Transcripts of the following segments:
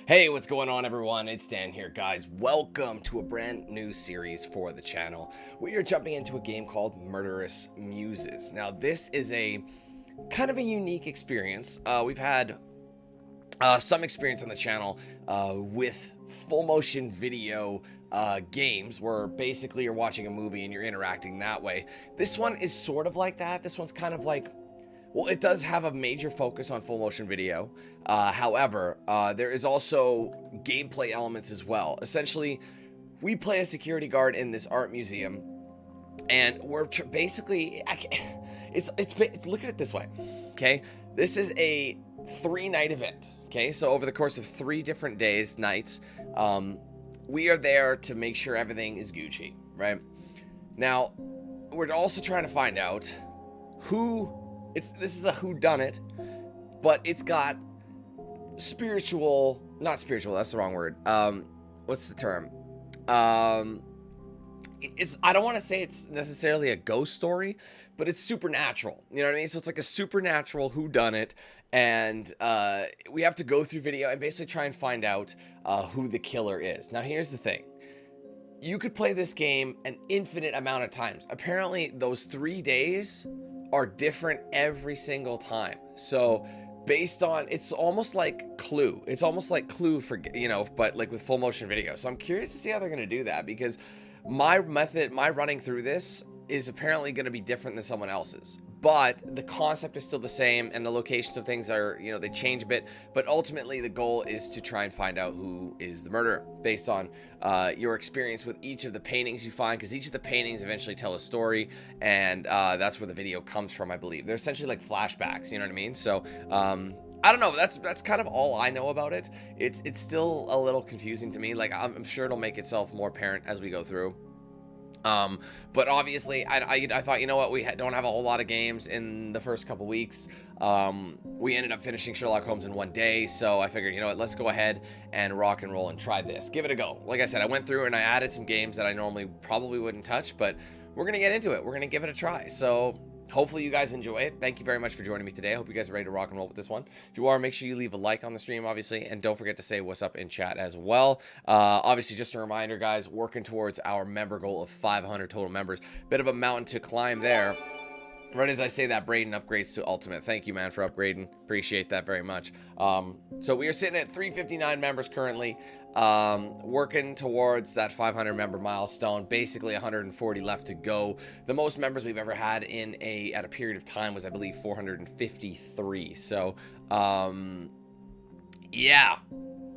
Hey, what's going on, everyone? It's Dan here, guys. Welcome to a brand new series for the channel. We are jumping into a game called Murderous Muses. Now, this is a kind of a unique experience. We've had some experience on the channel with full motion video games where basically you're watching a movie and you're interacting that way. This one is sort of like that. This one's kind of like, well, it does have a major focus on full motion video. However, there is also gameplay elements as well. Essentially, we play a security guard in this art museum, and we're basically, look at it this way, okay? This is a 3-night event, okay? So over the course of 3 different nights, we are there to make sure everything is Gucci, right? Now, we're also trying to find out who. This is a whodunit, but it's got not spiritual, that's the wrong word. What's the term? I don't want to say it's necessarily a ghost story, but it's supernatural. You know what I mean? So it's like a supernatural whodunit, and we have to go through video and basically try and find out who the killer is. Now, here's the thing. You could play this game an infinite amount of times. Apparently, those 3 days are different every single time. So based on, it's almost like Clue. It's almost like Clue for, you know, but like with full motion video. So I'm curious to see how they're going to do that, because my running through this is apparently going to be different than someone else's. But the concept is still the same, and the locations of things are, you know, they change a bit. But ultimately, the goal is to try and find out who is the murderer based on your experience with each of the paintings you find, because each of the paintings eventually tell a story, and that's where the video comes from, I believe. They're essentially like flashbacks, you know what I mean? So, I don't know. That's kind of all I know about it. It's still a little confusing to me. Like, I'm sure it'll make itself more apparent as we go through. But obviously I thought, you know what, we don't have a whole lot of games in the first couple weeks. We ended up finishing Sherlock Holmes in 1 day, so I figured, you know what, let's go ahead and rock and roll and try this, give it a go. Like I said, I went through and I added some games that I normally probably wouldn't touch, but we're gonna get into it. We're gonna give it a try. So hopefully you guys enjoy it. Thank you very much for joining me today. I hope you guys are ready to rock and roll with this one. If you are, make sure you leave a like on the stream, obviously, and don't forget to say what's up in chat as well. Obviously, just a reminder, guys, working towards our member goal of 500 total members. Bit of a mountain to climb there. Right as I say that, Braden upgrades to Ultimate. Thank you, man, for upgrading. Appreciate that very much. So we are sitting at 359 members currently, working towards that 500 member milestone. Basically, 140 left to go. The most members we've ever had at a period of time was, I believe, 453. So, yeah.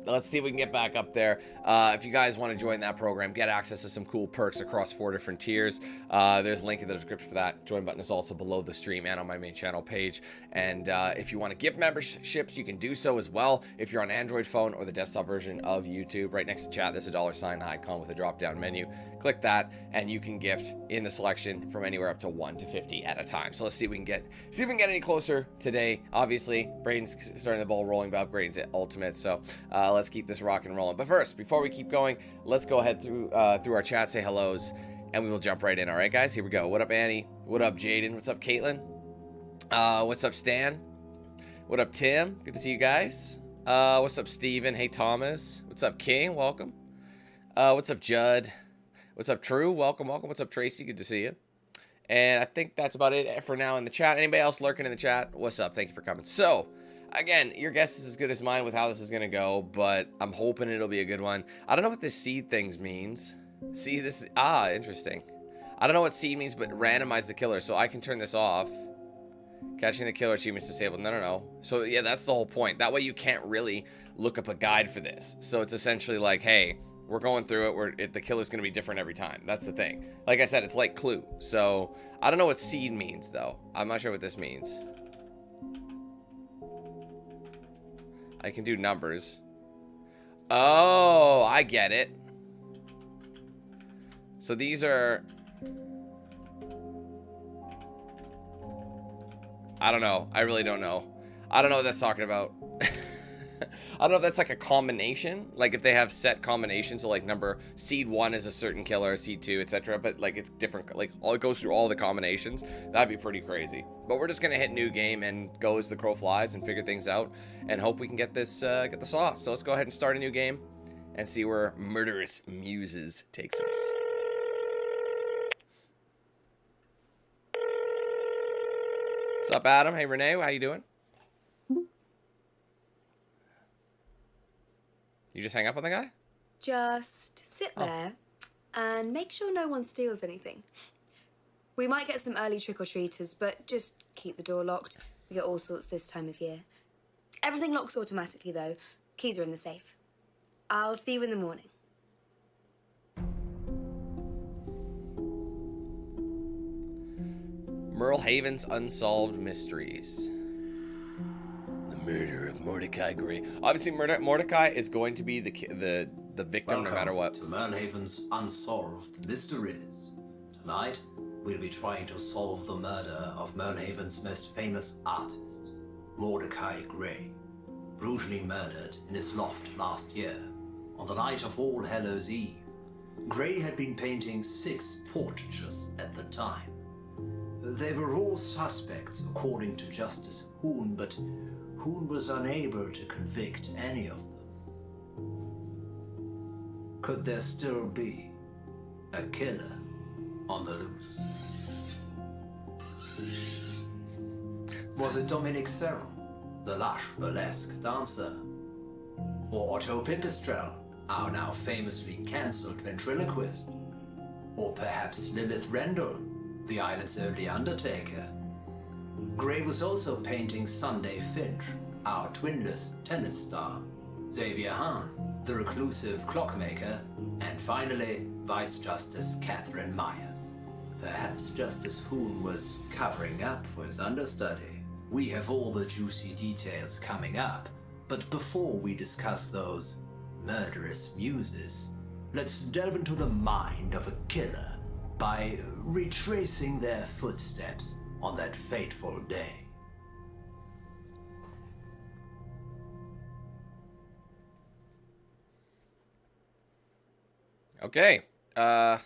Let's see if we can get back up there. If you guys want to join that program, get access to some cool perks across 4 different tiers. There's a link in the description for that. Join button is also below the stream and on my main channel page. And if you want to gift memberships, you can do so as well. If you're on Android phone or the desktop version of YouTube, right next to chat, there's a $ icon with a drop-down menu. Click that, and you can gift in the selection from anywhere up to 1 to 50 at a time. So let's see if we can get any closer today. Obviously, Braden's starting the ball rolling by upgrading to Ultimate. So let's keep this rock and rolling. But first, before we keep going, let's go ahead through our chat, say hellos, and we will jump right in. All right, guys, here we go. What up, Annie? What up, Jaden? What's up, Caitlin? What's up, Stan? What up, Tim? Good to see you guys. What's up, Steven? Hey, Thomas. What's up, King? Welcome. What's up, Judd? What's up, True? Welcome, welcome. What's up, Tracy? Good to see you. And I think that's about it for now in the chat. Anybody else lurking in the chat? What's up? Thank you for coming. So, again, your guess is as good as mine with how this is going to go, but I'm hoping it'll be a good one. I don't know what this seed things means. See, this is, interesting. I don't know what seed means, but randomize the killer, so I can turn this off. Catching the killer achievements disabled. No. So, yeah, that's the whole point. That way you can't really look up a guide for this. So it's essentially like, hey, we're going through it. The killer's going to be different every time. That's the thing. Like I said, it's like Clue. So, I don't know what seed means, though. I'm not sure what this means. I can do numbers. Oh, I get it. So these are... I don't know. I really don't know. I don't know what that's talking about. I don't know if that's like a combination. Like if they have set combinations. So like seed 1 is a certain killer, seed 2, etc. But like it's different. Like it goes through all the combinations. That'd be pretty crazy. But we're just going to hit new game and go as the crow flies and figure things out. And hope we can get this, get the sauce. So let's go ahead and start a new game. And see where Murderous Muses takes us. What's up, Adam? Hey, Renee. How you doing? You just hang up on the guy? Just sit there and make sure no one steals anything. We might get some early trick-or-treaters, but just keep the door locked. We get all sorts this time of year. Everything locks automatically, though. Keys are in the safe. I'll see you in the morning. Merle Haven's Unsolved Mysteries. The murder of Mordecai Gray. Obviously, Mordecai is going to be the victim. Welcome no matter what. To Merlehaven's Unsolved Mysteries. Tonight, we'll be trying to solve the murder of Merlehaven's most famous artist, Mordecai Gray, brutally murdered in his loft last year, on the night of All Hallows Eve. Gray had been painting 6 portraitures at the time. They were all suspects, according to Justice Hoon, but Hoon was unable to convict any of them. Could there still be a killer on the loose? Was it Dominic Serral, the lush burlesque dancer? Or Otto Pipistrel, our now famously cancelled ventriloquist? Or perhaps Lilith Rendell, the island's only undertaker? Gray was also painting Sunday Finch, our twinless tennis star, Xavier Hahn, the reclusive clockmaker, and finally, Vice Justice Catherine Myers. Perhaps Justice Hoon was covering up for his understudy. We have all the juicy details coming up, but before we discuss those murderous muses, let's delve into the mind of a killer by retracing their footsteps on that fateful day. Okay. All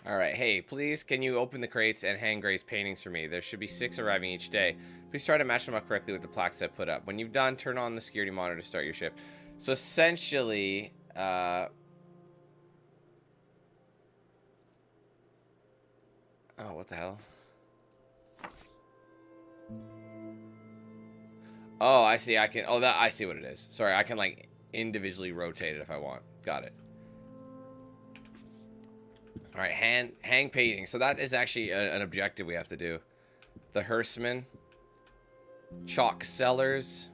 right. Hey, please, can you open the crates and hang Gray's paintings for me? There should be 6 arriving each day. Please try to match them up correctly with the plaques I put up. When you've done, turn on the security monitor to start your shift. So essentially, Oh, what the hell? Oh, I see. I can. Oh, that I see what it is. Sorry, I can like individually rotate it if I want. Got it. All right, hang painting. So that is actually an objective we have to do. The Hearstman, chalk sellers.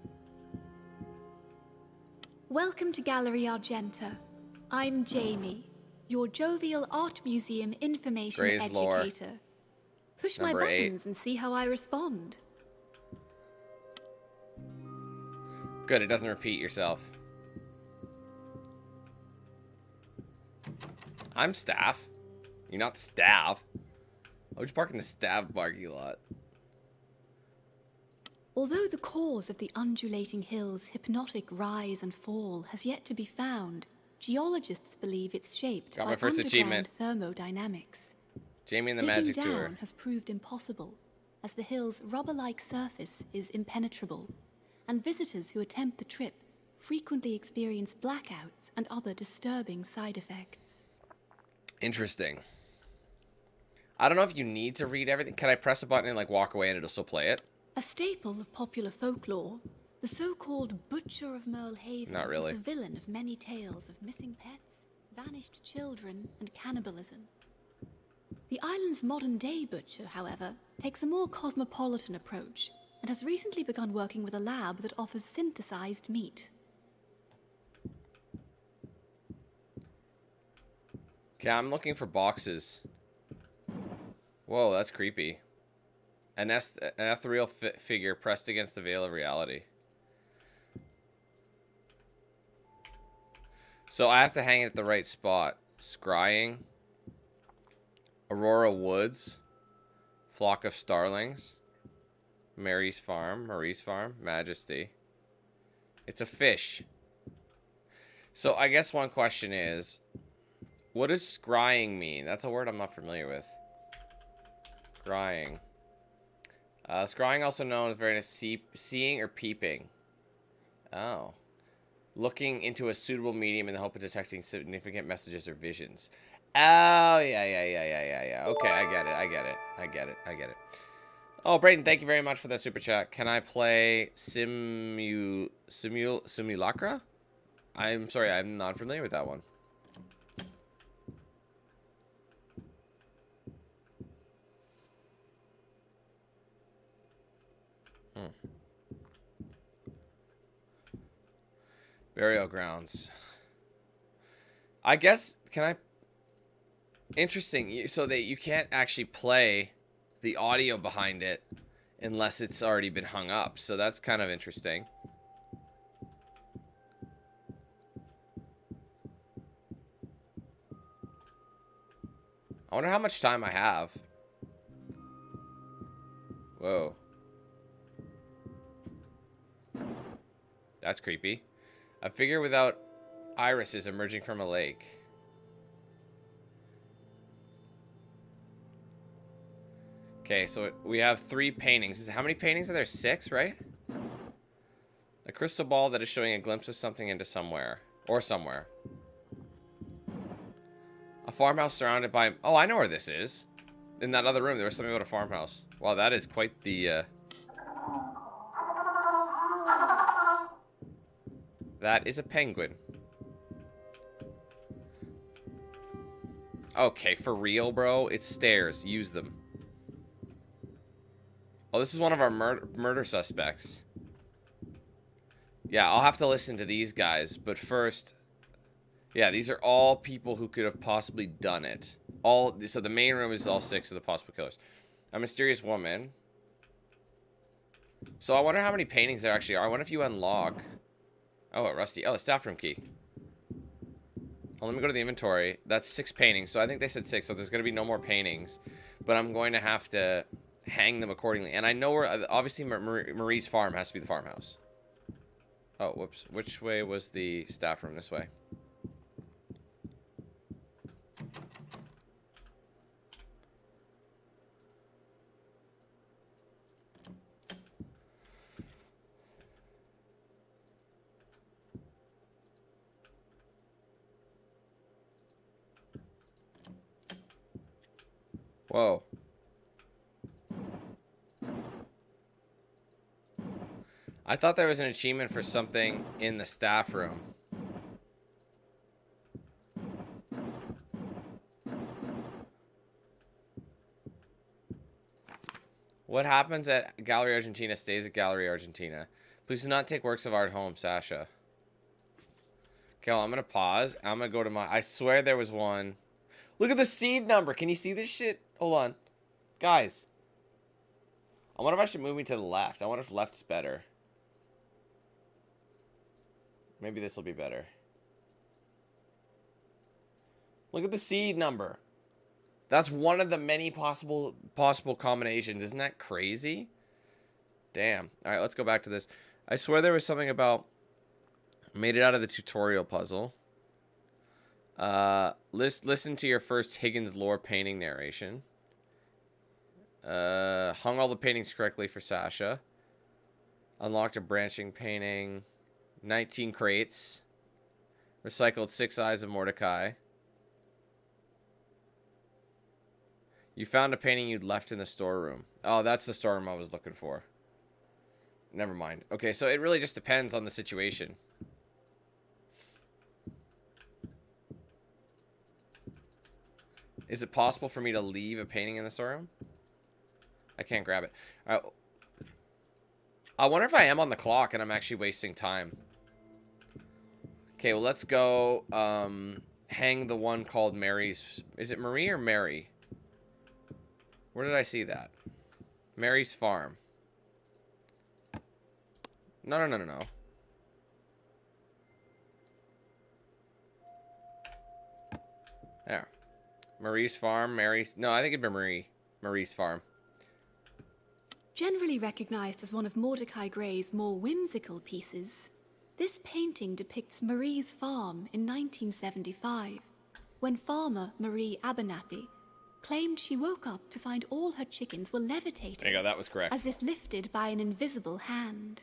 Welcome to Gallery Argenta. I'm Jamie, your jovial art museum information Gray's lore. educator. Push Number my 8. buttons and see how I respond. Good, it doesn't repeat yourself. I'm Staff. You're not Staff. Why would you park in the Staff parking lot? Although the cause of the undulating hill's hypnotic rise and fall has yet to be found, geologists believe it's shaped Got by my first underground achievement. thermodynamics. Jamie and the Digging Magic down Tour. has proved impossible, as the hill's rubber-like surface is impenetrable, and visitors who attempt the trip frequently experience blackouts and other disturbing side effects. Interesting. I don't know if you need to read everything. Can I press a button and like walk away and it'll still play it? A staple of popular folklore, the so-called Butcher of Merlehaven Not really. was the villain of many tales of missing pets, vanished children, and cannibalism. The island's modern-day butcher, however, takes a more cosmopolitan approach and has recently begun working with a lab that offers synthesized meat. Okay, I'm looking for boxes. Whoa, that's creepy. An ethereal figure pressed against the veil of reality. So I have to hang it at the right spot. Scrying. Aurora Woods. Flock of Starlings. Mary's Farm. Majesty. It's a fish. So I guess one question is, what does scrying mean? That's a word I'm not familiar with. Scrying. Scrying, also known as very seeing or peeping. Oh. Looking into a suitable medium in the hope of detecting significant messages or visions. Oh, yeah. Okay, I get it. Oh, Brayden, thank you very much for that super chat. Can I play Simulacra? I'm sorry, I'm not familiar with that one. Burial grounds. I guess, can I... Interesting. So that you can't actually play the audio behind it unless it's already been hung up. So that's kind of interesting. I wonder how much time I have. Whoa. That's creepy. A figure without irises emerging from a lake. Okay, so we have 3 paintings. How many paintings are there? 6, right? A crystal ball that is showing a glimpse of something into somewhere. Or somewhere. A farmhouse surrounded by... Oh, I know where this is. In that other room, there was something about a farmhouse. Wow, that is quite the... That is a penguin. Okay, for real, bro? It's stairs. Use them. Oh, this is one of our murder suspects. Yeah, I'll have to listen to these guys. But first... Yeah, these are all people who could have possibly done it. So the main room is all 6 of the possible killers. A mysterious woman. So I wonder how many paintings there actually are. I wonder if you unlock... Oh, a rusty. Oh, a staff room key. Well, let me go to the inventory. That's 6 paintings. So I think they said 6. So there's going to be no more paintings. But I'm going to have to hang them accordingly. And I know where... Obviously, Marie's farm has to be the farmhouse. Oh, whoops. Which way was the staff room? This way. Whoa. I thought there was an achievement for something in the staff room. What happens at Gallery Argentina stays at Gallery Argentina. Please do not take works of art home, Sasha. Okay, well, I'm going to pause. I'm going to go to my... I swear there was one. Look at the seed number. Can you see this shit? Hold on. Guys. I wonder if I should move me to the left. I wonder if left's better. Maybe this will be better. Look at the seed number. That's one of the many possible combinations. Isn't that crazy? Damn. All right, let's go back to this. I swear there was something about... Made it out of the tutorial puzzle. Listen to your first Higgins lore painting narration. Hung all the paintings correctly for Sasha. Unlocked a branching painting. 19 crates. Recycled 6 eyes of Mordecai. You found a painting you'd left in the storeroom. Oh, that's the storeroom I was looking for. Never mind. Okay, so it really just depends on the situation. Is it possible for me to leave a painting in the storeroom? I can't grab it. All right. I wonder if I am on the clock and I'm actually wasting time. Okay, well, let's go hang the one called Mary's... Is it Marie or Mary? Where did I see that? Mary's Farm. No. There. Marie's Farm, Mary's... No, I think it'd be Marie. Marie's Farm. Generally recognized as one of Mordecai Gray's more whimsical pieces, this painting depicts Marie's farm in 1975, when farmer Marie Abernathy claimed she woke up to find all her chickens were levitating. There you go, that was correct. As if lifted by an invisible hand.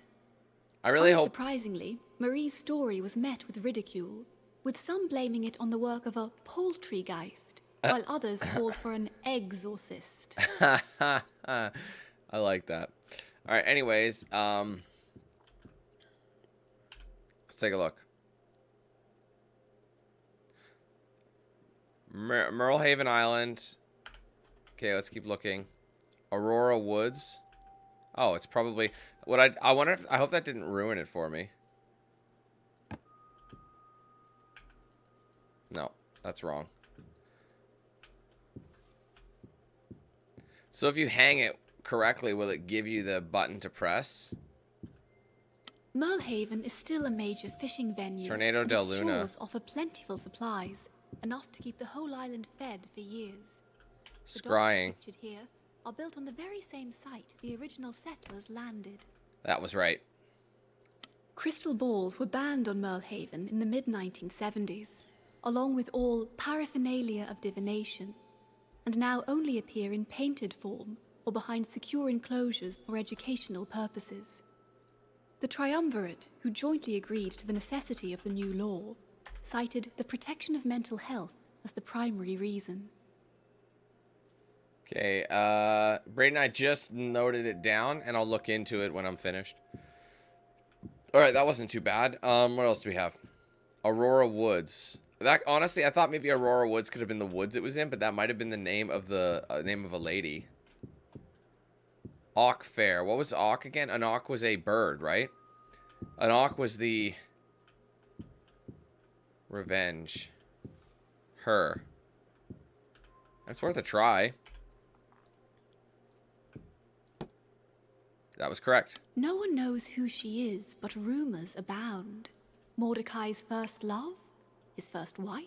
I really hope... Unsurprisingly, Marie's story was met with ridicule, with some blaming it on the work of a poultrygeist, while others called for an exorcist. I like that. All right, anyways, let's take a look. Merlehaven Island. Okay, let's keep looking. Aurora Woods. Oh, it's probably... I wonder if... I hope that didn't ruin it for me. No, that's wrong. So if you hang it correctly, will it give you the button to press? Merlehaven is still a major fishing venue. Tornado and del its Luna. shores offer plentiful supplies, enough to keep the whole island fed for years. The Scrying. docks pictured here are built on the very same site the original settlers landed. That was right. Crystal balls were banned on Merlehaven in the mid-1970s, along with all paraphernalia of divination, and now only appear in painted form or behind secure enclosures for educational purposes. The triumvirate, who jointly agreed to the necessity of the new law, cited the protection of mental health as the primary reason. Okay, Braden, I just noted it down, and I'll look into it when I'm finished. Alright, that wasn't too bad. What else do we have? Aurora Woods. That, honestly, I thought maybe Aurora Woods could have been the woods it was in, but that might have been the name of a lady. Auk Fair. What was auk again? An auk was a bird, right? An auk was the... Revenge. Her. That's worth a try. That was correct. No one knows who she is, but rumors abound. Mordecai's first love? His first wife?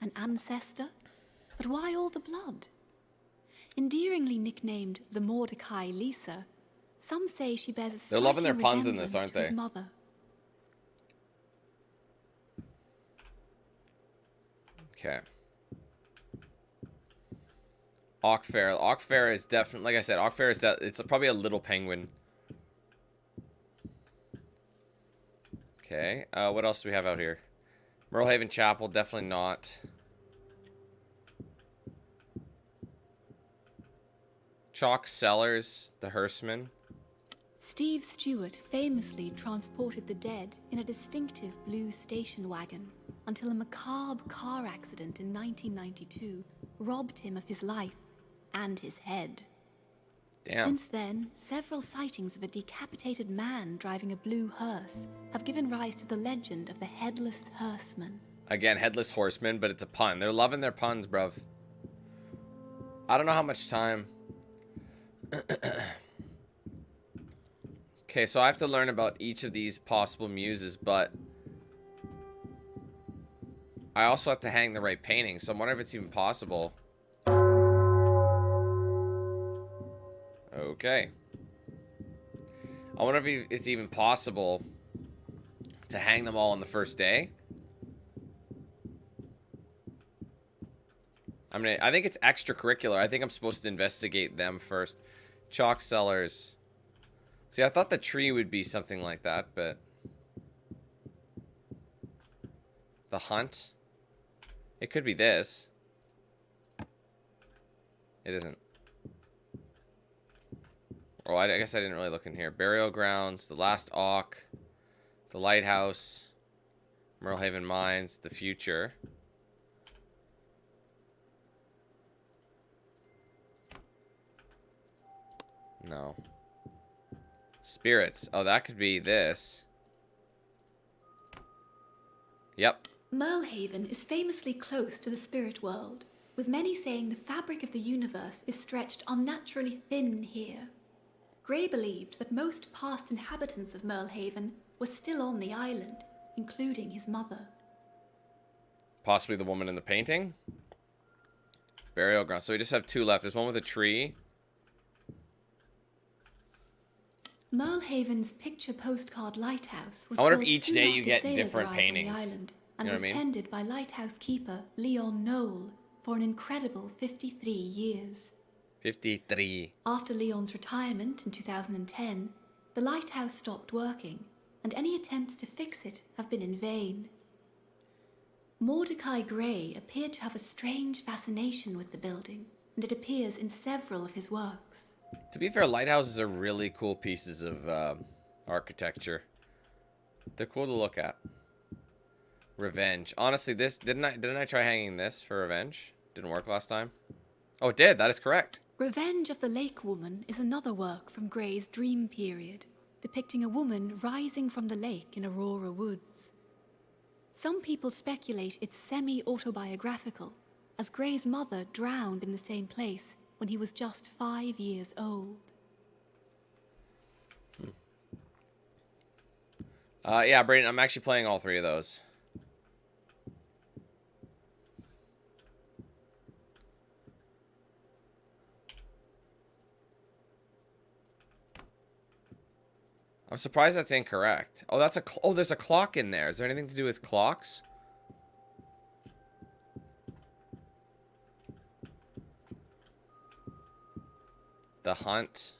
An ancestor? But why all the blood? Endearingly nicknamed the Mordecai Lisa, some say she bears a striking They're loving their puns in this, aren't resemblance to they? his mother. Okay. Auk Fair. Auk Fair is definitely, like I said, Auk Fair is that it's probably a little penguin. Okay. What else do we have out here? Merlehaven Chapel, definitely not. Chalk Cellars, the Hearstman. Steve Stewart famously transported the dead in a distinctive blue station wagon until a macabre car accident in 1992 robbed him of his life and his head. Damn. Since then, several sightings of a decapitated man driving a blue hearse have given rise to the legend of the Headless Horseman. Again, Headless Horseman, but it's a pun. They're loving their puns, bruv. I don't know how much time. Okay, so I have to learn about each of these possible muses, but I also have to hang the right painting, so I wonder if it's even possible. Okay. I wonder if it's even possible to hang them all on the first day. I think it's extracurricular. I think I'm supposed to investigate them first. Chalk sellers. See, I thought the tree would be something like that, but... The hunt? It could be this. It isn't. Oh, I guess I didn't really look in here. Burial grounds, the last Auk, the lighthouse, Merlehaven Mines, the future. No. Spirits. Oh, that could be this. Yep. Merlehaven is famously close to the spirit world, with many saying the fabric of the universe is stretched unnaturally thin here. Gray believed that most past inhabitants of Merlehaven were still on the island, including his mother. Possibly the woman in the painting. Burial ground. So we just have two left. There's one with a tree. Merlehaven's picture postcard lighthouse was I wonder if built each soon day after you get sailors different arrived on the paintings. island, and You know was what I mean? tended by lighthouse keeper Leon Knoll for an incredible 53 years. 53. After Leon's retirement in 2010, the lighthouse stopped working, and any attempts to fix it have been in vain. Mordecai Gray appeared to have a strange fascination with the building, and it appears in several of his works. To be fair, lighthouses are really cool pieces of architecture. They're cool to look at. Revenge. Honestly, this didn't I try hanging this for revenge? Didn't work last time. Oh, it did. That is correct. Revenge of the Lake Woman is another work from Gray's dream period, depicting a woman rising from the lake in Aurora Woods. Some people speculate it's semi-autobiographical, as Gray's mother drowned in the same place when he was just 5 years old. Yeah, Brayden, I'm actually playing all three of those. I'm surprised that's incorrect. Oh, oh, there's a clock in there. Is there anything to do with clocks? The hunt.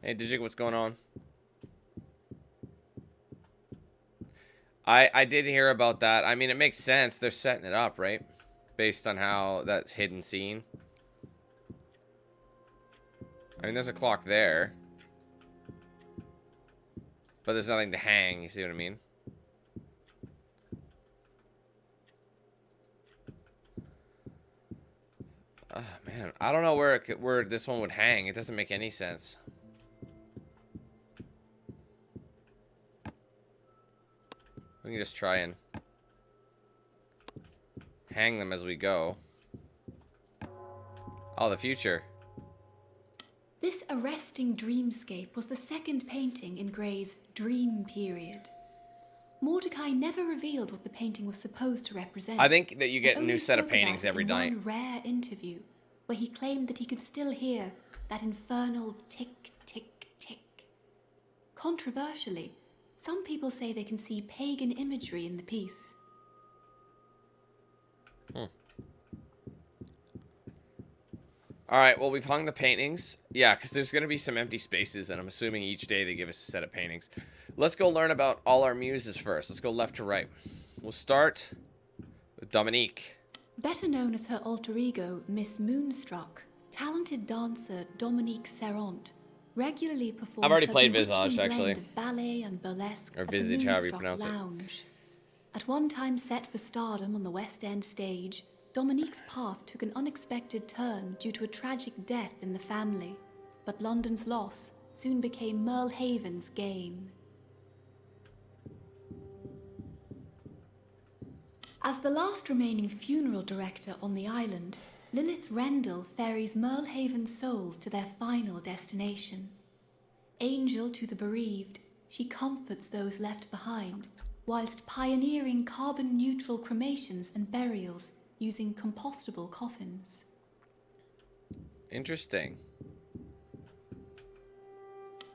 Hey, Digig, what's going on? I did hear about that. I mean, it makes sense. They're setting it up, right? Based on how that's hidden scene. I mean, there's a clock there. But there's nothing to hang, you see what I mean? Oh, man, I don't know where this one would hang. It doesn't make any sense. We can just try and hang them as we go. Oh, the future. This arresting dreamscape was the second painting in Gray's dream period. Mordecai never revealed what the painting was supposed to represent. I think that you get a He new only set of spoke paintings about it every in night. one rare interview where he claimed that he could still hear that infernal tick, tick, tick. Controversially, some people say they can see pagan imagery in the piece. Alright, well, we've hung the paintings. Yeah, because there's going to be some empty spaces, and I'm assuming each day they give us a set of paintings. Let's go learn about all our muses first. Let's go left to right. We'll start with Dominique. Better known as her alter ego, Miss Moonstruck, talented dancer Dominique Serrant regularly performs I've already her played bewitching Visage, blend actually. of ballet and burlesque Or at Visage, the however you Moonstruck pronounce it. Lounge. At one time set for stardom on the West End stage, Dominique's path took an unexpected turn due to a tragic death in the family. But London's loss soon became Merle Haven's gain. As the last remaining funeral director on the island, Lilith Rendell ferries Merle Haven's souls to their final destination. Angel to the bereaved, she comforts those left behind, whilst pioneering carbon-neutral cremations and burials using compostable coffins. Interesting.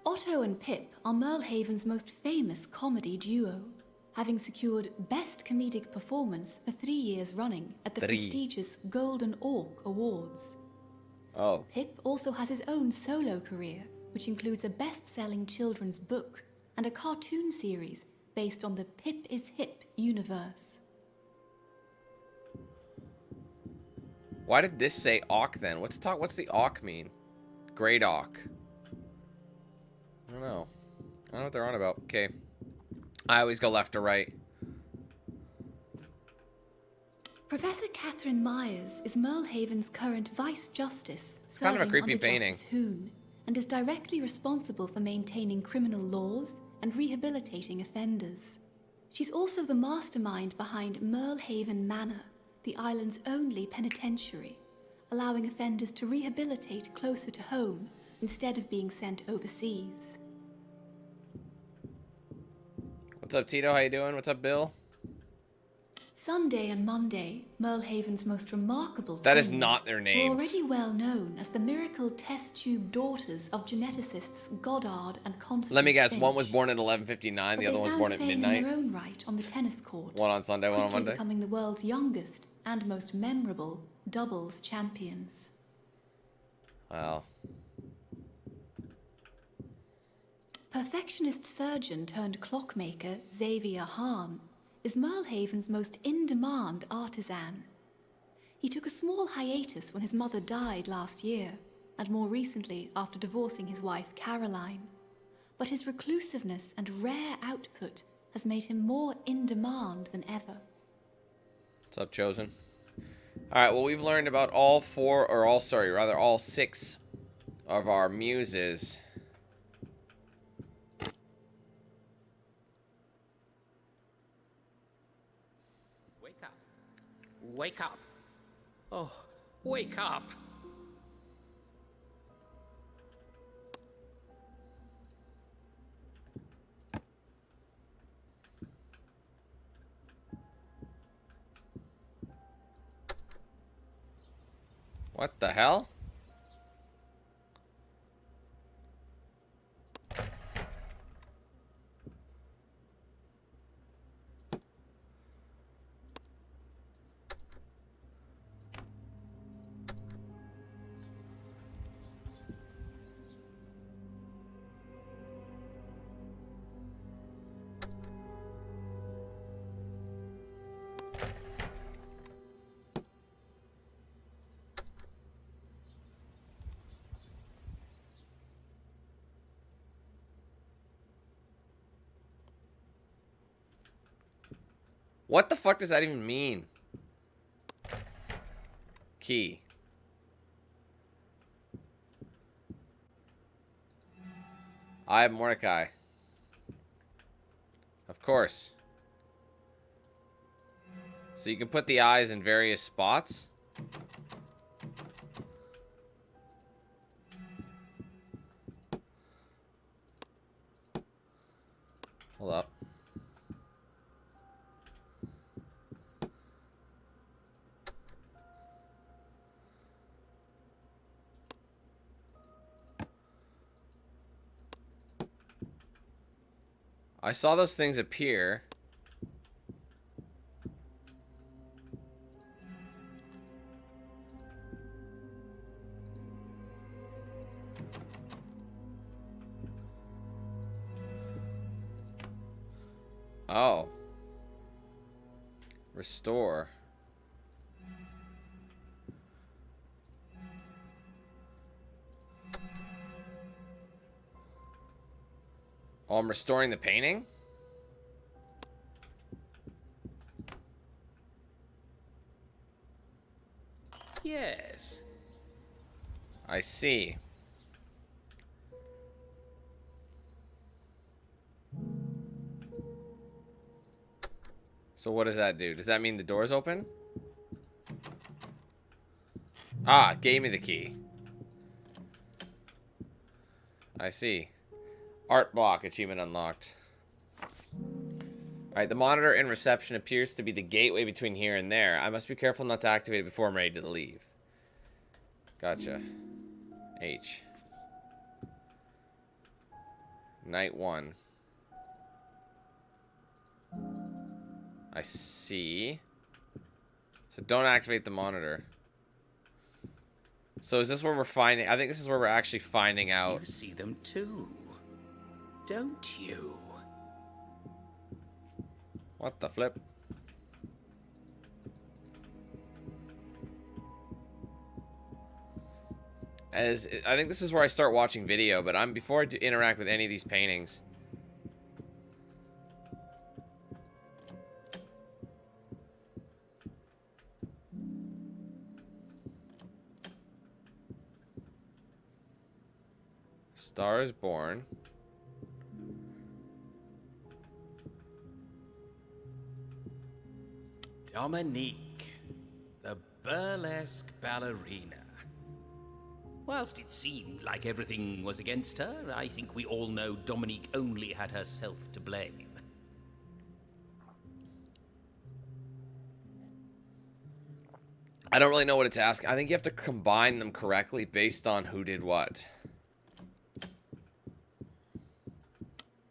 Otto and Pip are Merle Haven's most famous comedy duo, having secured Best Comedic Performance for 3 years running at the prestigious Golden Orc Awards. Oh. Pip also has his own solo career, which includes a best-selling children's book and a cartoon series based on the Pip is Hip universe. Why did this say Auk then? What's the Auk mean? Great Auk. I don't know. I don't know what they're on about. Okay. I always go left to right. Professor Catherine Myers is Merle Haven's current Vice Justice, It's kind of a serving creepy under painting. Justice Hoon, and is directly responsible for maintaining criminal laws and rehabilitating offenders. She's also the mastermind behind Merle Haven Manor, the island's only penitentiary, allowing offenders to rehabilitate closer to home instead of being sent overseas. What's up, Tito? How you doing? What's up, Bill? Sunday and Monday, Merle Haven's most remarkable That is twins not their were names. already well known as the miracle test tube daughters of geneticists Goddard and Constance. Let me guess. Finch. One was born at 11:59. The But other they one was found born at fame midnight. in their own right on the tennis court. One on Sunday, one on quickly Monday. becoming the world's youngest and most memorable doubles champions. Wow. Perfectionist surgeon turned clockmaker Xavier Hahn is Merle Haven's most in-demand artisan. He took a small hiatus when his mother died last year, and more recently after divorcing his wife Caroline. But his reclusiveness and rare output has made him more in demand than ever. What's up, Chosen? Alright, well, we've learned about all six of our muses. Wake up. Wake up. Oh, wake up. What the hell? What the fuck does that even mean? Key. I have Mordecai. Of course. So you can put the eyes in various spots. Hold up. I saw those things appear. Oh. Restore. Oh, I'm restoring the painting? Yes. I see. So what does that do? Does that mean the door's open? Ah, gave me the key. I see. Art block achievement unlocked. Alright, the monitor in reception appears to be the gateway between here and there. I must be careful not to activate it before I'm ready to leave. Gotcha. H. Night 1. I see. So don't activate the monitor. So is this where we're finding... I think this is where we're actually finding out... You see them too, don't you? What the flip? I think this is where I start watching video, but before I interact with any of these paintings. Star is Born. Dominique, the burlesque ballerina. Whilst it seemed like everything was against her, I think we all know Dominique only had herself to blame. I don't really know what it's asking. I think you have to combine them correctly based on who did what.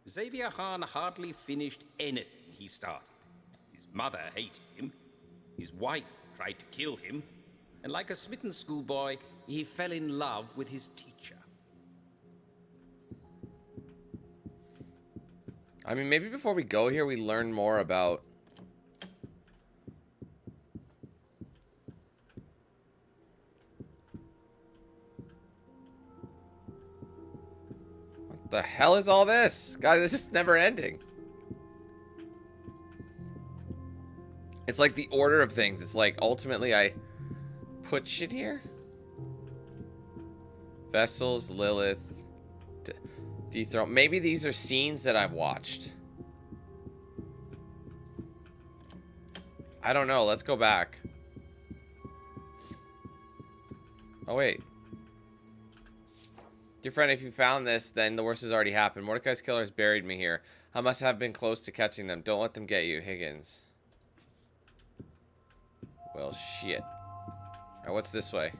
Xavier Hahn hardly finished anything he started. His mother hated him. His wife tried to kill him. And like a smitten schoolboy, he fell in love with his teacher. I mean, maybe before we go here, we learn more about... What the hell is all this? Guys, this is never ending. It's like the order of things. It's like, ultimately, I put shit here. Vessels, Lilith, Dethrone. Maybe these are scenes that I've watched. I don't know. Let's go back. Oh, wait. Dear friend, if you found this, then the worst has already happened. Mordecai's killers buried me here. I must have been close to catching them. Don't let them get you, Higgins. Well, shit. Alright, what's this way?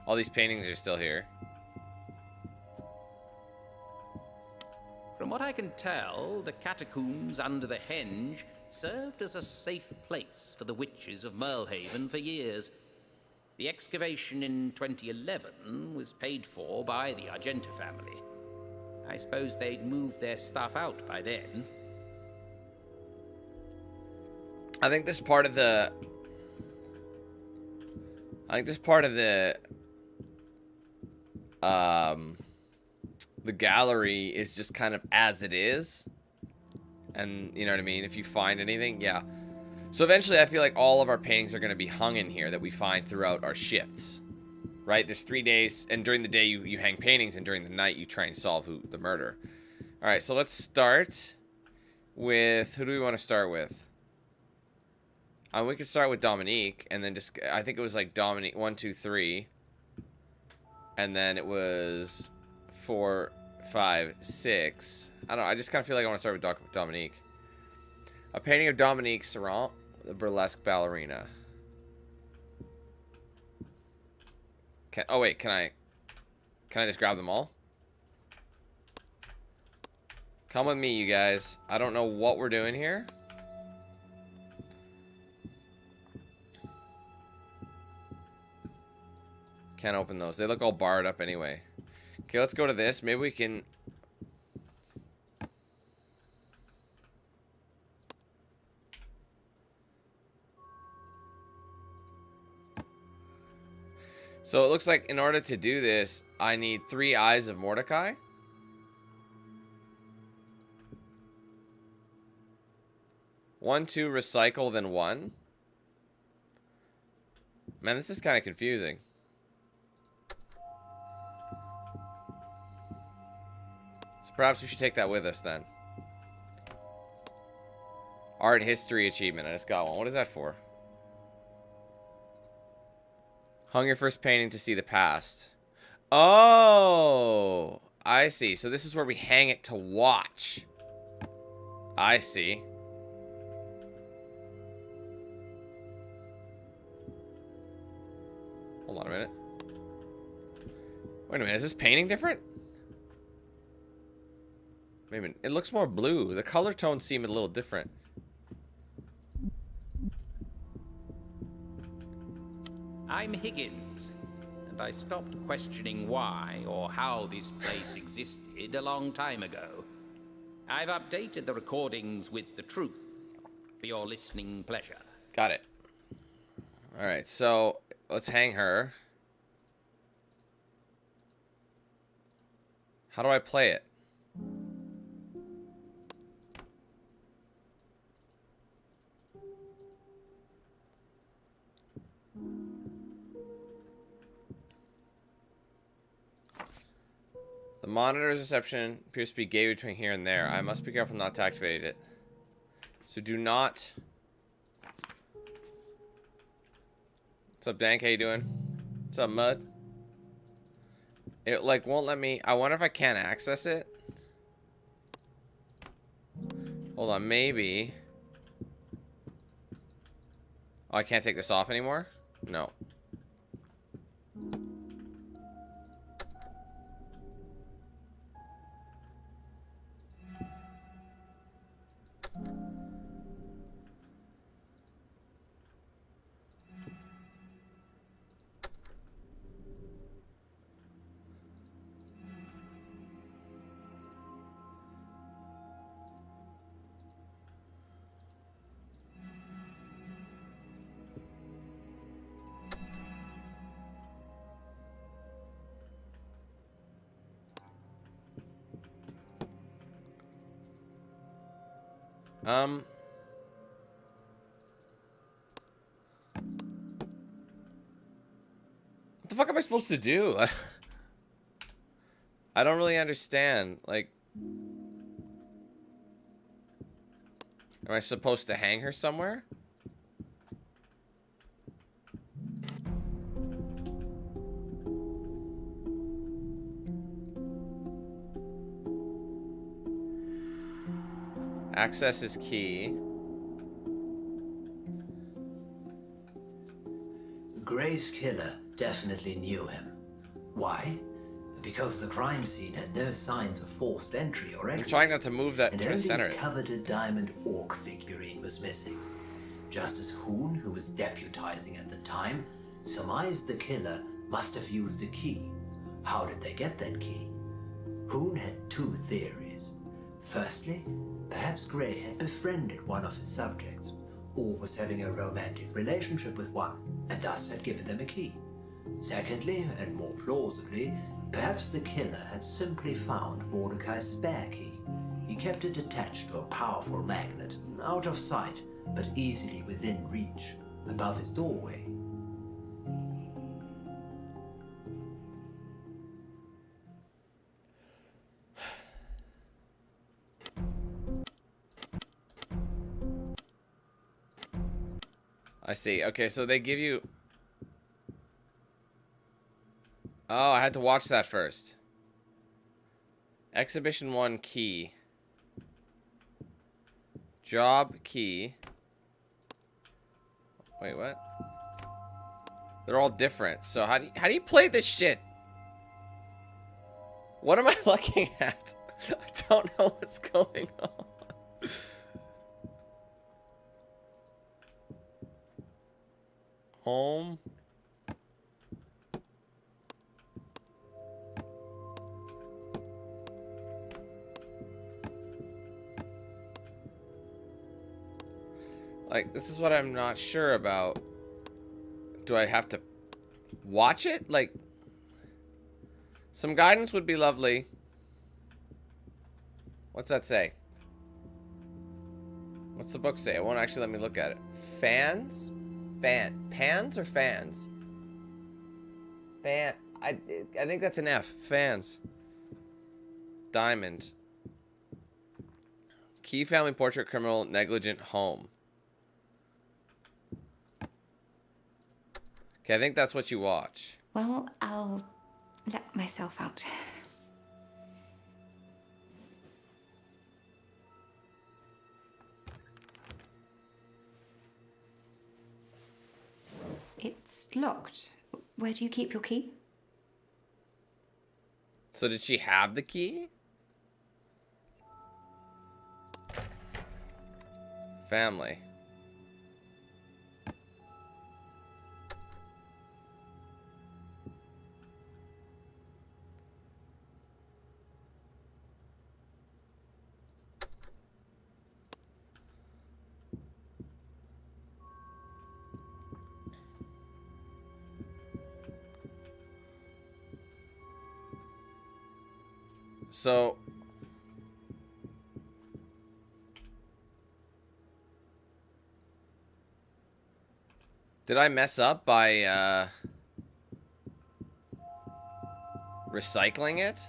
All these paintings are still here. From what I can tell, the catacombs under the henge served as a safe place for the witches of Merlehaven for years. The excavation in 2011 was paid for by the Argenta family. I suppose they'd moved their stuff out by then. I think this part of the... the gallery is just kind of as it is. And, you know what I mean? If you find anything, yeah. So eventually I feel like all of our paintings are going to be hung in here that we find throughout our shifts. Right? There's 3 days, and during the day you hang paintings, and during the night you try and solve the murder. Alright, so let's start with... Who do we want to start with? We could start with Dominique, and then just... I think it was like Dominique... 1, 2, 3. And then it was 4, 5, 6. I don't know. I just kind of feel like I want to start with Dominique. A painting of Dominique Serrant, the burlesque ballerina. Oh wait, can I just grab them all? Come with me, you guys. I don't know what we're doing here. Can't open those. They look all barred up anyway. Okay, let's go to this. Maybe we can... So it looks like in order to do this, I need 3 eyes of Mordecai. 1, 2, recycle, then 1. Man, this is kind of confusing. So perhaps we should take that with us then. Art history achievement. I just got one. What is that for? Hung your first painting to see the past. Oh, I see. So this is where we hang it to watch. I see. Hold on a minute. Wait a minute. Is this painting different? Wait a minute. It looks more blue. The color tones seem a little different. I'm Higgins, and I stopped questioning why or how this place existed a long time ago. I've updated the recordings with the truth for your listening pleasure. Got it. Alright, so let's hang her. How do I play it? The monitor's reception appears to be gay between here and there. I must be careful not to activate it. So do not... What's up, Dank? How you doing? What's up, Mud? It, like, won't let me... I wonder if I can't access it. Hold on, maybe... Oh, I can't take this off anymore? No. What the fuck am I supposed to do? I don't really understand. Like, am I supposed to hang her somewhere? Access is key. Gray's killer definitely knew him. Why? Because the crime scene had no signs of forced entry or I'm exit. trying not to move that And to the only center. his coveted diamond orc figurine was missing. Justice Hoon, who was deputizing at the time, surmised the killer must have used a key. How did they get that key? Hoon had two theories. Firstly, perhaps Gray had befriended one of his subjects, or was having a romantic relationship with one, and thus had given them a key. Secondly, and more plausibly, perhaps the killer had simply found Mordecai's spare key. He kept it attached to a powerful magnet, out of sight, but easily within reach, above his doorway. I see. Okay, so they give you... Oh, I had to watch that first. Exhibition 1 key. Job key. Wait, what? They're all different. So how do you play this shit? What am I looking at? I don't know what's going on. Home. Like, this is what I'm not sure about. Do I have to watch it? Like, some guidance would be lovely. What's that say? What's the book say? It won't actually let me look at it. Fans? Pans or fans? I think that's an F. Fans. Diamond. Key family portrait criminal negligent home. Okay, I think that's what you watch. Well, I'll let myself out. It's locked. Where do you keep your key? So did she have the key? Family. So did I mess up by recycling it?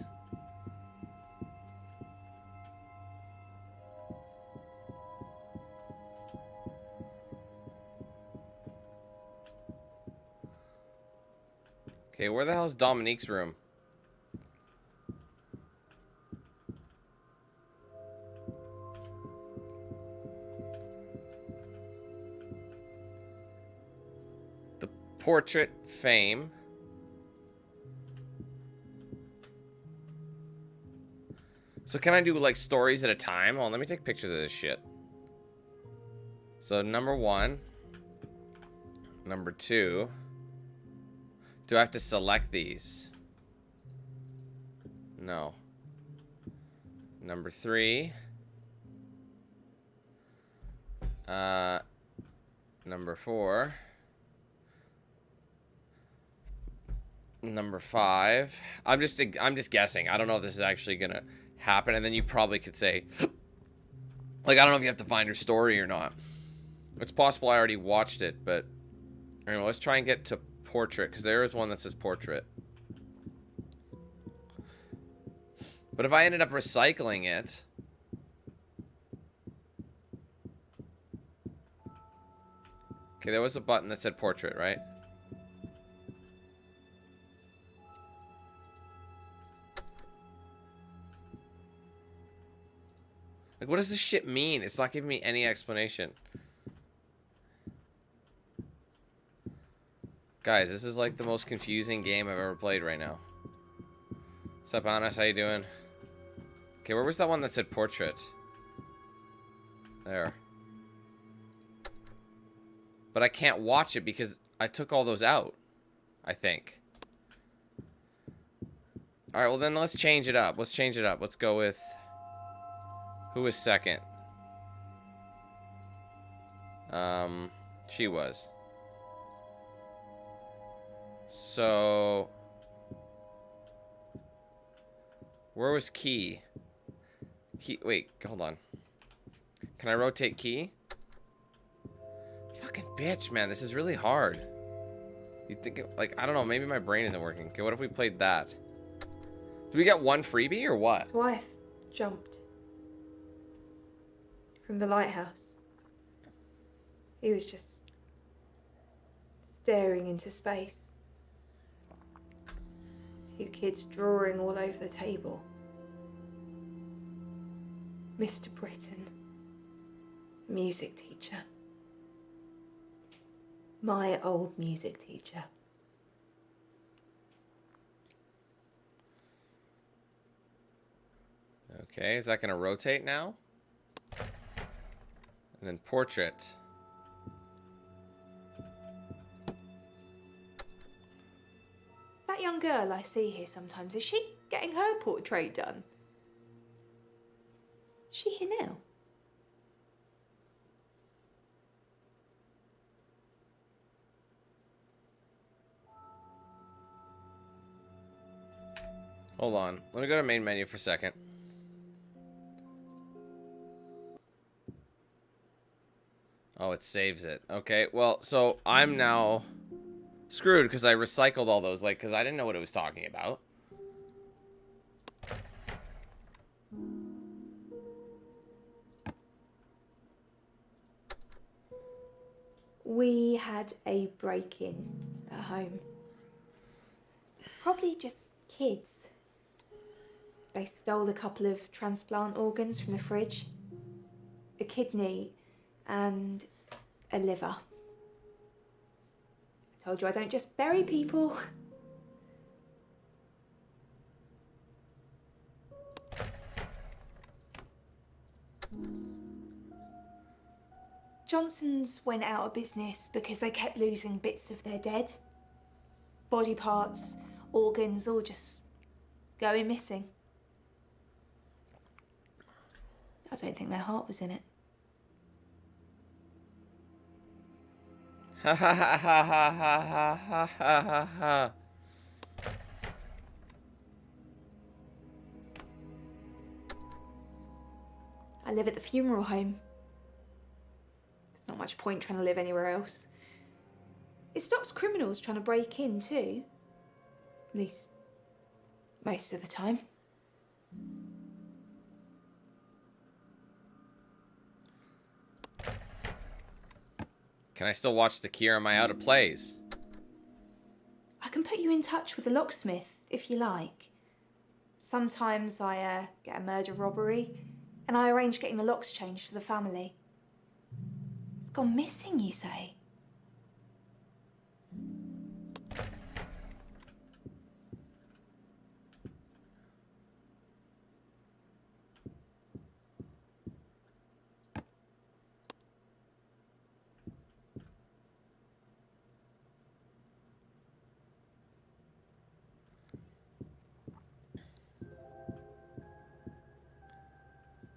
Okay, where the hell is Dominique's room? Portrait fame. So can I do like stories at a time? Hold on, let me take pictures of this shit. So number 1. Number 2. Do I have to select these? No. Number 3. Number 4. Number 5. I'm just guessing. I don't know if this is actually gonna happen. And then you probably could say, like, I don't know if you have to find her story or not. It's possible I already watched it, but anyway, let's try and get to portrait, because there is one that says portrait. But if I ended up recycling it, okay, there was a button that said portrait, right? Like, what does this shit mean? It's not giving me any explanation. Guys, this is like the most confusing game I've ever played right now. What's up, Anas? How you doing? Okay, where was that one that said portrait? There. But I can't watch it because I took all those out, I think. Alright, well then let's change it up. Let's change it up. Let's go with... Who was second? She was. So... Where was Key? Key... Wait, hold on. Can I rotate Key? Fucking bitch, man. This is really hard. You think... Like, I don't know. Maybe my brain isn't working. Okay, what if we played that? Do we get one freebie or what? His wife jumped from the lighthouse. He was just staring into space. His 2 kids drawing all over the table. Mr. Britton, music teacher. My old music teacher. Okay, is that going to rotate now? And then portrait. That young girl I see here sometimes, is she getting her portrait done? Is she here now? Hold on. Let me go to main menu for a second. Oh, it saves it. Okay, well, so I'm now screwed because I recycled all those, like, because I didn't know what it was talking about. We had a break-in at home. Probably just kids. They stole a couple of transplant organs from the fridge. A kidney and a liver. I told you I don't just bury people. Johnson's went out of business because they kept losing bits of their dead. Body parts, organs, all just going missing. I don't think their heart was in it. Ha ha ha ha ha ha ha ha ha ha. I live at the funeral home. There's not much point trying to live anywhere else. It stops criminals trying to break in too. At least, most of the time. Can I still watch the key, or am I out of plays? I can put you in touch with the locksmith, if you like. Sometimes I get a murder robbery, and I arrange getting the locks changed for the family. It's gone missing, you say?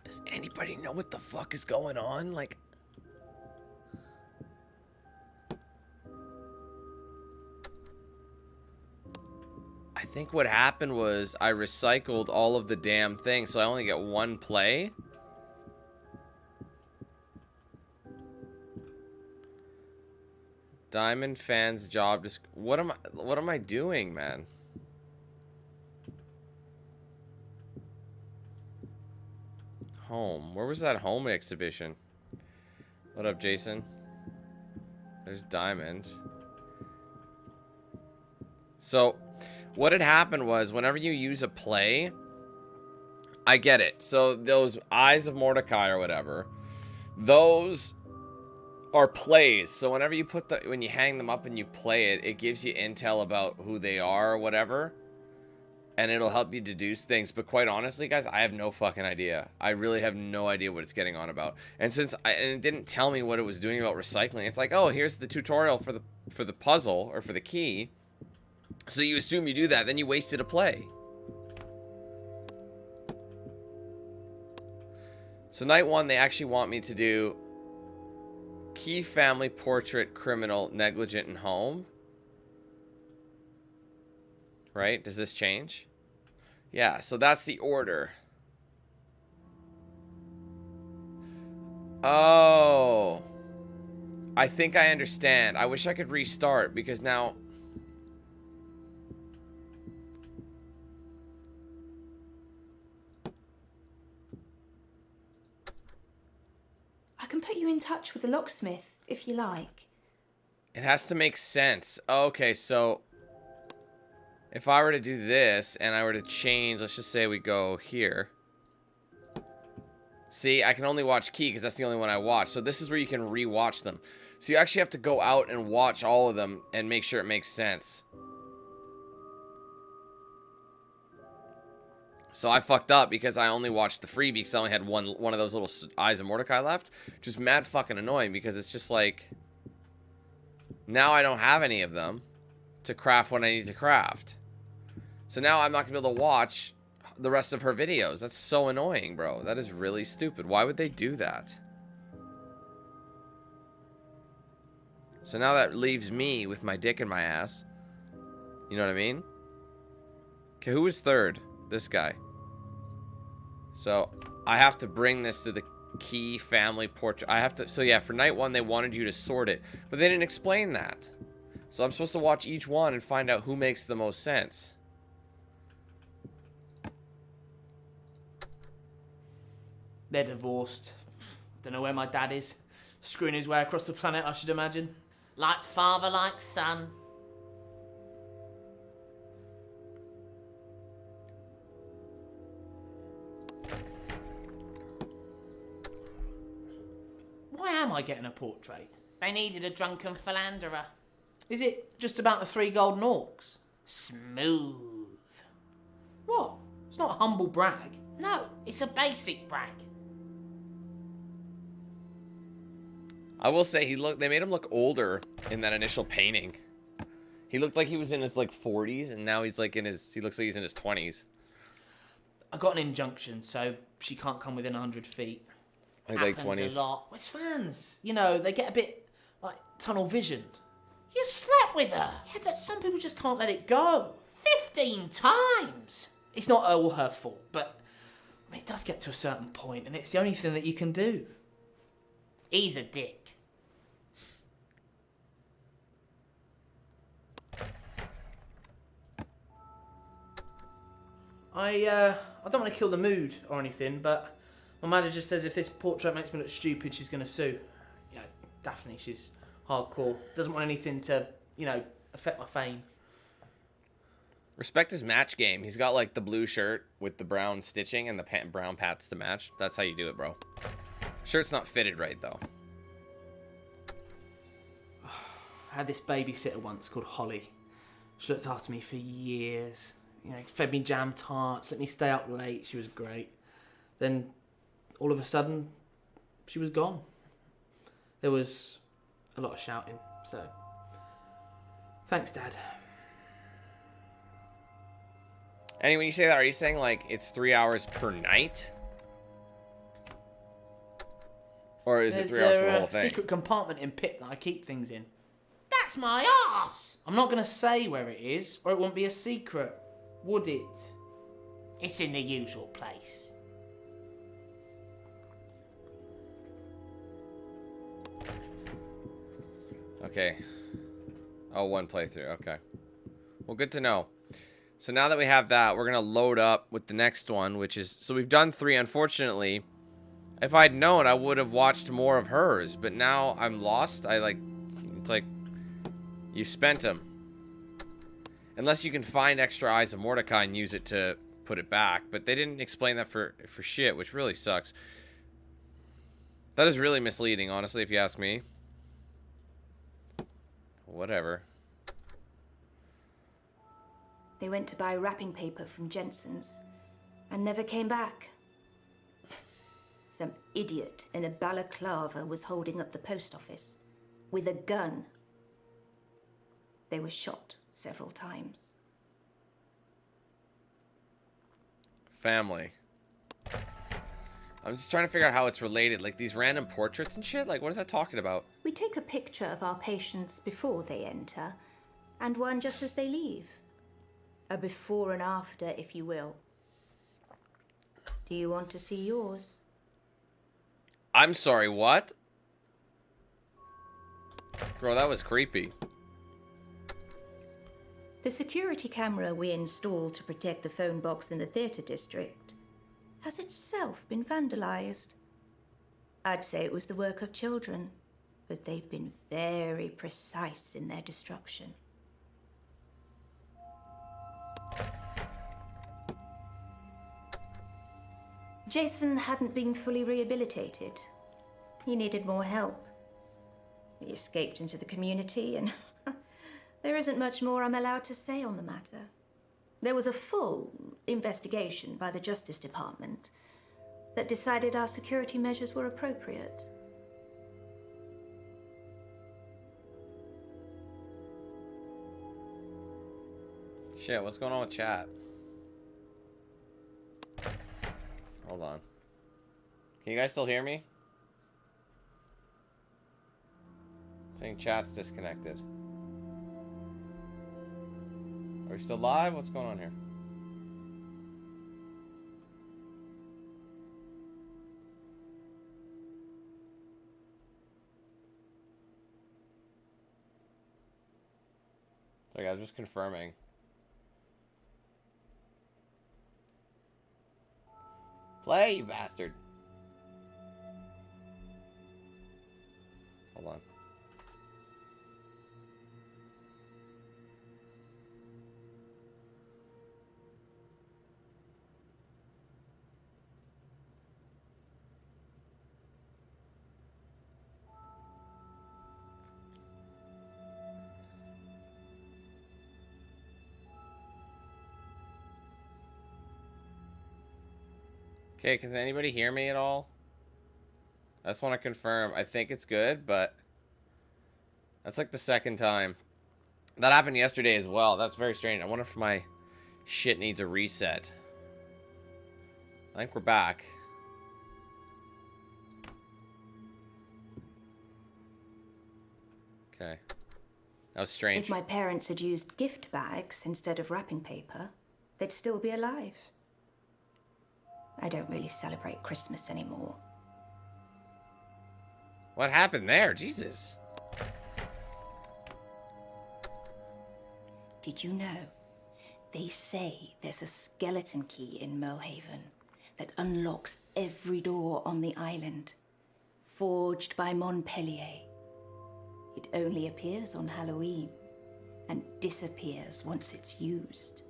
Does anybody know what the fuck is going on? Like, I think what happened was I recycled all of the damn things, so I only get one play. Diamond fans job. Just what am I doing, man? Home. Where was that home exhibition? What up, Jason? There's Diamond. So, what had happened was, whenever you use a play, I get it. So, those Eyes of Mordecai or whatever, those are plays. So, whenever you when you hang them up and you play it, it gives you intel about who they are or whatever. And it'll help you deduce things. But quite honestly, guys, I have no fucking idea. I really have no idea what it's getting on about. And since and it didn't tell me what it was doing about recycling, it's like, oh, here's the tutorial for the puzzle or for the key. So you assume you do that, then you wasted a play. So night one, they actually want me to do key, family, portrait, criminal, negligent, and home. Right? Does this change? Yeah, so that's the order. Oh. I think I understand. I wish I could restart because now... I can put you in touch with the locksmith, if you like. It has to make sense. Okay, so... if I were to do this, and I were to change, let's just say we go here. See, I can only watch key, because that's the only one I watch. So this is where you can re-watch them. So you actually have to go out and watch all of them, and make sure it makes sense. So I fucked up, because I only watched the freebie, because I only had one of those little Eyes of Mordecai left. Which is mad fucking annoying, because it's just like... now I don't have any of them to craft what I need to craft. So now I'm not going to be able to watch the rest of her videos. That's so annoying, bro. That is really stupid. Why would they do that? So now that leaves me with my dick in my ass. You know what I mean? Okay, who was third? This guy. So I have to bring this to the Key family portrait. I have to. So yeah, for night 1 they wanted you to sort it, but they didn't explain that. So I'm supposed to watch each one and find out who makes the most sense. They're divorced. Don't know where my dad is. Screwing his way across the planet, I should imagine. Like father, like son. Why am I getting a portrait? They needed a drunken philanderer. Is it just about the 3 golden orcs? Smooth. What? It's not a humble brag. No, it's a basic brag. I will say they made him look older in that initial painting. He looked like he was in his like 40s, and now he's like he looks like he's in his 20s. I got an injunction, so she can't come within 100 feet. Like Happens 20s. a lot. It's fans. You know, they get a bit, like, tunnel visioned. You slept with her Yeah, but some people just can't let it go. 15 times. It's not all her fault, but I mean, it does get to a certain point, and it's the only thing that you can do. He's a dick. I don't want to kill the mood or anything, but my manager says if this portrait makes me look stupid, she's going to sue. You know, Daphne, she's hardcore. Doesn't want anything to, you know, affect my fame. Respect his match game. He's got like the blue shirt with the brown stitching and the brown pats to match. That's how you do it, bro. Shirt's not fitted right though. I had this babysitter once called Holly. She looked after me for years. You know, fed me jam tarts, let me stay up late. She was great. Then, all of a sudden, she was gone. There was a lot of shouting, so... Thanks, Dad. Anyway, when you say that, are you saying like it's 3 hours per night? Or is it 3 hours for the whole a thing? secret compartment in Pip that I keep things in. That's my arse. I'm not going to say where it is, or it won't be a secret. Would it? It's in the usual place. Okay. Oh, 1 playthrough. Okay. Well, good to know. So now that we have that, we're going to load up with the next one, which is... So we've done 3. Unfortunately, if I'd known, I would have watched more of hers. But now I'm lost. It's like... You spent them. Unless you can find extra Eyes of Mordecai and use it to put it back. But they didn't explain that for shit, which really sucks. That is really misleading, honestly, if you ask me. Whatever. They went to buy wrapping paper from Jensen's and never came back. Some idiot in a balaclava was holding up the post office with a gun. They were shot several times. Family. I'm just trying to figure out how it's related. Like these random portraits and shit? Like what is that talking about? We take a picture of our patients before they enter and one just as they leave. A before and after, if you will. Do you want to see yours? I'm sorry, what? Bro, that was creepy. The security camera we installed to protect the phone box in the theatre district has itself been vandalized. I'd say it was the work of children, but they've been very precise in their destruction. Jason hadn't been fully rehabilitated. He needed more help. He escaped into the community, and there isn't much more I'm allowed to say on the matter. There was a full investigation by the Justice Department that decided our security measures were appropriate. Shit, what's going on with chat? Hold on. Can you guys still hear me? Saying chat's disconnected. Are we still live? What's going on here? Sorry, I was just confirming. Play, you bastard. Hold on. Okay, can anybody hear me at all? I just want to confirm. I think it's good, but that's like the second time. That happened yesterday as well. That's very strange. I wonder if my shit needs a reset. I think we're back. Okay. That was strange. If my parents had used gift bags instead of wrapping paper, they'd still be alive. I don't really celebrate Christmas anymore. What happened there? Jesus. Did you know? They say there's a skeleton key in Merlehaven that unlocks every door on the island, forged by Montpellier. It only appears on Halloween and disappears once it's used.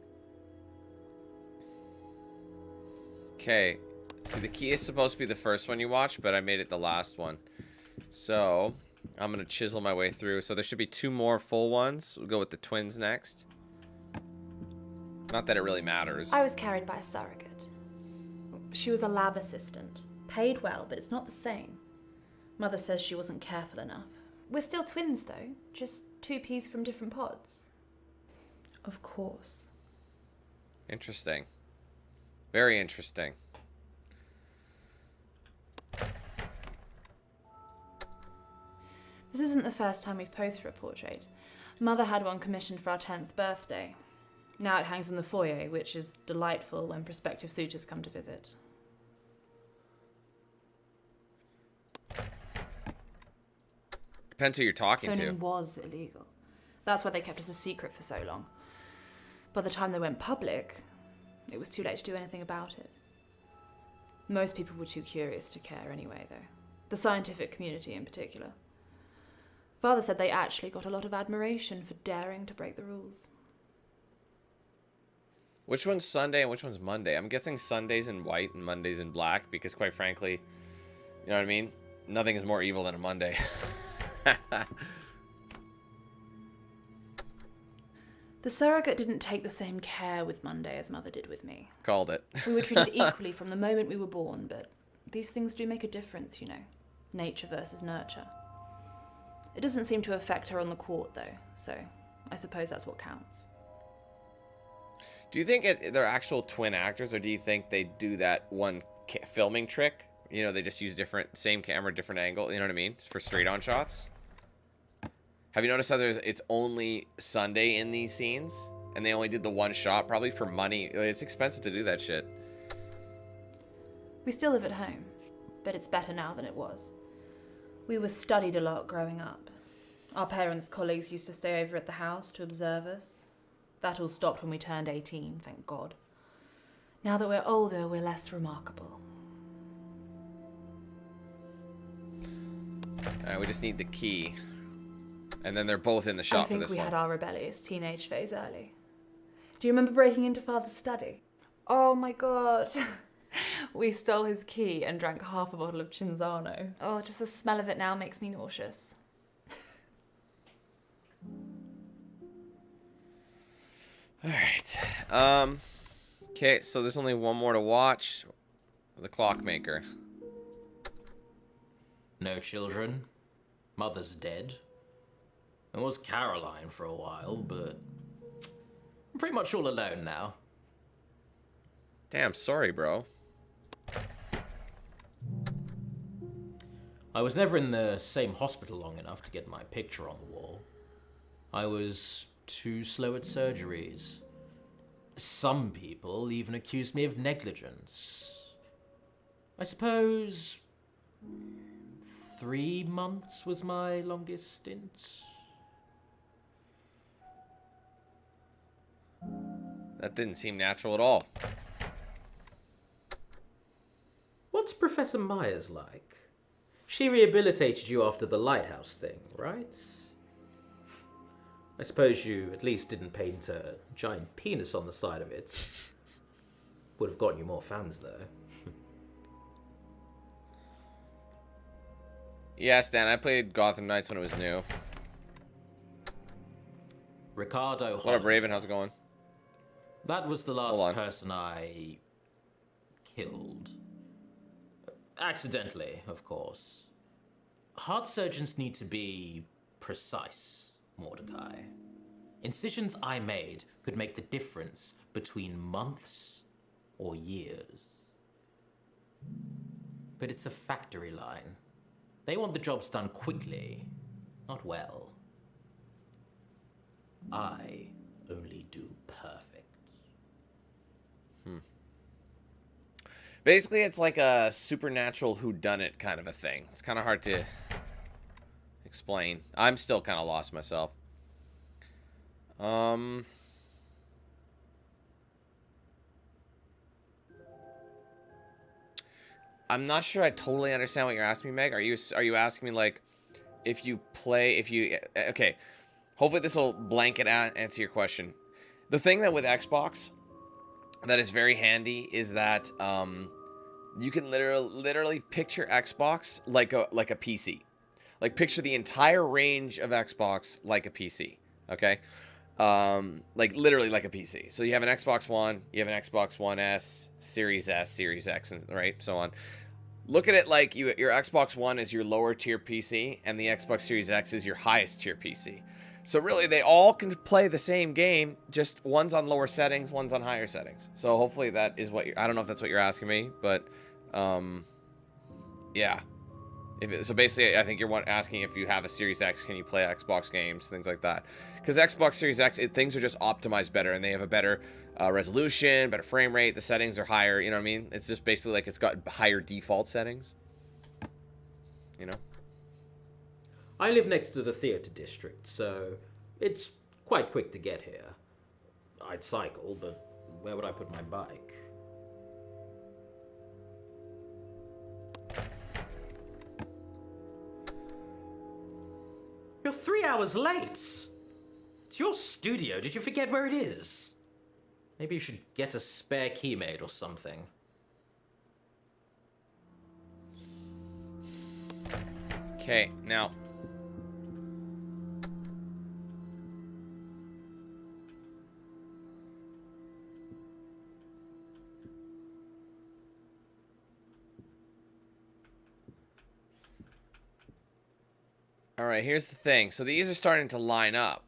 Okay. See, the key is supposed to be the first one you watch, but I made it the last one. So, I'm going to chisel my way through. So, there should be 2 more full ones. We'll go with the twins next. Not that it really matters. I was carried by a surrogate. She was a lab assistant. Paid well, but it's not the same. Mother says she wasn't careful enough. We're still twins, though. Just 2 peas from different pods. Of course. Interesting. Very interesting. This isn't the first time we've posed for a portrait. Mother had one commissioned for our 10th birthday. Now it hangs in the foyer, which is delightful when prospective suitors come to visit. Depends who you're talking to. Phoning was illegal. That's why they kept us a secret for so long. By the time they went public, it was too late to do anything about it. Most people were too curious to care anyway, though. The scientific community in particular. Father said they actually got a lot of admiration for daring to break the rules. Which one's Sunday and which one's Monday? I'm guessing Sunday's in white and Monday's in black because, quite frankly, you know what I mean? Nothing is more evil than a Monday. The surrogate didn't take the same care with Monday as Mother did with me. Called it. We were treated equally from the moment we were born, but these things do make a difference, you know. Nature versus nurture. It doesn't seem to affect her on the court, though, so I suppose that's what counts. Do you think they're actual twin actors, or do you think they do that one filming trick? You know, they just use same camera, different angle, you know what I mean? For straight-on shots? Have you noticed how it's only Sunday in these scenes? And they only did the one shot, probably for money. It's expensive to do that shit. We still live at home, but it's better now than it was. We were studied a lot growing up. Our parents' colleagues used to stay over at the house to observe us. That all stopped when we turned 18, thank God. Now that we're older, we're less remarkable. Alright, we just need the key. And then they're both in the shot for this one. I think we had our rebellious teenage phase early. Do you remember breaking into Father's study? Oh my God. We stole his key and drank half a bottle of Cinzano. Oh, just the smell of it now makes me nauseous. Alright. Okay, so there's only one more to watch. The Clockmaker. No children. Mother's dead. There was Caroline for a while, but I'm pretty much all alone now. Damn, sorry, bro. I was never in the same hospital long enough to get my picture on the wall. I was too slow at surgeries. Some people even accused me of negligence. I suppose 3 months was my longest stint. That didn't seem natural at all. What's Professor Myers like? She rehabilitated you after the lighthouse thing, right? I suppose you at least didn't paint a giant penis on the side of it. Would have gotten you more fans, though. Yeah, Stan, I played Gotham Knights when it was new. Ricardo What up, Raven? How's it going? That was the last person I killed. Accidentally, of course. Heart surgeons need to be precise, Mordecai. Incisions I made could make the difference between months or years. But it's a factory line. They want the jobs done quickly, not well. I only do perfect. Basically, it's like a supernatural whodunit kind of a thing. It's kind of hard to explain. I'm still kind of lost myself. I'm not sure I totally understand what you're asking me, Meg. Are you asking me, like, okay. Hopefully this will blanket answer your question. The thing that with Xbox that is very handy is that you can literally picture Xbox like a PC. Like, picture the entire range of Xbox like a PC, okay? Like, literally like a PC. So you have an Xbox One, you have an Xbox One S, Series X, and right, so on. Look at it like your Xbox One is your lower tier PC, and the Xbox Series X is your highest tier PC. So really, they all can play the same game, just one's on lower settings, one's on higher settings. So hopefully that is what I don't know if that's what you're asking me, but, yeah. So basically, I think you're asking if you have a Series X, can you play Xbox games, things like that. Because Xbox Series X, things are just optimized better, and they have a better resolution, better frame rate, the settings are higher, you know what I mean? It's just basically like it's got higher default settings. You know? I live next to the theatre district, so it's quite quick to get here. I'd cycle, but where would I put my bike? You're 3 hours late! It's your studio. Did you forget where it is? Maybe you should get a spare key made or something. Okay, now. All right, here's the thing. So these are starting to line up.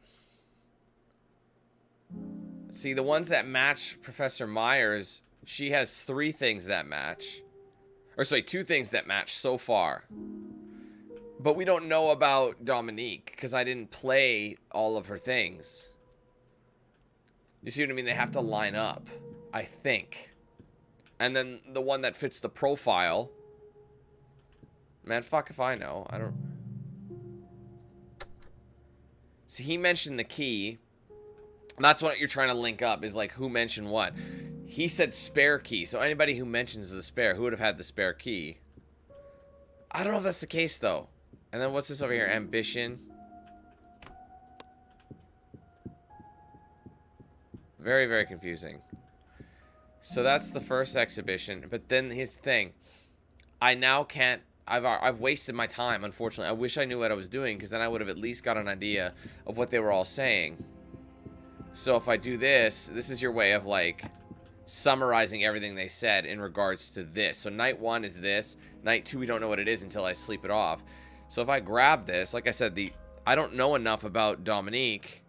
See, the ones that match Professor Myers, she has 3 things that match. Or sorry, 2 things that match so far. But we don't know about Dominique, because I didn't play all of her things. You see what I mean? They have to line up, I think. And then the one that fits the profile. Man, fuck if I know. I don't... See, he mentioned the key. That's what you're trying to link up, is like who mentioned what. He said spare key, so anybody who mentions the spare, who would have had the spare key? I don't know if that's the case, though. And then what's this over here? Ambition. Very, very confusing. So that's the first exhibition. But then here's the thing. I now can't... I've wasted my time, unfortunately. I wish I knew what I was doing, because then I would have at least got an idea of what they were all saying. So if I do this, this is your way of, like, summarizing everything they said in regards to this. So night 1 is this. Night 2, we don't know what it is until I sleep it off. So if I grab this, like I said, I don't know enough about Dominique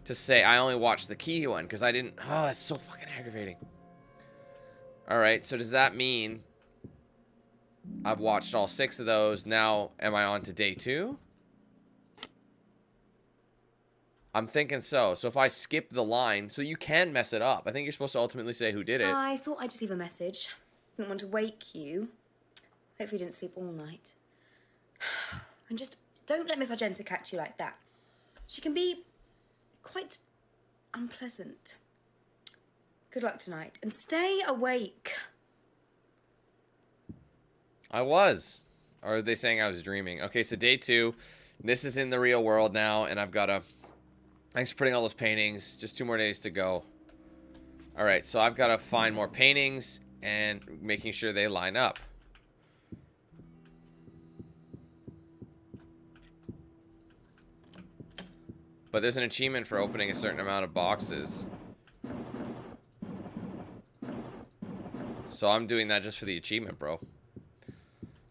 to say I only watched the key one, because I didn't... Oh, that's so fucking aggravating. Alright, so does that mean... I've watched all 6 of those. Now, am I on to day 2? I'm thinking so. So if I skip the line, so you can mess it up. I think you're supposed to ultimately say who did it. I thought I'd just leave a message. Didn't want to wake you. Hopefully you didn't sleep all night. And just don't let Miss Argenta catch you like that. She can be quite unpleasant. Good luck tonight, and stay awake. I was. Or are they saying I was dreaming? Okay, so day 2. This is in the real world now, and I've got to... Thanks for putting all those paintings. Just 2 more days to go. Alright, so I've got to find more paintings and making sure they line up. But there's an achievement for opening a certain amount of boxes. So I'm doing that just for the achievement, bro.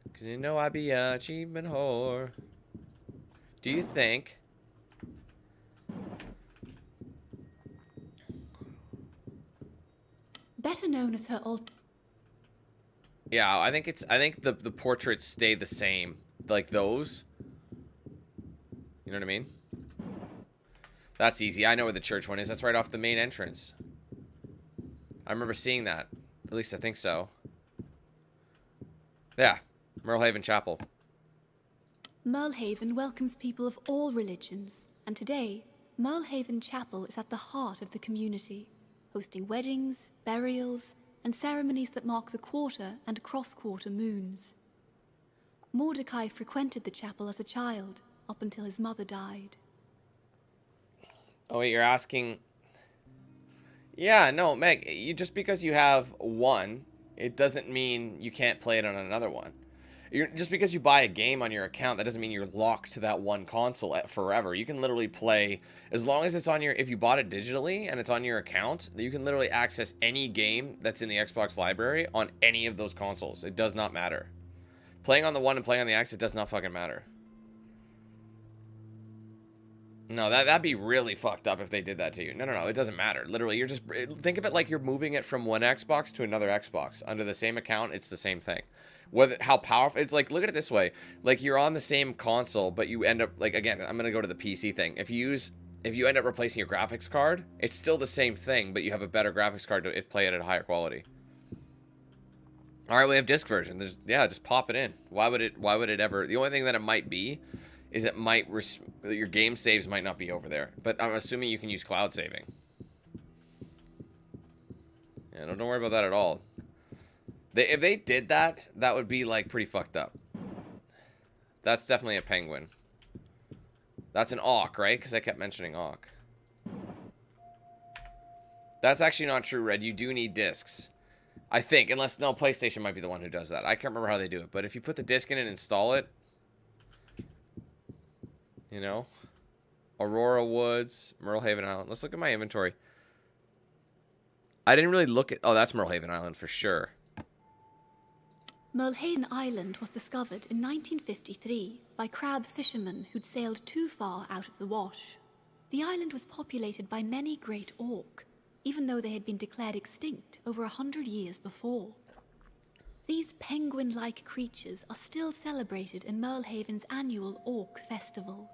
Because you know I be a achievement whore. Do you think... Better known as her old... Yeah, I think the portraits stay the same. Like those. You know what I mean? That's easy. I know where the church one is. That's right off the main entrance. I remember seeing that. At least I think so. Yeah. Merlehaven Chapel. Merlehaven welcomes people of all religions, and today, Merlehaven Chapel is at the heart of the community, hosting weddings, burials, and ceremonies that mark the quarter and cross-quarter moons. Mordecai frequented the chapel as a child, up until his mother died. Oh, wait, you're asking... Yeah, no, Meg, just because you have one, it doesn't mean you can't play it on another one. Just because you buy a game on your account, that doesn't mean you're locked to that one console forever. You can literally play, as long as it's on your, if you bought it digitally and it's on your account, you can literally access any game that's in the Xbox library on any of those consoles. It does not matter. Playing on the One and playing on the X, it does not fucking matter. No, that'd be really fucked up if they did that to you. No, it doesn't matter. Literally, you're just, think of it like you're moving it from one Xbox to another Xbox. Under the same account, it's the same thing. How powerful, it's like, look at it this way. Like, you're on the same console, but you end up, like, again, I'm gonna go to the PC thing. If you end up replacing your graphics card, it's still the same thing, but you have a better graphics card to play it at a higher quality. Alright, we have disc version. Yeah, just pop it in. Why would it ever, the only thing that it might be is it might, your game saves might not be over there. But I'm assuming you can use cloud saving. Yeah, don't worry about that at all. If they did that, that would be, like, pretty fucked up. That's definitely a penguin. That's an auk, right? Because I kept mentioning auk. That's actually not true, Red. You do need discs. I think. Unless, no, PlayStation might be the one who does that. I can't remember how they do it. But if you put the disc in and install it, you know? Aurora Woods, Merlehaven Island. Let's look at my inventory. I didn't really look at... Oh, that's Merlehaven Island for sure. Merlehaven Island was discovered in 1953 by crab fishermen who'd sailed too far out of the wash. The island was populated by many great auk, even though they had been declared extinct over 100 years before. These penguin-like creatures are still celebrated in Merlehaven's annual Auk Festival.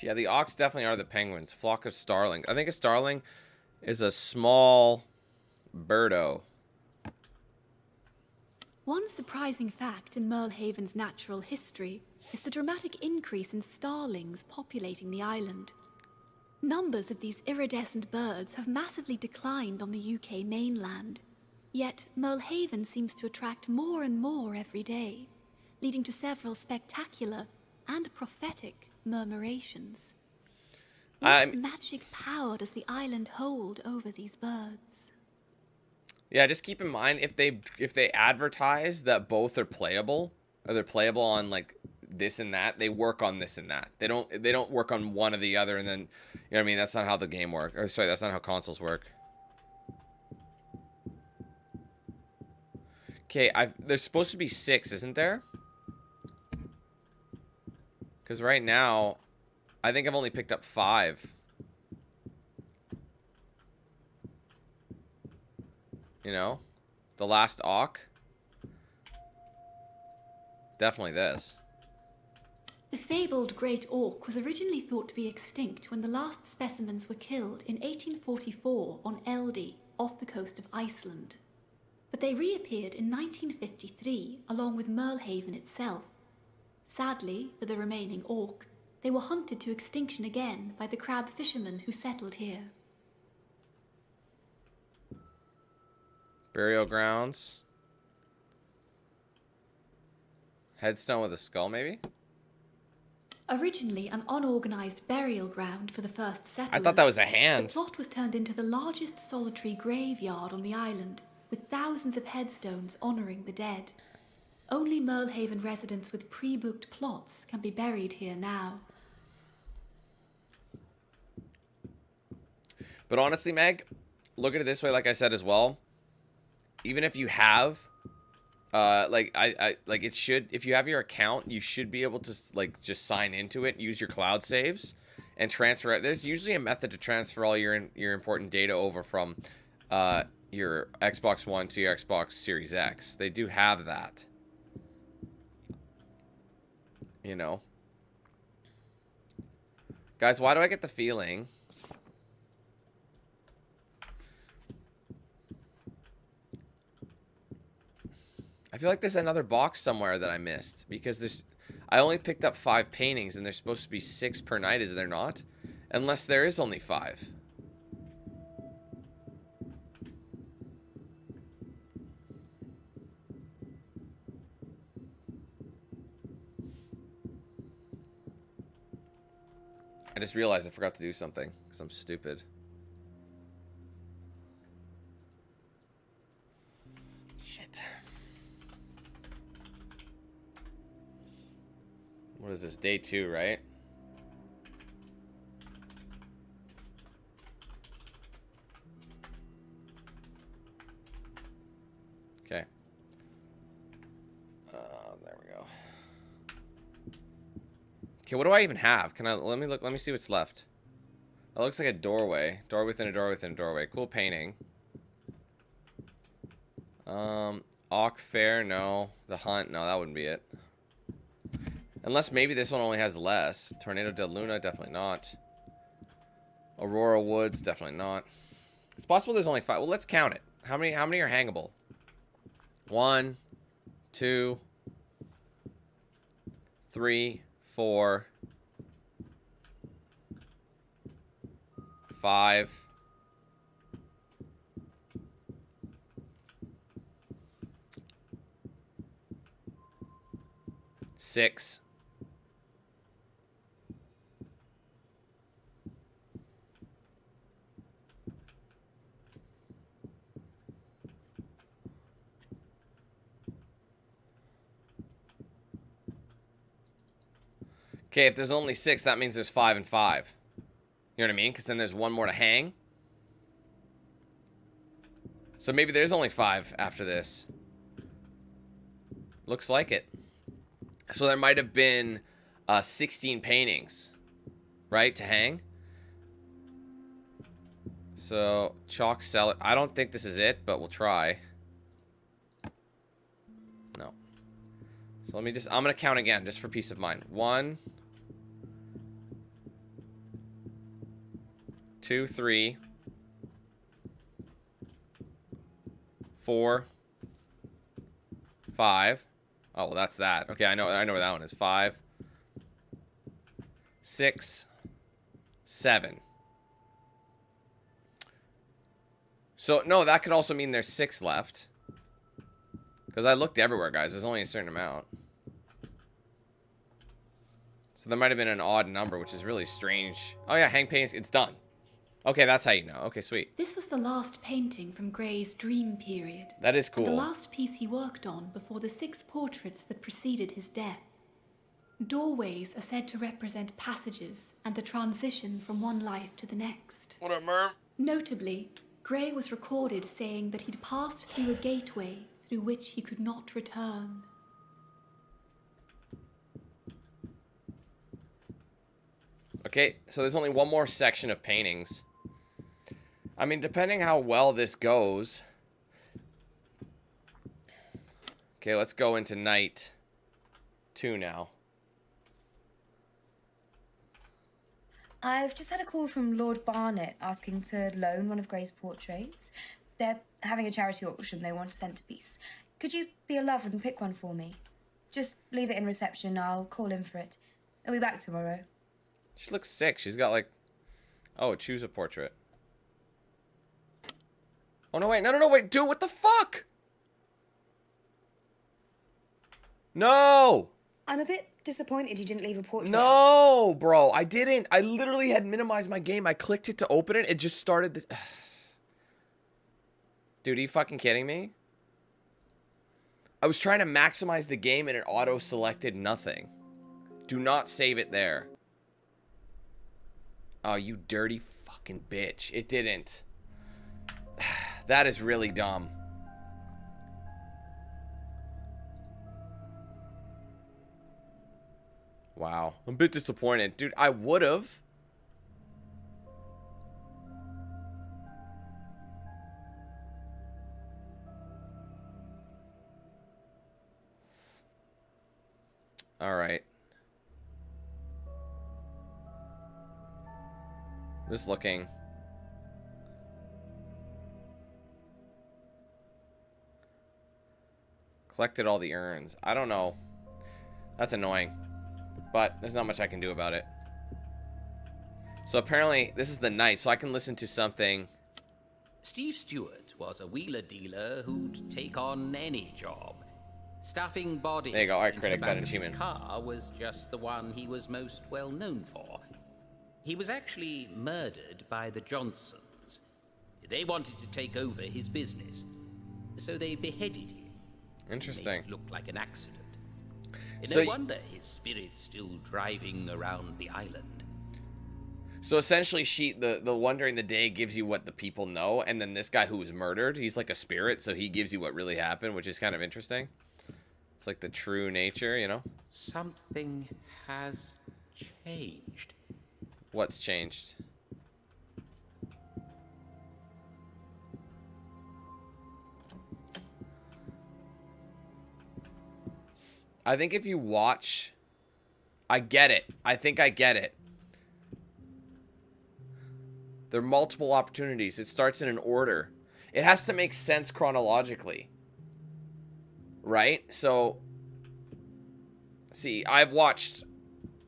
Yeah, the auks definitely are the penguins. Flock of starlings. I think a starling is a small birdo. One surprising fact in Merlehaven's natural history is the dramatic increase in starlings populating the island. Numbers of these iridescent birds have massively declined on the UK mainland, yet Merlehaven seems to attract more and more every day, leading to several spectacular and prophetic murmurations. What magic power does the island hold over these birds? Yeah, just keep in mind if they advertise that both are playable, or they're playable on like this and that, they work on this and that. They don't work on one or the other, and then, you know what I mean? That's not how the game works. Or sorry, that's not how consoles work. Okay, there's supposed to be 6, isn't there? Because right now, I think I've only picked up 5. You know? The last auk. Definitely this. The fabled great auk was originally thought to be extinct when the last specimens were killed in 1844 on Eldey, off the coast of Iceland. But they reappeared in 1953 along with Merlehaven itself. Sadly, for the remaining auk, they were hunted to extinction again by the crab fishermen who settled here. Burial grounds. Headstone with a skull, maybe? Originally an unorganized burial ground for the first settlers, I thought that was a hand. the plot was turned into the largest solitary graveyard on the island, with thousands of headstones honoring the dead. Only Merlehaven residents with pre-booked plots can be buried here now. But honestly, Meg, look at it this way, like I said as well. Even if you have, like it should, if you have your account, you should be able to like just sign into it, use your cloud saves, and transfer it. There's usually a method to transfer all your important data over from your Xbox One to your Xbox Series X. They do have that. You know. Guys, why do I get the feeling... I feel like there's another box somewhere that I missed, because there's... I only picked up 5 paintings, and there's supposed to be 6 per night, is there not? Unless there is only 5. I just realized I forgot to do something, because I'm stupid. Shit. What is this? Day 2, right? Okay. There we go. Okay, what do I even have? Can I let me look? Let me see what's left. That looks like a doorway. Door within a door within a doorway. Cool painting. Auk Fair, no. The Hunt, no, that wouldn't be it. Unless maybe this one only has less. Tornado de Luna, definitely not. Aurora Woods, definitely not. It's possible there's only 5. Well, let's count it. How many are hangable? 1, 2, 3, 4, 5. 6. Okay, if there's only 6, that means there's 5 and 5. You know what I mean? Because then there's one more to hang. So maybe there's only 5 after this. Looks like it. So there might have been 16 paintings, right, to hang. So chalk cellar. I don't think this is it, but we'll try. No. So let me just, I'm going to count again just for peace of mind. 1, 2, 3, 4, 5. Oh, well, that's that. Okay, I know where that one is. 5, 6, 7. So, no, that could also mean there's 6 left. Because I looked everywhere, guys. There's only a certain amount. So there might have been an odd number, which is really strange. Oh, yeah, hang paintings. It's done. Okay, that's how you know. Okay, sweet. This was the last painting from Gray's dream period. That is cool. And the last piece he worked on before the 6 portraits that preceded his death. Doorways are said to represent passages and the transition from one life to the next. What up, Merv? Notably, Gray was recorded saying that he'd passed through a gateway through which he could not return. Okay, so there's only one more section of paintings. I mean, depending how well this goes. Okay, let's go into night 2 now. I've just had a call from Lord Barnet asking to loan one of Gray's portraits. They're having a charity auction. They want a centerpiece. Could you be a love and pick one for me? Just leave it in reception. I'll call in for it. I'll be back tomorrow. She looks sick. She's got like... Oh, choose a portrait. Oh, no, wait. No, wait. Dude, what the fuck? No! I'm a bit disappointed you didn't leave a portrait. No, bro. I didn't. I literally had minimized my game. I clicked it to open it. It just started the... Dude, are you fucking kidding me? I was trying to maximize the game and it auto-selected nothing. Do not save it there. Oh, you dirty fucking bitch. It didn't. That is really dumb. Wow. I'm a bit disappointed. Dude, I would've. Alright. Just looking. Collected all the urns. I don't know. That's annoying. But there's not much I can do about it. So apparently, this is the night, so I can listen to something. Steve Stewart was a wheeler dealer who'd take on any job. Stuffing bodies There you go. All right, into critic, the got back an of his achievement. car was just the one he was most well known for. He was actually murdered by the Johnsons. They wanted to take over his business, so they beheaded him. Interesting. Made it look like an accident. So No wonder his spirit's still driving around the island. So essentially, the one during the day gives you what the people know, and then this guy who was murdered, he's like a spirit, so he gives you what really happened, which is kind of interesting. It's like the true nature, you know? Something has changed. What's changed? I think if you watch... I get it. I think I get it. There are multiple opportunities. It starts in an order. It has to make sense chronologically. Right? So... See, I've watched...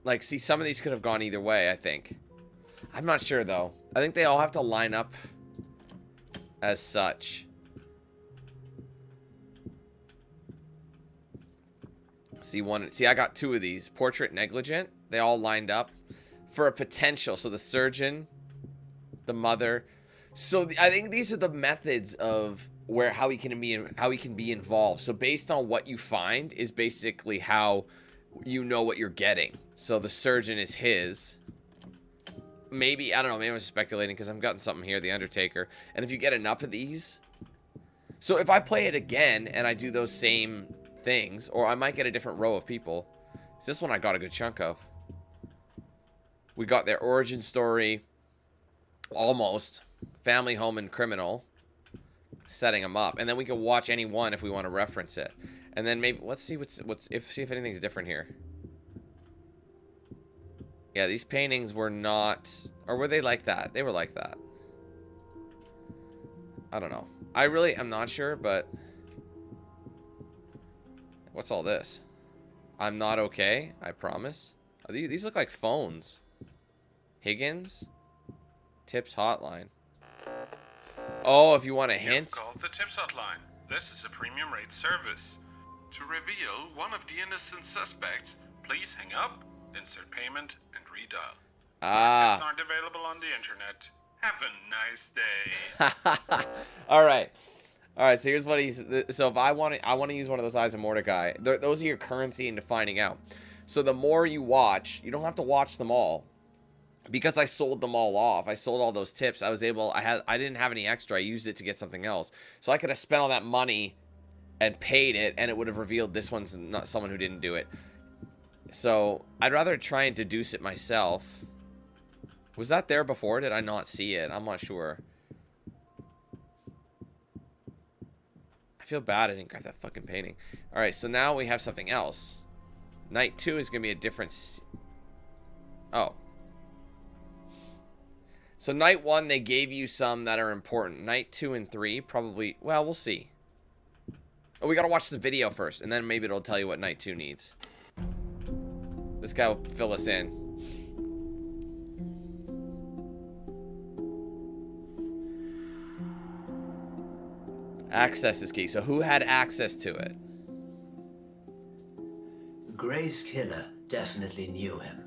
Like, see, some of these could have gone either way, I think. I'm not sure, though. I think they all have to line up as such. See, I got 2 of these. Portrait negligent. They all lined up for a potential. So the surgeon, the mother. So I think these are the methods of how he can be involved. So based on what you find is basically how you know what you're getting. So the surgeon is his. Maybe, I don't know, maybe I'm speculating because I've gotten something here, the Undertaker. And if you get enough of these... So if I play it again and I do those same things, or I might get a different row of people. This one I got a good chunk of. We got their origin story. Almost. Family, home, and criminal. Setting them up. And then we can watch any one if we want to reference it. And then maybe, let's see see if anything's different here. Yeah, these paintings were not... Or were they like that? They were like that. I don't know. I'm not sure, but... What's all this? I'm not okay, I promise. Oh, these look like phones. Higgins? Tips hotline. Oh, if you want a hint. You've called the Tips hotline. This is a premium rate service. To reveal one of the innocent suspects, please hang up, insert payment, and redial. Tips aren't available on the internet. Have a nice day. All right. So here's what he's... So if I want to use one of those Eyes of Mordecai. Those are your currency into finding out. So the more you watch, you don't have to watch them all. Because I sold them all off. I sold all those tips. I didn't have any extra. I used it to get something else. So I could have spent all that money and paid it, and it would have revealed this one's not someone who didn't do it. So I'd rather try and deduce it myself. Was that there before? Did I not see it? I'm not sure. I feel bad I didn't grab that fucking painting. Alright, so now we have something else. Night 2 is going to be a different... Oh. So night 1, they gave you some that are important. Night 2 and 3, probably... Well, we'll see. Oh, we got to watch the video first, and then maybe it'll tell you what night 2 needs. This guy will fill us in. Access is key. So who had access to it? Gray's killer definitely knew him.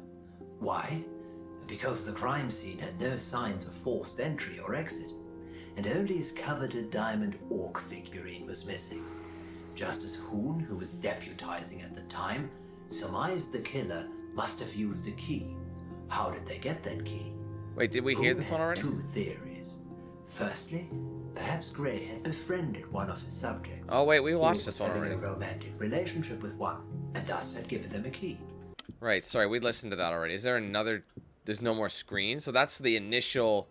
Why? Because the crime scene had no signs of forced entry or exit, and only his coveted diamond orc figurine was missing. Justice Hoon, who was deputizing at the time, surmised the killer must have used a key. How did they get that key? Wait, did we hear this one already? Two theories. Firstly, perhaps Gray had befriended one of his subjects. Oh wait, we watched this one having already. a romantic relationship with one, and thus had given them a key. Right, sorry, we listened to that already. Is there another... There's no more screen? So that's the initial...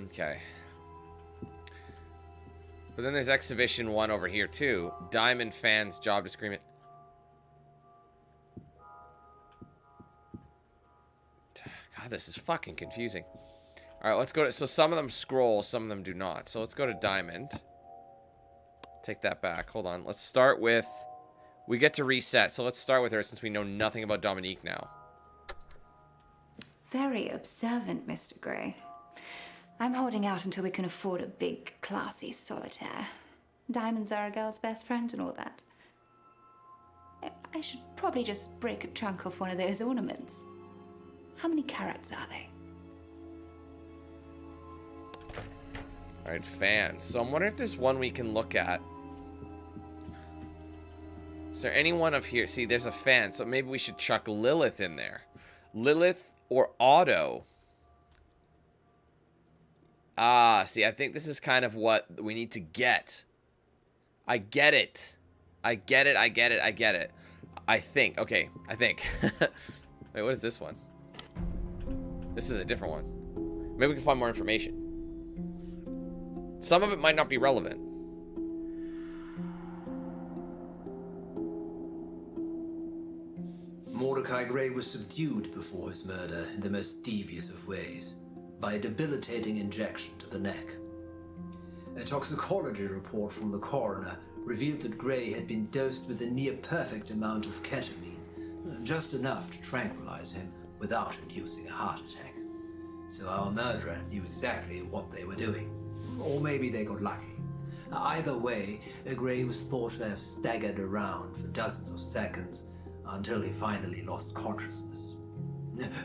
Okay. But then there's Exhibition 1 over here, too. Diamond fans, job description. God, this is fucking confusing. Alright, let's go to... So some of them scroll, some of them do not. So let's go to Diamond. Take that back. Hold on. Let's start with... We get to reset, so let's start with her since we know nothing about Dominique now. Very observant, Mr. Gray. I'm holding out until we can afford a big, classy solitaire. Diamonds are a girl's best friend and all that. I should probably just break a chunk off one of those ornaments. How many carats are they? Alright, fans. So I'm wondering if there's one we can look at. Is there any one of here? See, there's a fan, so maybe we should chuck Lilith in there. Lilith or Otto. Ah, see, I think this is kind of what we need to get. I get it. I get it, I get it, I get it. I think. Okay, I think. Wait, what is this one? This is a different one. Maybe we can find more information. Some of it might not be relevant. Mordecai Gray was subdued before his murder in the most devious of ways, by a debilitating injection to the neck. A toxicology report from the coroner revealed that Gray had been dosed with a near-perfect amount of ketamine, just enough to tranquilize him without inducing a heart attack. So our murderer knew exactly what they were doing. Or maybe they got lucky. Either way, Gray was thought to have staggered around for dozens of seconds until he finally lost consciousness.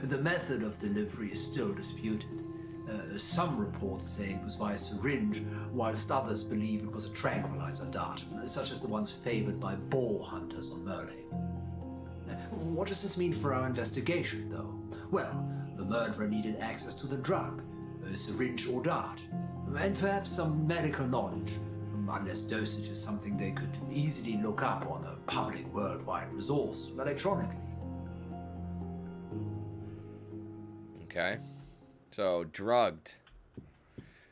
The method of delivery is still disputed. Some reports say it was via syringe, whilst others believe it was a tranquilizer dart, such as the ones favored by boar hunters on Merlhaven. What does this mean for our investigation, though? Well, the murderer needed access to the drug, a syringe or dart, and perhaps some medical knowledge, unless dosage is something they could easily look up on a public worldwide resource electronically. Okay. So, drugged.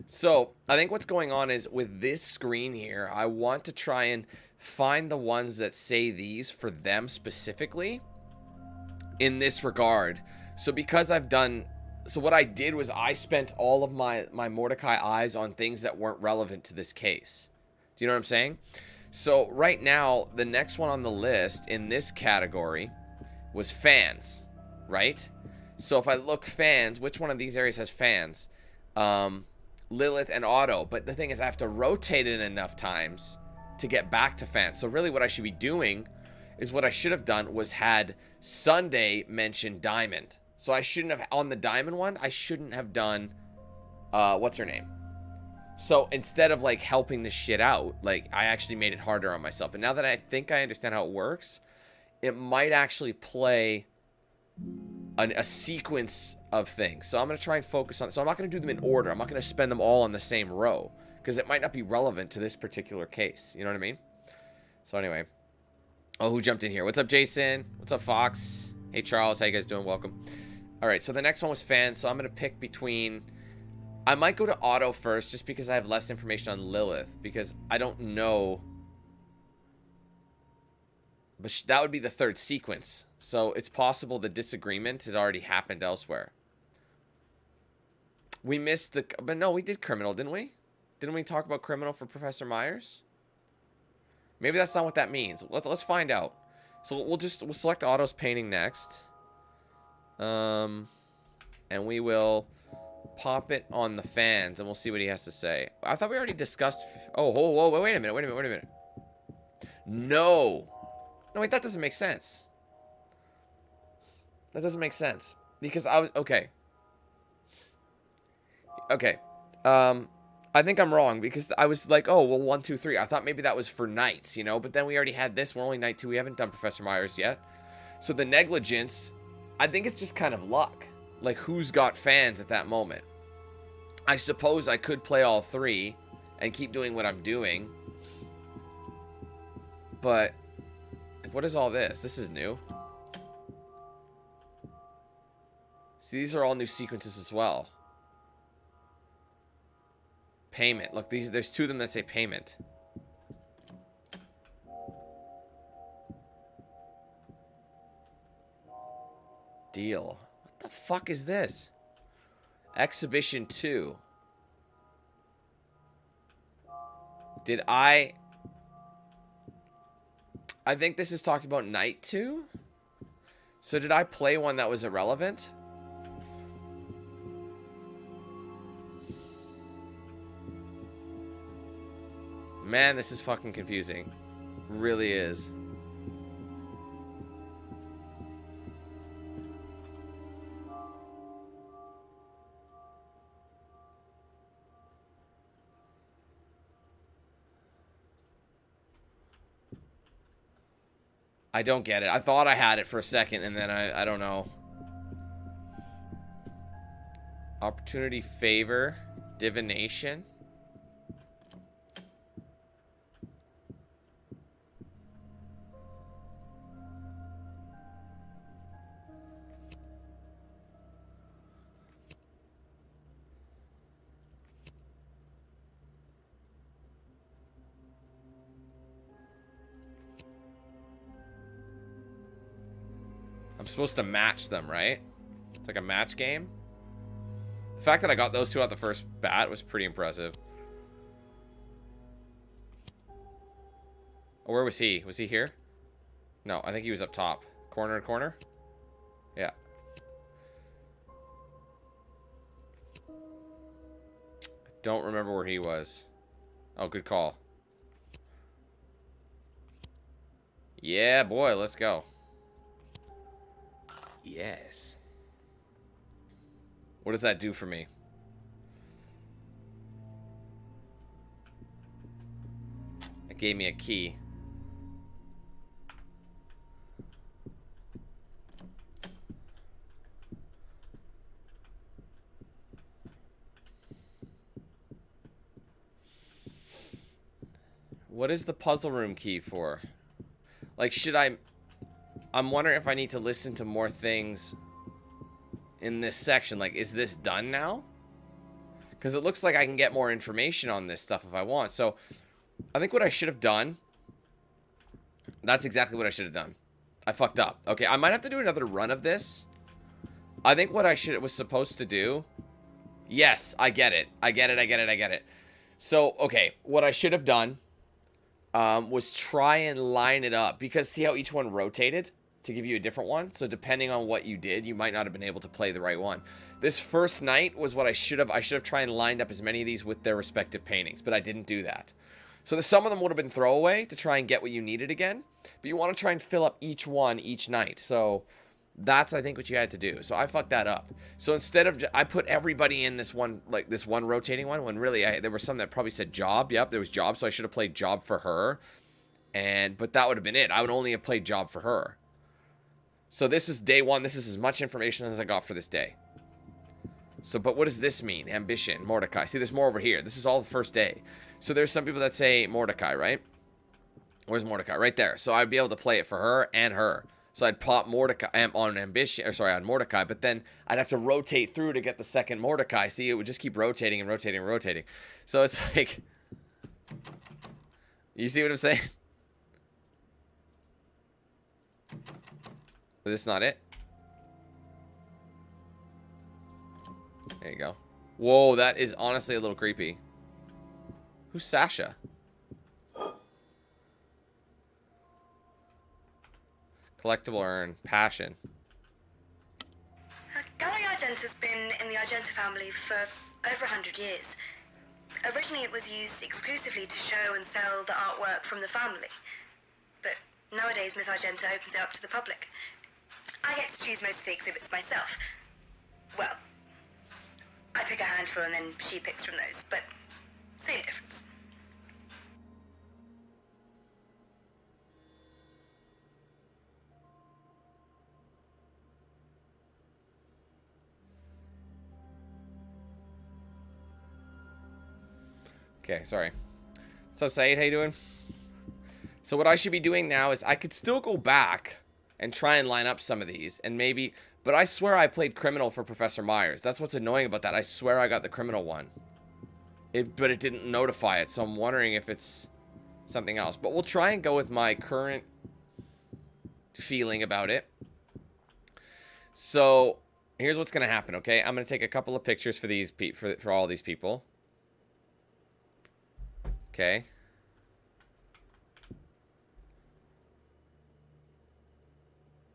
So, I think what's going on is with this screen here, I want to try and find the ones that say these for them specifically in this regard. So, because I've done... So, what I did was I spent all of my Mordecai eyes on things that weren't relevant to this case. Do you know what I'm saying? So, right now, the next one on the list in this category was fans, right? So if I look fans, which one of these areas has fans? Lilith and Otto. But the thing is, I have to rotate it enough times to get back to fans. So really what I should be doing is what I should have done was had Sunday mention Diamond. So I shouldn't have, on the Diamond one, I shouldn't have done, what's her name? So instead of like helping this shit out, like I actually made it harder on myself. And now that I think I understand how it works, it might actually play a sequence of things. So I'm going to try and focus on... So I'm not going to do them in order. I'm not going to spend them all on the same row, because it might not be relevant to this particular case. You know what I mean? So anyway. Oh, who jumped in here? What's up, Jason? What's up, Fox? Hey, Charles. How you guys doing? Welcome. All right, so the next one was fans. So I'm going to pick between... I might go to Otto first, just because I have less information on Lilith, because I don't know... But that would be the third sequence. So it's possible the disagreement had already happened elsewhere. We missed the... But no, we did criminal, didn't we? Didn't we talk about criminal for Professor Myers? Maybe that's not what that means. Let's find out. So we'll select Otto's painting next. And we will pop it on the fans, and we'll see what he has to say. I thought we already discussed... Oh, whoa, wait a minute. No. No, wait, that doesn't make sense. That doesn't make sense. Because I was... Okay. Okay. I think I'm wrong, because I was like, oh, well, 1, 2, 3. I thought maybe that was for nights, you know? But then we already had this. We're only night 2. We haven't done Professor Myers yet. So the negligence, I think it's just kind of luck. Like, who's got fans at that moment? I suppose I could play all 3 and keep doing what I'm doing. But, what is all this? This is new. See, these are all new sequences as well. Payment. Look, there's 2 of them that say payment. Deal. What the fuck is this? Exhibition 2. Did I think this is talking about night 2? So did I play one that was irrelevant? Man, this is fucking confusing. Really is. I don't get it. I thought I had it for a second, and then I don't know. Opportunity favor. Divination. I'm supposed to match them, right? It's like a match game. The fact that I got those 2 out the first bat was pretty impressive. Oh, where was he? Was he here? No, I think he was up top. Corner to corner? Yeah. I don't remember where he was. Oh, good call. Yeah, boy, let's go. Yes. What does that do for me? It gave me a key. What is the puzzle room key for? Like, should I'm wondering if I need to listen to more things in this section. Like, is this done now? Because it looks like I can get more information on this stuff if I want. So, I think what I should have done... That's exactly what I should have done. I fucked up. Okay, I might have to do another run of this. I think what I was supposed to do... Yes, I get it. I get it. So, okay, what I should have done... was try and line it up. Because see how each one rotated? To give you a different one. So depending on what you did, you might not have been able to play the right one. This first night was what I should have tried and lined up as many of these with their respective paintings, but I didn't do that. So some of them would have been throwaway to try and get what you needed again, but you want to try and fill up each one each night. So that's, I think, what you had to do. So I fucked that up. So instead of, I put everybody in this one, like this one rotating one, when really there were some that probably said job. Yep, there was job, so I should have played job for her. But that would have been it. I would only have played job for her. So this is day 1. This is as much information as I got for this day. So, but what does this mean? Ambition, Mordecai. See, there's more over here. This is all the first day. So there's some people that say Mordecai, right? Where's Mordecai? Right there. So I'd be able to play it for her and her. So I'd pop Mordecai on Ambition, or sorry, on Mordecai, but then I'd have to rotate through to get the second Mordecai. See, it would just keep rotating and rotating and rotating. So it's like, you see what I'm saying? Is this not it? There you go. Whoa, that is honestly a little creepy. Who's Sasha? Collectible earn. Passion. Galli Argenta's been in the Argenta family for over 100 years. Originally it was used exclusively to show and sell the artwork from the family. But nowadays Miss Argenta opens it up to the public. I get to choose most of the exhibits myself. Well, I pick a handful and then she picks from those, but same difference. Okay, sorry. What's up, Saeed? How you doing? So what I should be doing now is I could still go back and try and line up some of these and maybe, but I swear I played criminal for Professor Myers. That's what's annoying about that. I swear I got the criminal one. But it didn't notify it, so I'm wondering if it's something else. But we'll try and go with my current feeling about it. So here's what's gonna happen, okay? I'm gonna take a couple of pictures for these for all these people. Okay.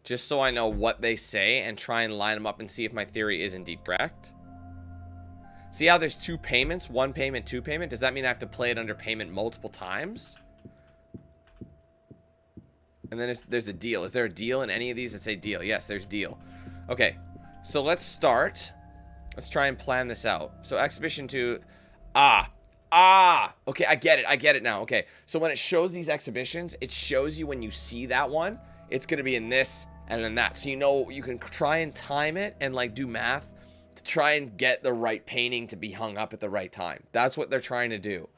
Just so I know what they say and try and line them up and see if my theory is indeed correct. See how there's 2 payments? 1 payment, 2 payment? Does that mean I have to play it under payment multiple times? And then there's a deal. Is there a deal in any of these that say deal? Yes, there's deal. Okay, so let's start. Let's try and plan this out. So exhibition 2. Okay, I get it now. Okay, so when it shows these exhibitions, it shows you when you see that one, it's gonna be in this and then that. So you know, you can try and time it and like do math to try and get the right painting to be hung up at the right time. That's what they're trying to do.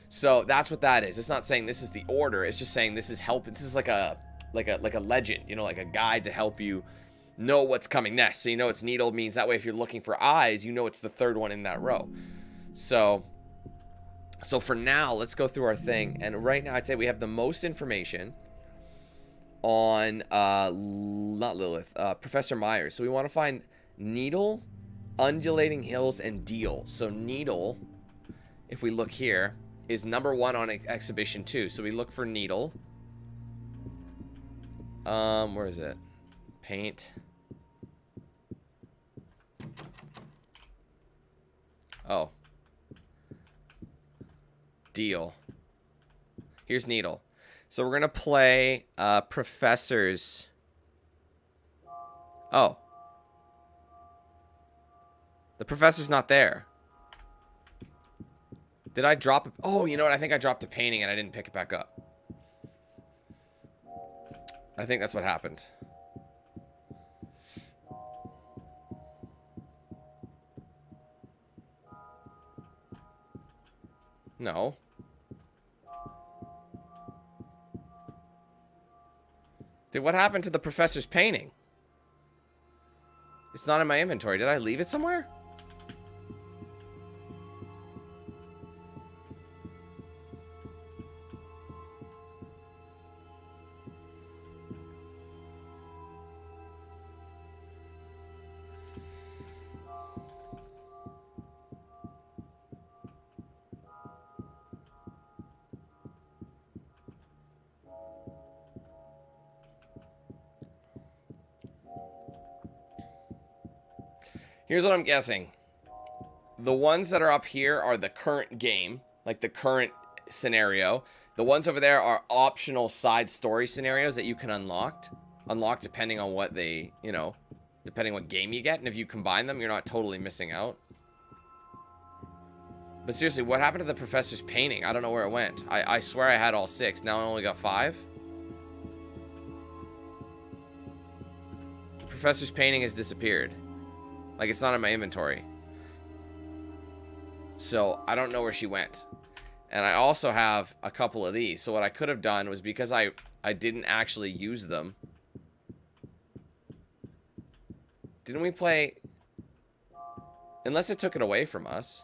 So that's what that is. It's not saying this is the order. It's just saying this is help. This is like a legend, you know, like a guide to help you know what's coming next. So you know it's needle means that way if you're looking for eyes, you know it's the 3rd one in that row. So for now, let's go through our thing. And right now, I'd say we have the most information on, not Lilith, Professor Myers. So we want to find Needle, Undulating Hills, and Deal. So Needle, if we look here, is #1 on Exhibition 2. So we look for Needle. Where is it? Paint. Oh. Deal. Here's Needle. So we're gonna play Professor's. Oh. The Professor's not there. Did I drop it? Oh, you know what? I think I dropped a painting and I didn't pick it back up. I think that's what happened. No. Dude, what happened to the Professor's painting? It's not in my inventory. Did I leave it somewhere? Here's what I'm guessing. The ones that are up here are the current game, like the current scenario. The ones over there are optional side story scenarios that you can unlock depending on what they, you know, depending what game you get. And if you combine them, you're not totally missing out. But seriously, what happened to the Professor's painting? I don't know where it went. I swear I had all 6. Now I only got 5. The Professor's painting has disappeared. Like, it's not in my inventory. So, I don't know where she went. And I also have a couple of these. So, what I could have done was because I didn't actually use them. Didn't we play... Unless it took it away from us.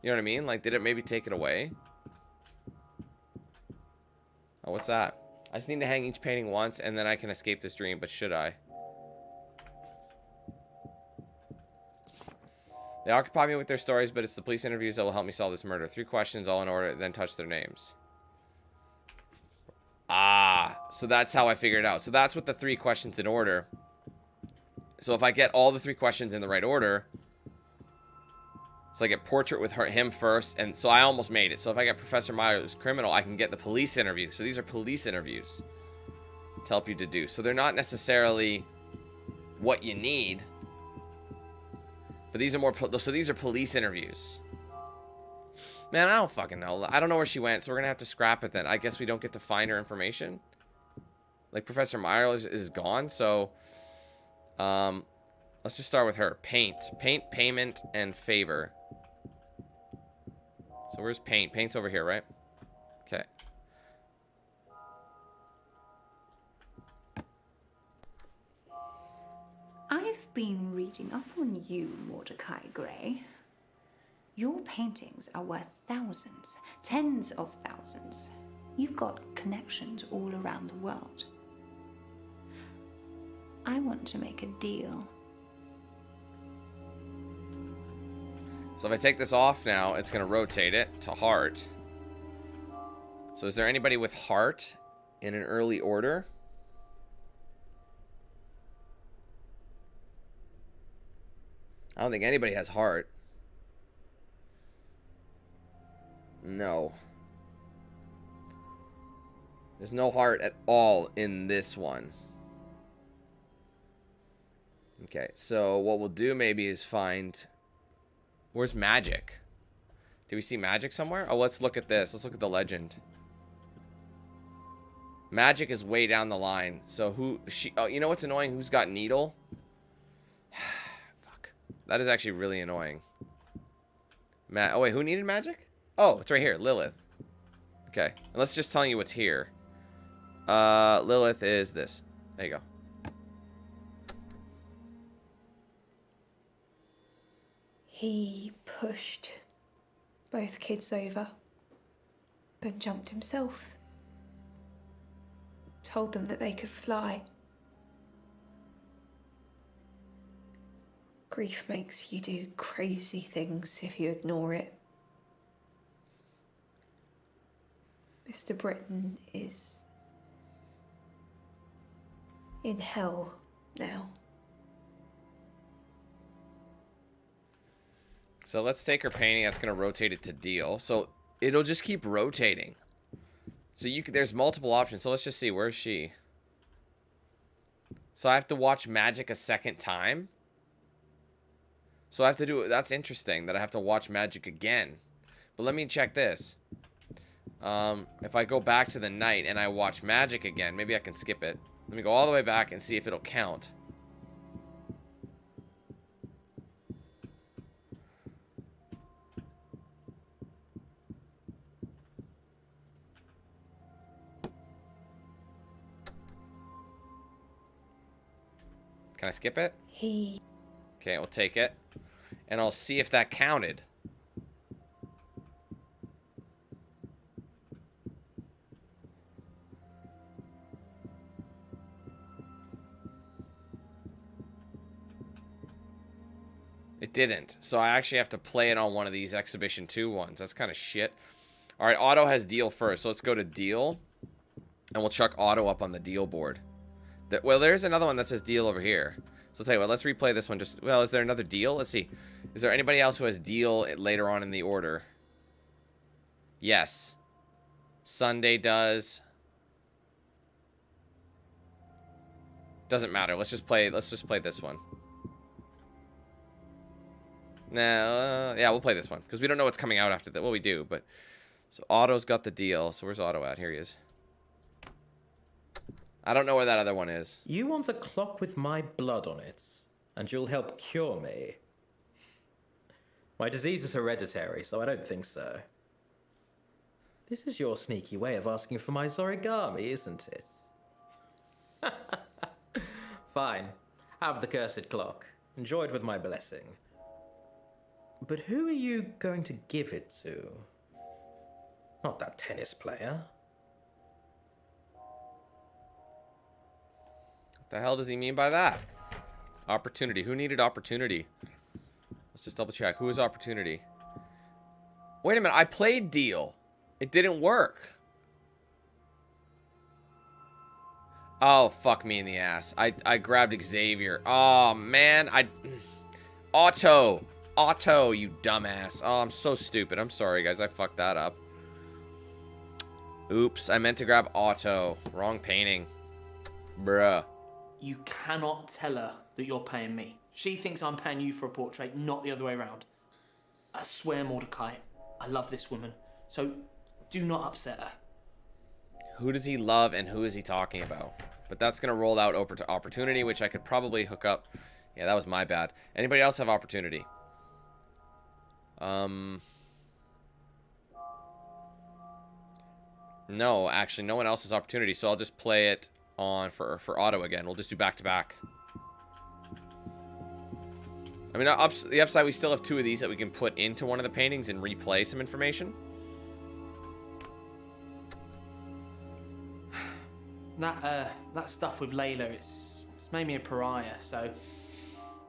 You know what I mean? Like, did it maybe take it away? Oh, what's that? I just need to hang each painting once, and then I can escape this dream. But should I? They occupy me with their stories, but it's the police interviews that will help me solve this murder. 3 questions, all in order, then touch their names. Ah, so that's how I figured it out. So that's what the 3 questions in order So if I get all the 3 questions in the right order, so I get portrait with him first, and so I almost made it. So if I get Professor Myers criminal, I can get the police interview. So these are police interviews to help you deduce. So they're not necessarily what you need, but these are more. So these are police interviews. Man, I don't fucking know. I don't know where she went, so we're gonna have to scrap it then. I guess we don't get to find her information. Like Professor Myers is gone, so let's just start with her. Paint, payment, and favor. So where's paint? Paint's over here, right? Okay. I've been reading up on you, Mordecai Gray. Your paintings are worth thousands, tens of thousands. You've got connections all around the world. I want to make a deal. So if I take this off now, it's going to rotate it to heart. So is there anybody with heart in an early order? I don't think anybody has heart. No. There's no heart at all in this one. Okay, so what we'll do maybe is find... Where's magic? Do we see magic somewhere? Oh, let's look at this. Let's look at the legend. Magic is way down the line. So who... Oh, you know what's annoying? Who's got needle? Fuck. That is actually really annoying. Oh, wait. Who needed magic? Oh, it's right here. Lilith. Okay. And let's just tell you what's here. Lilith is this. There you go. He pushed both kids over, then jumped himself. Told them that they could fly. Grief makes you do crazy things if you ignore it. Mr. Britton is in hell now. So let's take her painting. That's going to rotate it to deal. So it'll just keep rotating. So there's multiple options. So let's just see. Where is she? So I have to watch magic a second time. So I have to do... That's interesting that I have to watch magic again. But let me check this. If I go back to the night and I watch magic again, maybe I can skip it. Let me go all the way back and see if it'll count. Can I skip it? Okay, we'll take it. And I'll see if that counted. It didn't. So I actually have to play it on one of these Exhibition 2 ones. That's kind of shit. Alright, Auto has deal first. So let's go to deal. And we'll chuck Auto up on the deal board. Well, there's another one that says deal over here. So I'll tell you what, let's replay this one. Well, is there another deal? Let's see. Is there anybody else who has deal later on in the order? Yes. Sunday does. Doesn't matter. Let's just play this one. No, yeah, we'll play this one because we don't know what's coming out after that. Well, we do, but so Otto's got the deal. So where's Otto at? Here he is. I don't know where that other one is. You want a clock with my blood on it, and you'll help cure me. My disease is hereditary, so I don't think so. This is your sneaky way of asking for my Zorigami, isn't it? Fine. Have the cursed clock. Enjoy it with my blessing. But who are you going to give it to? Not that tennis player. What the hell does he mean by that? Opportunity. Who needed opportunity? Let's just double check. Who is opportunity? Wait a minute. I played deal. It didn't work. Oh, fuck me in the ass. I grabbed Xavier. Oh, man. Otto, you dumbass. Oh, I'm so stupid. I'm sorry, guys. I fucked that up. Oops, I meant to grab Otto. Wrong painting. Bruh. You cannot tell her that you're paying me. She thinks I'm paying you for a portrait, not the other way around. I swear, Mordecai, I love this woman. So do not upset her. Who does he love and who is he talking about? But that's going to roll out over to opportunity, which I could probably hook up. Yeah, that was my bad. Anybody else have opportunity? No, actually, no one else has opportunity, so I'll just play it on for Otto again. We'll just do back-to-back. I mean, the upside, we still have 2 of these that we can put into one of the paintings and replay some information. That stuff with Layla, it's made me a pariah, so...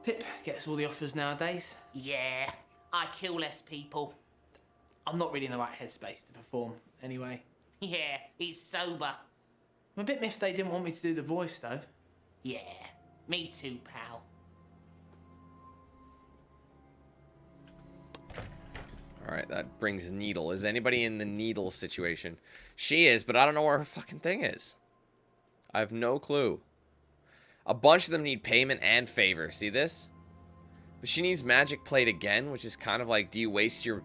Pip gets all the offers nowadays. Yeah, I kill less people. I'm not really in the right headspace to perform, anyway. Yeah, he's sober. I'm a bit miffed they didn't want me to do the voice, though. Yeah, me too, pal. Alright, that brings Needle. Is anybody in the Needle situation? She is, but I don't know where her fucking thing is. I have no clue. A bunch of them need payment and favor. See this? But she needs magic plate again, which is kind of like, do you waste your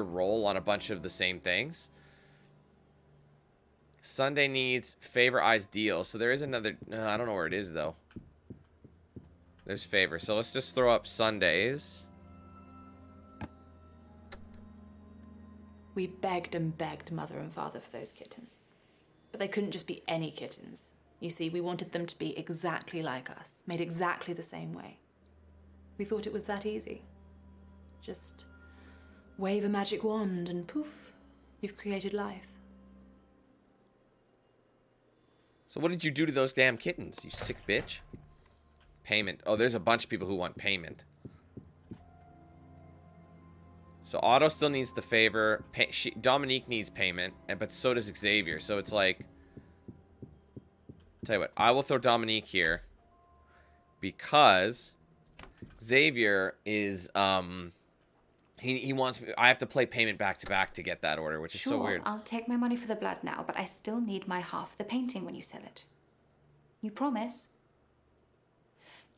roll on a bunch of the same things? Sunday needs favor eyes deal. So there is another... I don't know where it is, though. There's favor. So let's just throw up Sundays. We begged and begged Mother and Father for those kittens. But they couldn't just be any kittens. You see, we wanted them to be exactly like us, made exactly the same way. We thought it was that easy. Just wave a magic wand and poof, you've created life. So what did you do to those damn kittens, you sick bitch? Payment. Oh, there's a bunch of people who want payment. So Otto still needs the favor. Dominique needs payment, but so does Xavier. So it's like... Tell you what, I will throw Dominique here. Because... Xavier is, he wants me... I have to play payment back-to-back to get that order, which is so weird. I'll take my money for the blood now, but I still need my half of the painting when you sell it. You promise?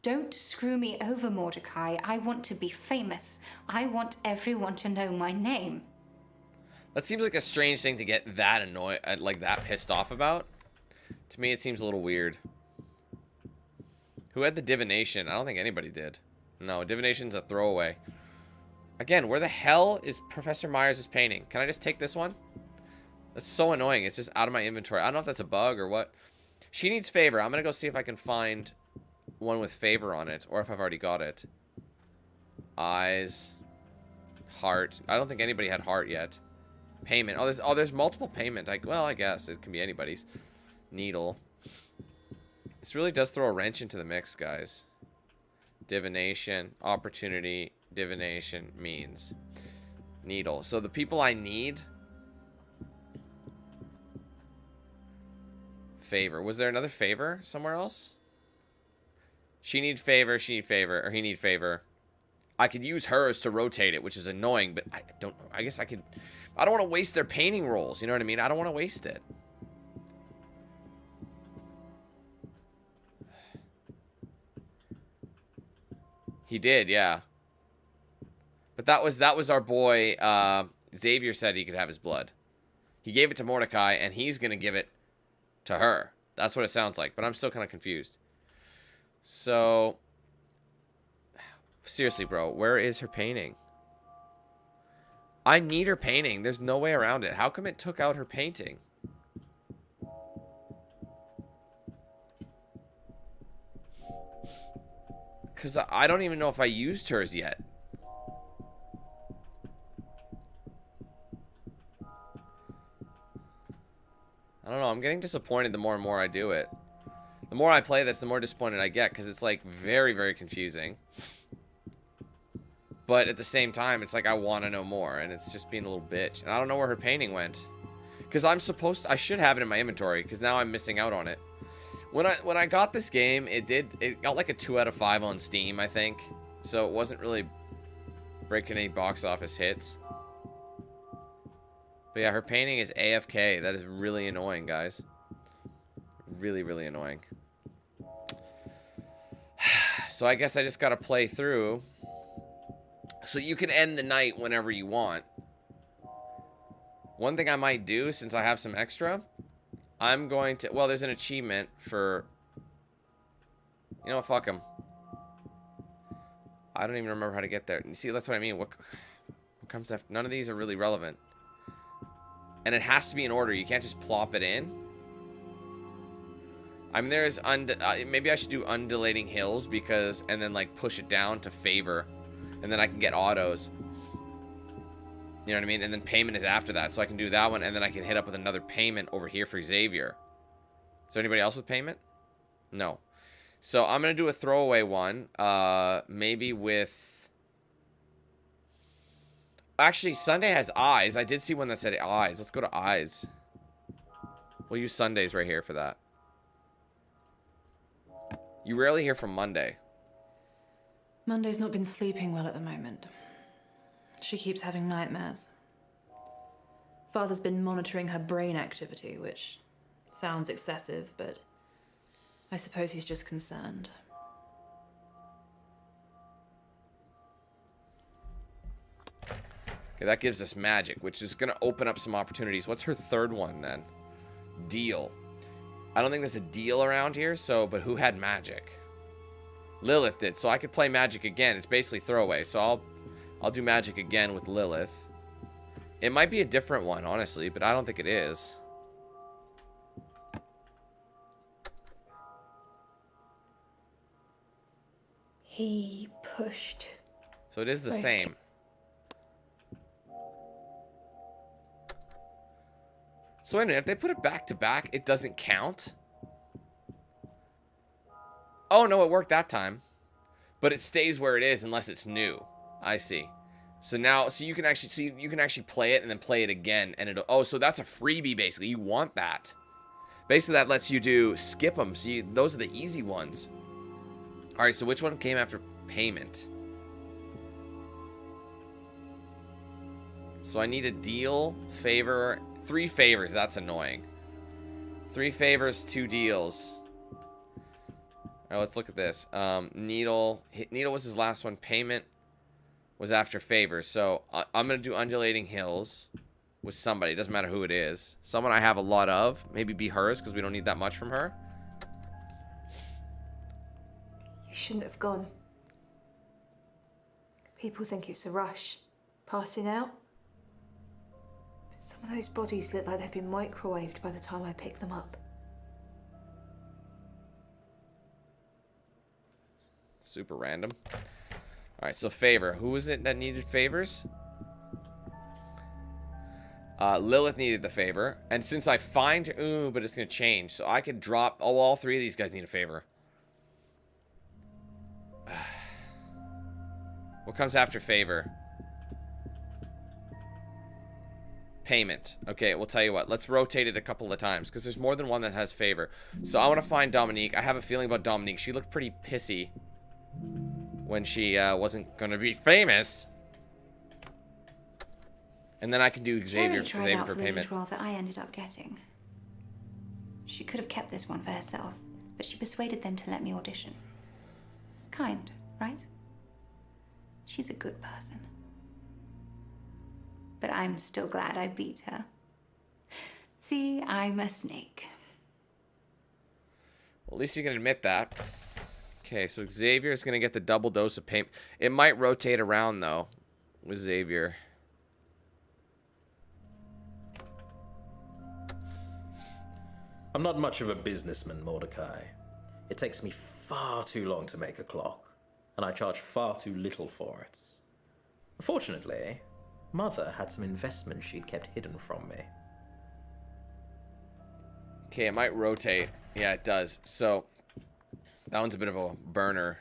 Don't screw me over, Mordecai. I want to be famous. I want everyone to know my name. That seems like a strange thing to get that annoyed, like that pissed off about. To me, it seems a little weird. Who had the divination? I don't think anybody did. No, divination's a throwaway. Again, where the hell is Professor Myers' painting? Can I just take this one? That's so annoying. It's just out of my inventory. I don't know if that's a bug or what. She needs favor. I'm going to go see if I can find one with favor on it. Or if I've already got it. Eyes. Heart. I don't think anybody had heart yet. Payment. Oh, there's multiple payment. Well, I guess. It can be anybody's. Needle. This really does throw a wrench into the mix, guys. Divination, opportunity, divination, means. Needle. So the people I need... Favor. Was there another favor somewhere else? She needs favor, she needs favor, or he needs favor. I could use hers to rotate it, which is annoying, but I guess I could... I don't want to waste their painting rolls, you know what I mean? I don't want to waste it. He did, yeah. But that was our boy, Xavier said he could have his blood. He gave it to Mordecai, and he's going to give it to her. That's what it sounds like, but I'm still kind of confused. So, seriously, bro, where is her painting? I need her painting. There's no way around it. How come it took out her painting? Because I don't even know if I used hers yet. I don't know. I'm getting disappointed the more and more I do it. The more I play this, the more disappointed I get. Because it's like very, very confusing. But at the same time, it's like I want to know more. And it's just being a little bitch. And I don't know where her painting went. Because I should have it in my inventory. Because now I'm missing out on it. When I got this game, it got like a 2 out of 5 on Steam, I think. So it wasn't really breaking any box office hits. But yeah, her painting is AFK. That is really annoying, guys. Really, really annoying. So I guess I just gotta play through. So you can end the night whenever you want. One thing I might do, since I have some extra, I'm going to... Well, there's an achievement for... You know what? Fuck him. I don't even remember how to get there. You see, that's what I mean. What comes after? None of these are really relevant. And it has to be in order. You can't just plop it in. I mean, there's... maybe I should do undulating hills because... And then, like, push it down to favor. And then I can get autos. You know what I mean? And then payment is after that. So I can do that one, and then I can hit up with another payment over here for Xavier. Is there anybody else with payment? No. So I'm going to do a throwaway one. Maybe with... Actually, Sunday has eyes. I did see one that said eyes. Let's go to eyes. We'll use Sundays right here for that. You rarely hear from Monday. Monday's not been sleeping well at the moment. She keeps having nightmares. Father's been monitoring her brain activity, which sounds excessive, but I suppose he's just concerned. Okay, that gives us magic, which is going to open up some opportunities. What's her third one, then? Deal. I don't think there's a deal around here, so... But who had magic? Lilith did, so I could play magic again. It's basically throwaway, so I'll do magic again with Lilith. It might be a different one, honestly, but I don't think it is. He pushed. So it is the same. So anyway, if they put it back to back, it doesn't count. Oh, no, it worked that time. But it stays where it is unless it's new. I see. So now, so you can actually play it and then play it again, and it'll... Oh, so that's a freebie, basically. You want that. Basically, that lets you do skip them. So those are the easy ones. All right, so which one came after payment? So I need a deal, favor, 3 favors. That's annoying. 3 favors, 2 deals. All right, let's look at this. Needle was his last one. Payment was after favors. So I'm going to do undulating hills with somebody. It doesn't matter who it is. Someone I have a lot of. Maybe be hers because we don't need that much from her. You shouldn't have gone. People think it's a rush. Passing out. But some of those bodies look like they've been microwaved by the time I pick them up. Super random. Alright, so favor. Who was it that needed favors? Lilith needed the favor. And since I find... Ooh, but it's going to change. So I could drop... Oh, all 3 of these guys need a favor. What comes after favor? Payment. Okay, we'll tell you what. Let's rotate it a couple of times. Because there's more than one that has favor. So I want to find Dominique. I have a feeling about Dominique. She looked pretty pissy when she wasn't going to be famous. And then I can do Xavier for payment. The role that I ended up getting. She could have kept this one for herself, but she persuaded them to let me audition. It's kind, right? She's a good person. But I'm still glad I beat her. See, I'm a snake. Well, at least you can admit that. Okay, so Xavier is going to get the double dose of payment. It might rotate around, though, with Xavier. I'm not much of a businessman, Mordecai. It takes me far too long to make a clock, and I charge far too little for it. Fortunately, Mother had some investments she'd kept hidden from me. Okay, it might rotate. Yeah, it does. So... that one's a bit of a burner.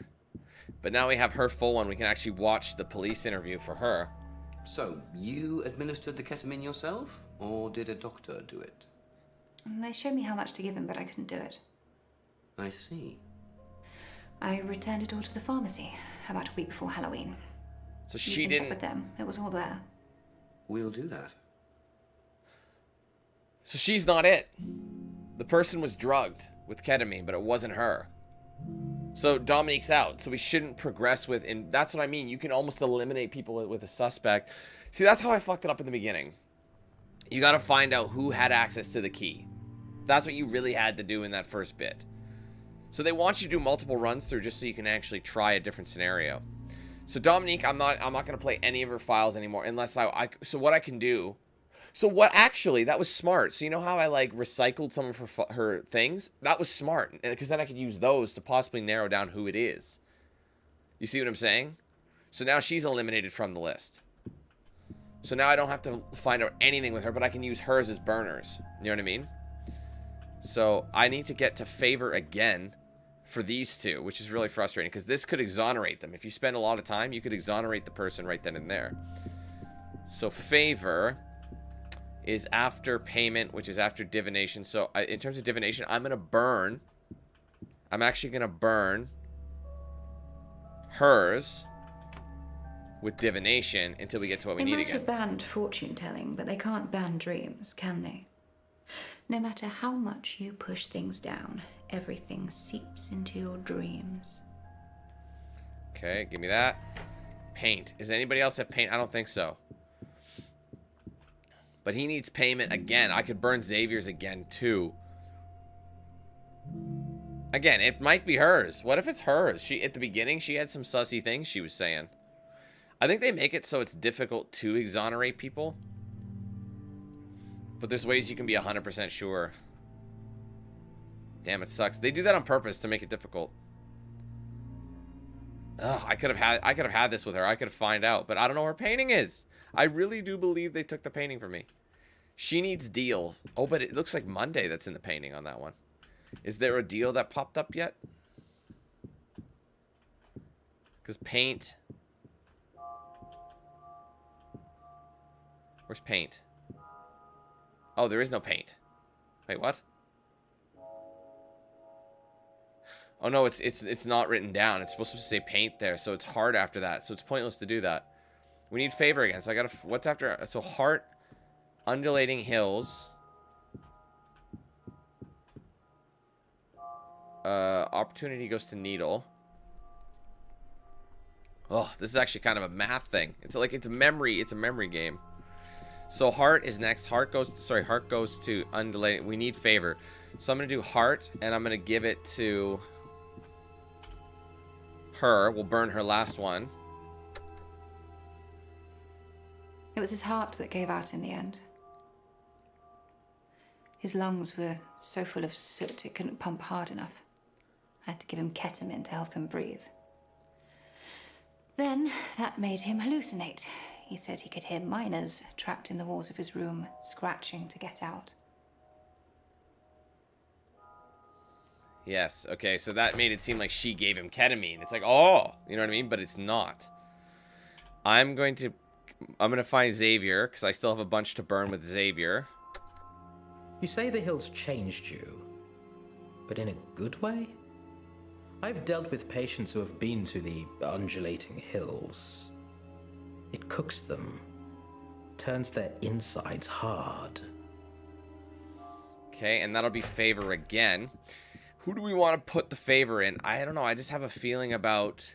But now we have her full one. We can actually watch the police interview for her. So, you administered the ketamine yourself? Or did a doctor do it? They showed me how much to give him, but I couldn't do it. I see. I returned it all to the pharmacy about a week before Halloween. So You she can didn't. check with them. It was all there. We'll do that. So she's not it. The person was drugged with ketamine, but it wasn't her. So Dominique's out. So we shouldn't progress with, and that's what I mean. You can almost eliminate people with a suspect. See, that's how I fucked it up in the beginning. You got to find out who had access to the key. That's what you really had to do in that first bit. So they want you to do multiple runs through just so you can actually try a different scenario. So Dominique, I'm not going to play any of her files anymore unless so what I can do. So what actually, that was smart. So you know how I like recycled some of her things? That was smart because then I could use those to possibly narrow down who it is. You see what I'm saying? So now she's eliminated from the list. So now I don't have to find out anything with her, but I can use hers as burners. You know what I mean? So I need to get to favor again for these two, which is really frustrating because this could exonerate them. If you spend a lot of time, you could exonerate the person right then and there. So favor is after payment, which is after divination. So in terms of divination, I'm going to burn. I'm actually going to burn hers with divination until we get to what we need again. They might have banned fortune telling, but they can't ban dreams, can they? No matter how much you push things down, everything seeps into your dreams. Okay, give me that. Paint. Does anybody else have paint? I don't think so. But he needs payment again. I could burn Xavier's again, too. Again, it might be hers. What if it's hers? At the beginning, she had some sussy things she was saying. I think they make it so it's difficult to exonerate people. But there's ways you can be 100% sure. Damn, it sucks. They do that on purpose to make it difficult. Ugh, I could have had this with her. I could have found out, but I don't know where her painting is. I really do believe they took the painting from me. She needs deal. Oh, but it looks like Monday that's in the painting on that one. Is there a deal that popped up yet? Because paint. Where's paint? Oh, there is no paint. Wait, what? Oh no, it's not written down. It's supposed to say paint there, so it's hard after that. So it's pointless to do that. We need favor again. So I gotta. What's after? So heart, undulating hills. Opportunity goes to needle. Oh, this is actually kind of a math thing. It's like it's a memory game. So heart is next. Heart goes to undulating. We need favor. So I'm gonna do heart, and I'm gonna give it to her. We'll burn her last one. It was his heart that gave out in the end. His lungs were so full of soot it couldn't pump hard enough. I had to give him ketamine to help him breathe. Then that made him hallucinate. He said he could hear miners trapped in the walls of his room, scratching to get out. Yes, okay, so that made it seem like she gave him ketamine. It's like, oh, you know what I mean? But it's not. I'm gonna find Xavier, because I still have a bunch to burn with Xavier. You say the hills changed you, but in a good way? I've dealt with patients who have been to the undulating hills. It cooks them, turns their insides hard. Okay, and that'll be favor again. Who do we want to put the favor in? I don't know. I just have a feeling about...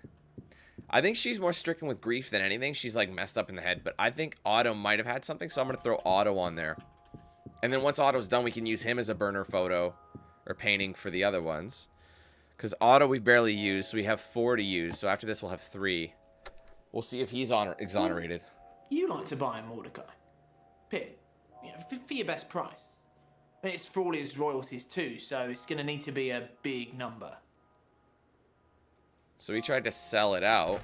I think she's more stricken with grief than anything. She's like messed up in the head, but I think Otto might have had something, so I'm going to throw Otto on there. And then once Otto's done, we can use him as a burner photo or painting for the other ones. Because Otto we barely used, so we have 4 to use. So after this, we'll have 3. We'll see if he's exonerated. You like to buy him, Mordecai. Pick, for your best price. And it's for all his royalties too, so it's going to need to be a big number. So we tried to sell it out.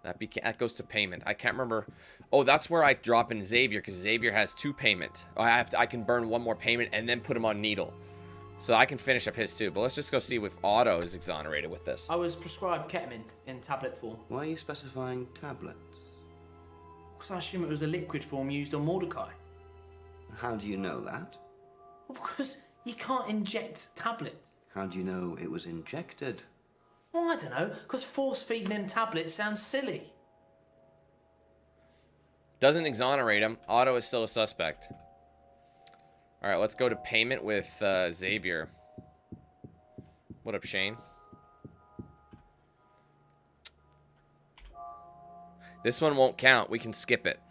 That goes to payment. I can't remember. Oh, that's where I drop in Xavier, because Xavier has 2 payment. I can burn 1 more payment and then put him on needle. So I can finish up his too. But let's just go see if Otto is exonerated with this. I was prescribed ketamine in tablet form. Why are you specifying tablets? Because I assume it was a liquid form used on Mordecai. How do you know that? Well, because You can't inject tablets. How do you know it was injected? Well, I don't know, because force-feeding them tablets sounds silly. Doesn't exonerate him. Otto is still a suspect. All right, let's go to payment with Xavier. What up, Shane? This one won't count. We can skip it.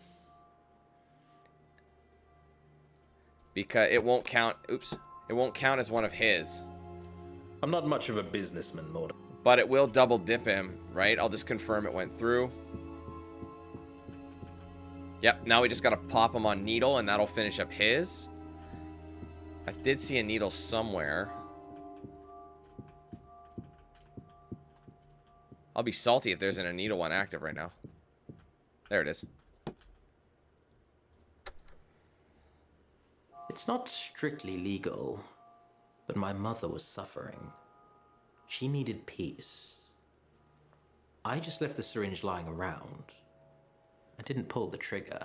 Because it won't count. Oops. It won't count as one of his. I'm not much of a businessman, Mordecai. But it will double dip him, right? I'll just confirm it went through. Yep, now we just gotta pop him on needle and that'll finish up his. I did see a needle somewhere. I'll be salty if there isn't a needle one active right now. There it is. It's not strictly legal, but my mother was suffering. She needed peace. I just left the syringe lying around. I didn't pull the trigger.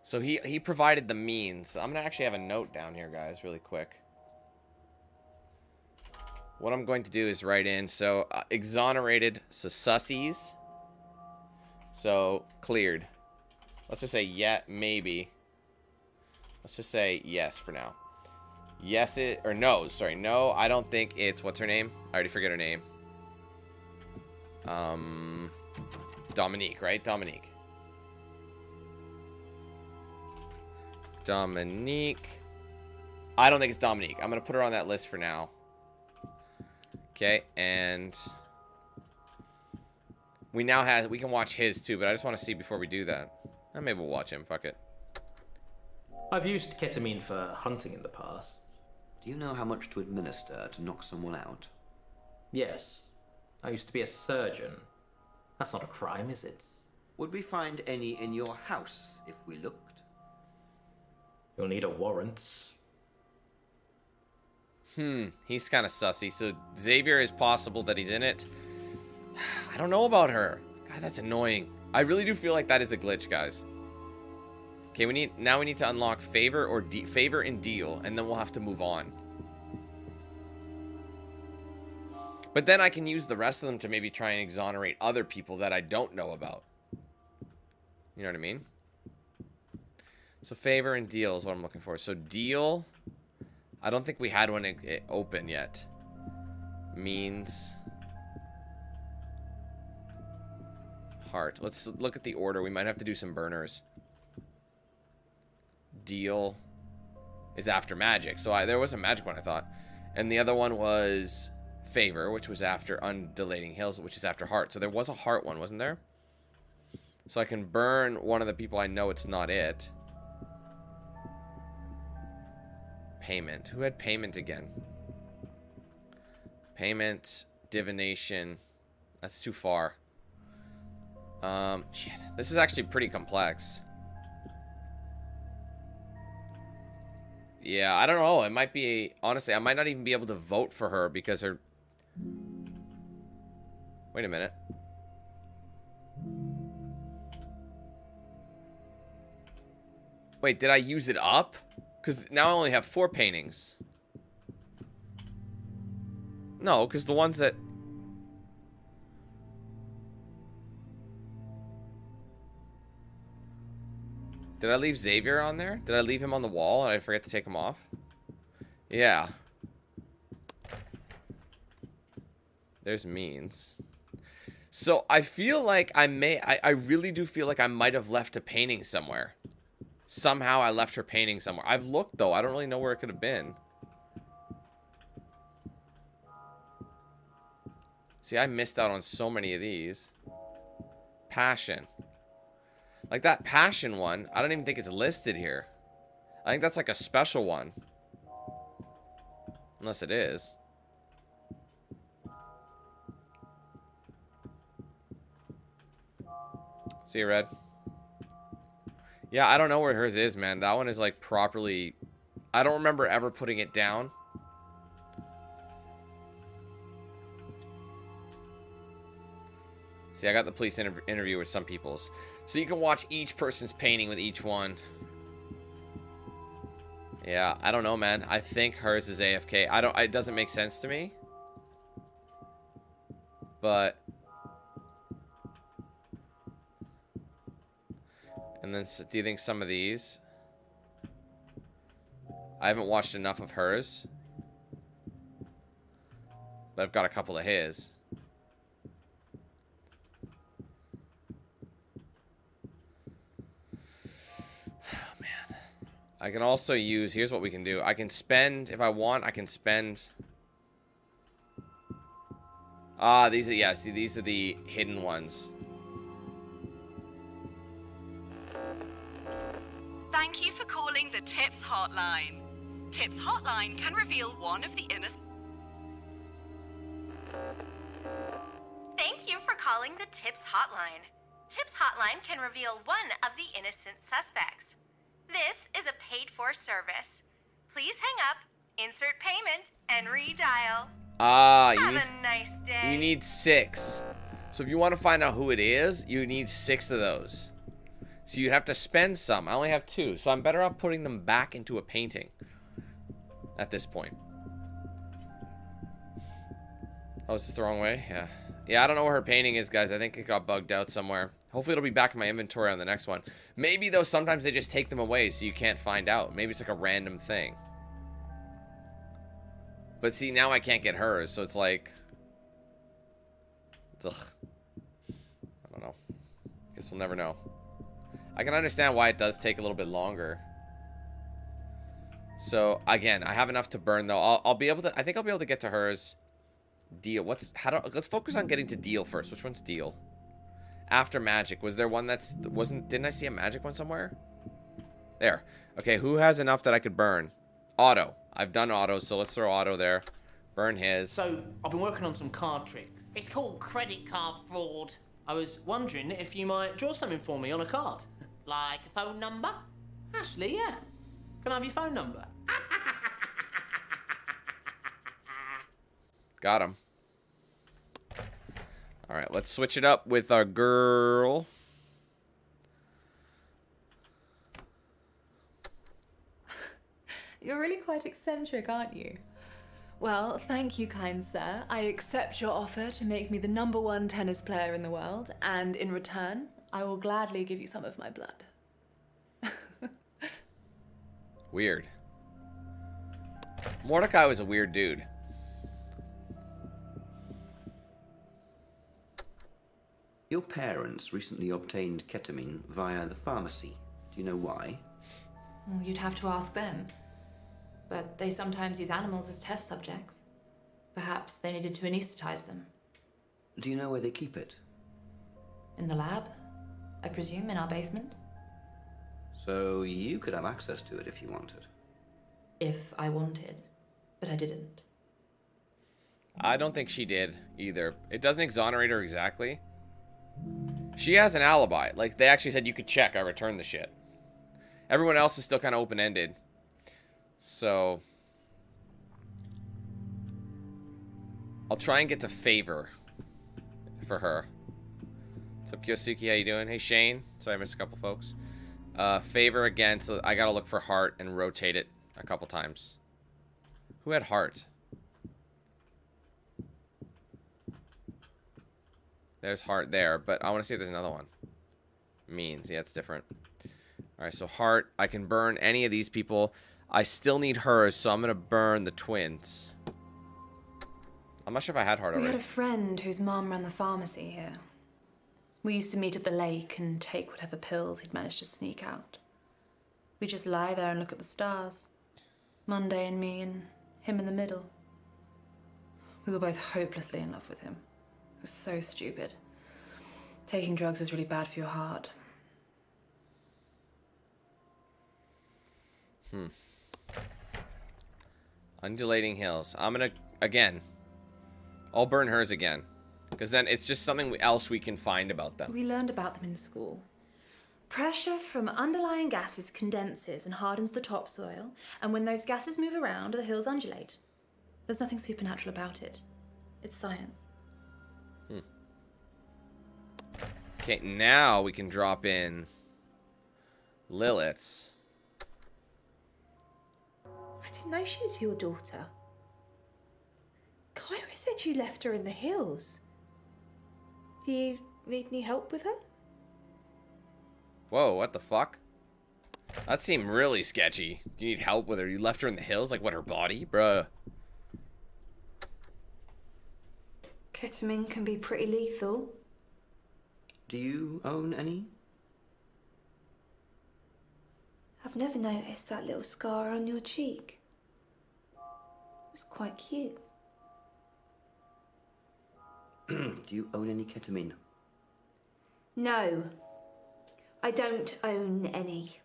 So he provided the means. I'm gonna actually have a note down here, guys, really quick. What I'm going to do is write in, so exonerated, so sussies. So cleared. Let's just say yeah, maybe. Let's just say yes for now. Yes, it, or no, sorry, no, I don't think it's, what's her name? I already forget her name. Dominique, right? Dominique. Dominique. I don't think it's Dominique. I'm going to put her on that list for now. Okay, and we now have, we can watch his too, but I just want to see before we do that. Maybe we'll watch him, fuck it. I've used ketamine for hunting in the past. Do you know how much to administer to knock someone out? Yes. I used to be a surgeon. That's not a crime, is it? Would we find any in your house if we looked? You'll need a warrant. He's kind of sussy. So Xavier is possible that he's in it. I don't know about her. God, that's annoying. I really do feel like that is a glitch, guys. Okay, we need to unlock favor or favor and deal, and then we'll have to move on. But then I can use the rest of them to maybe try and exonerate other people that I don't know about. You know what I mean? So favor and deal is what I'm looking for. So deal, I don't think we had one open yet. Means heart. Let's look at the order. We might have to do some burners. Deal is after magic. So there was a magic one, I thought. And the other one was favor, which was after undulating hills, which is after heart. So there was a heart one, wasn't there? So I can burn one of the people I know it's not it. Payment. Who had payment again? Payment, divination. That's too far. Shit. This is actually pretty complex. Yeah, I don't know. It might be... Honestly, I might not even be able to vote for her because her... Wait a minute. Wait, did I use it up? Because now I only have 4 paintings. No, because the ones that... Did I leave Xavier on there? Did I leave him on the wall and I forget to take him off? Yeah. There's means. So I feel like I really do feel like I might have left a painting somewhere. Somehow I left her painting somewhere. I've looked though. I don't really know where it could have been. See, I missed out on so many of these. Passion. Like that passion one, I don't even think it's listed here. I think that's like a special one. Unless it is. See you, Red. Yeah, I don't know where hers is, man. That one is like properly... I don't remember ever putting it down. See, I got the police interview with some people's. So you can watch each person's painting with each one. Yeah, I don't know, man. I think hers is AFK. It doesn't make sense to me. But... And then, do you think some of these... I haven't watched enough of hers. But I've got a couple of his. Oh, man. I can also use... Here's what we can do. I can spend... If I want, I can spend... Ah, these are... Yeah, see, these are the hidden ones. Thank you for calling the Tips Hotline. Tips Hotline can reveal one of the innocent... Thank you for calling the Tips Hotline. Tips Hotline can reveal one of the innocent suspects. This is a paid-for service. Please hang up, insert payment, and redial. Ah, Have a nice day. You need 6. So if you want to find out who it is, you need 6 of those. So you have to spend some. I only have 2, so I'm better off putting them back into a painting at this point. Oh, is this the wrong way? Yeah. Yeah, I don't know where her painting is, guys. I think it got bugged out somewhere. Hopefully it'll be back in my inventory on the next one. Maybe, though, sometimes they just take them away so you can't find out. Maybe it's like a random thing. But see, now I can't get hers, so it's like... Ugh. I don't know. Guess we'll never know. I can understand why it does take a little bit longer. So, again, I have enough to burn, though. I'll be able to... I think I'll be able to get to hers. Deal. Let's focus on getting to deal first. Which one's deal? After magic. Was there one that's... Didn't I see a magic one somewhere? There. Okay, who has enough that I could burn? Auto. I've done auto, so let's throw auto there. Burn his. So, I've been working on some card tricks. It's called credit card fraud. I was wondering if you might draw something for me on a card. Like a phone number? Ashley, yeah. Can I have your phone number? Got him. Alright, let's switch it up with our girl. You're really quite eccentric, aren't you? Well, thank you, kind sir. I accept your offer to make me the #1 tennis player in the world, and in return, I will gladly give you some of my blood. Weird. Mordecai was a weird dude. Your parents recently obtained ketamine via the pharmacy. Do you know why? Well, you'd have to ask them. But they sometimes use animals as test subjects. Perhaps they needed to anesthetize them. Do you know where they keep it? In the lab? I presume in our basement? So you could have access to it if you wanted. If I wanted. But I didn't. I don't think she did either. It doesn't exonerate her exactly. She has an alibi. Like, they actually said you could check. I returned the shit. Everyone else is still kind of open-ended. So... I'll try and get to favor for her. What's up, Kyosuke? How you doing? Hey, Shane. Sorry, I missed a couple folks. Favor again, so I gotta look for heart and rotate it a couple times. Who had heart? There's heart there, but I want to see if there's another one. Means, yeah, it's different. Alright, so heart. I can burn any of these people. I still need hers, so I'm gonna burn the twins. I'm not sure if I had heart We already. had a friend whose mom ran the pharmacy here. We used to meet at the lake and take whatever pills he'd managed to sneak out. We'd just lie there and look at the stars. Monday and me and him in the middle. We were both hopelessly in love with him. It was so stupid. Taking drugs is really bad for your heart. Undulating hills. I'm gonna, again, I'll burn hers again. Because then it's just something else we can find about them. We learned about them in school. Pressure from underlying gases condenses and hardens the topsoil, and when those gases move around, the hills undulate. There's nothing supernatural about it. It's science. Okay, now we can drop in Lilith's. didn't know she was your daughter. Kyra said you left her in the hills. Do you need any help with her? Whoa, what the fuck? That seemed really sketchy. Do you need help with her? You left her in the hills? Like, what, her body? Bruh. Ketamine can be pretty lethal. Do you own any? I've never noticed that little scar on your cheek. It's quite cute. Do you own any ketamine? No, I don't own any.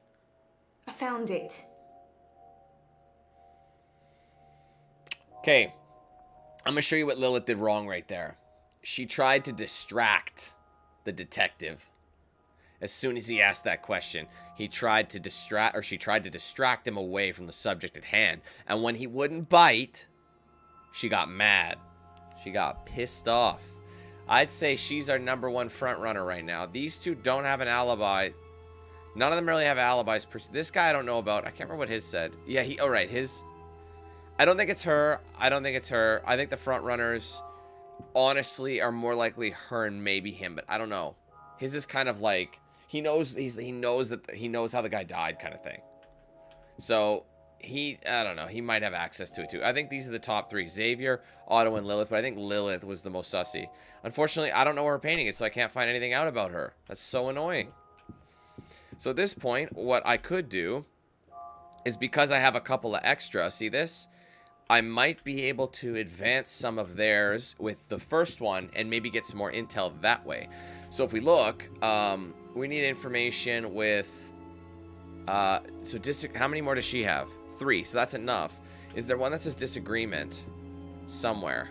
I found it. Okay. I'm gonna show you what Lilith did wrong right there. She tried to distract the detective. As soon as he asked that question, she tried to distract him away from the subject at hand. And when he wouldn't bite, she got mad. She got pissed off. I'd say she's our #1 front runner right now. These two don't have an alibi. None of them really have alibis. This guy I don't know about. I can't remember what his said. Yeah, his. I don't think it's her. I don't think it's her. I think the front runners, honestly, are more likely her and maybe him, but I don't know. His is kind of like he knows how the guy died, kind of thing. So I don't know. He might have access to it too. I think these are the top 3: Xavier, Otto, and Lilith. But I think Lilith was the most sussy. Unfortunately, I don't know where her painting is, so I can't find anything out about her. That's so annoying. So at this point, what I could do is, because I have a couple of extra, see this? I might be able to advance some of theirs with the first one and maybe get some more intel that way. So if we look, we need information with, how many more does she have? 3, so that's enough. Is there one that says disagreement somewhere?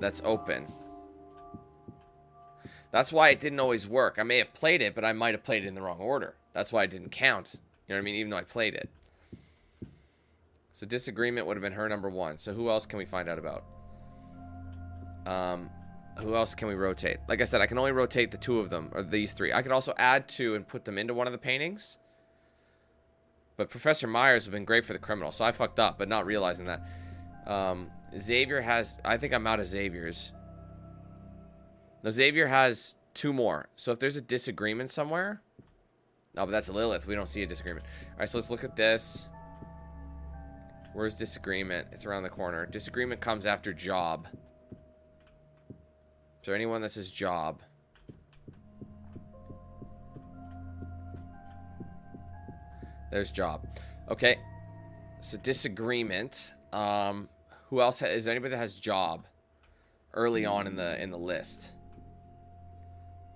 That's open. That's why it didn't always work. I may have played it, but I might have played it in the wrong order. That's why it didn't count. You know what I mean? Even though I played it. So disagreement would have been her #1. So who else can we find out about? Who else can we rotate? Like I said, I can only rotate the 2 of them, or these 3. I could also add 2 and put them into one of the paintings. But Professor Myers would have been great for the criminal, so I fucked up, but not realizing that. Xavier has... I think I'm out of Xavier's. No, Xavier has 2 more. So if there's a disagreement somewhere... No, but that's Lilith. We don't see a disagreement. Alright, so let's look at this. Where's disagreement? It's around the corner. Disagreement comes after job. Is there anyone that says job? There's job. Okay. So disagreement. Who else is there anybody that has job early on in the list?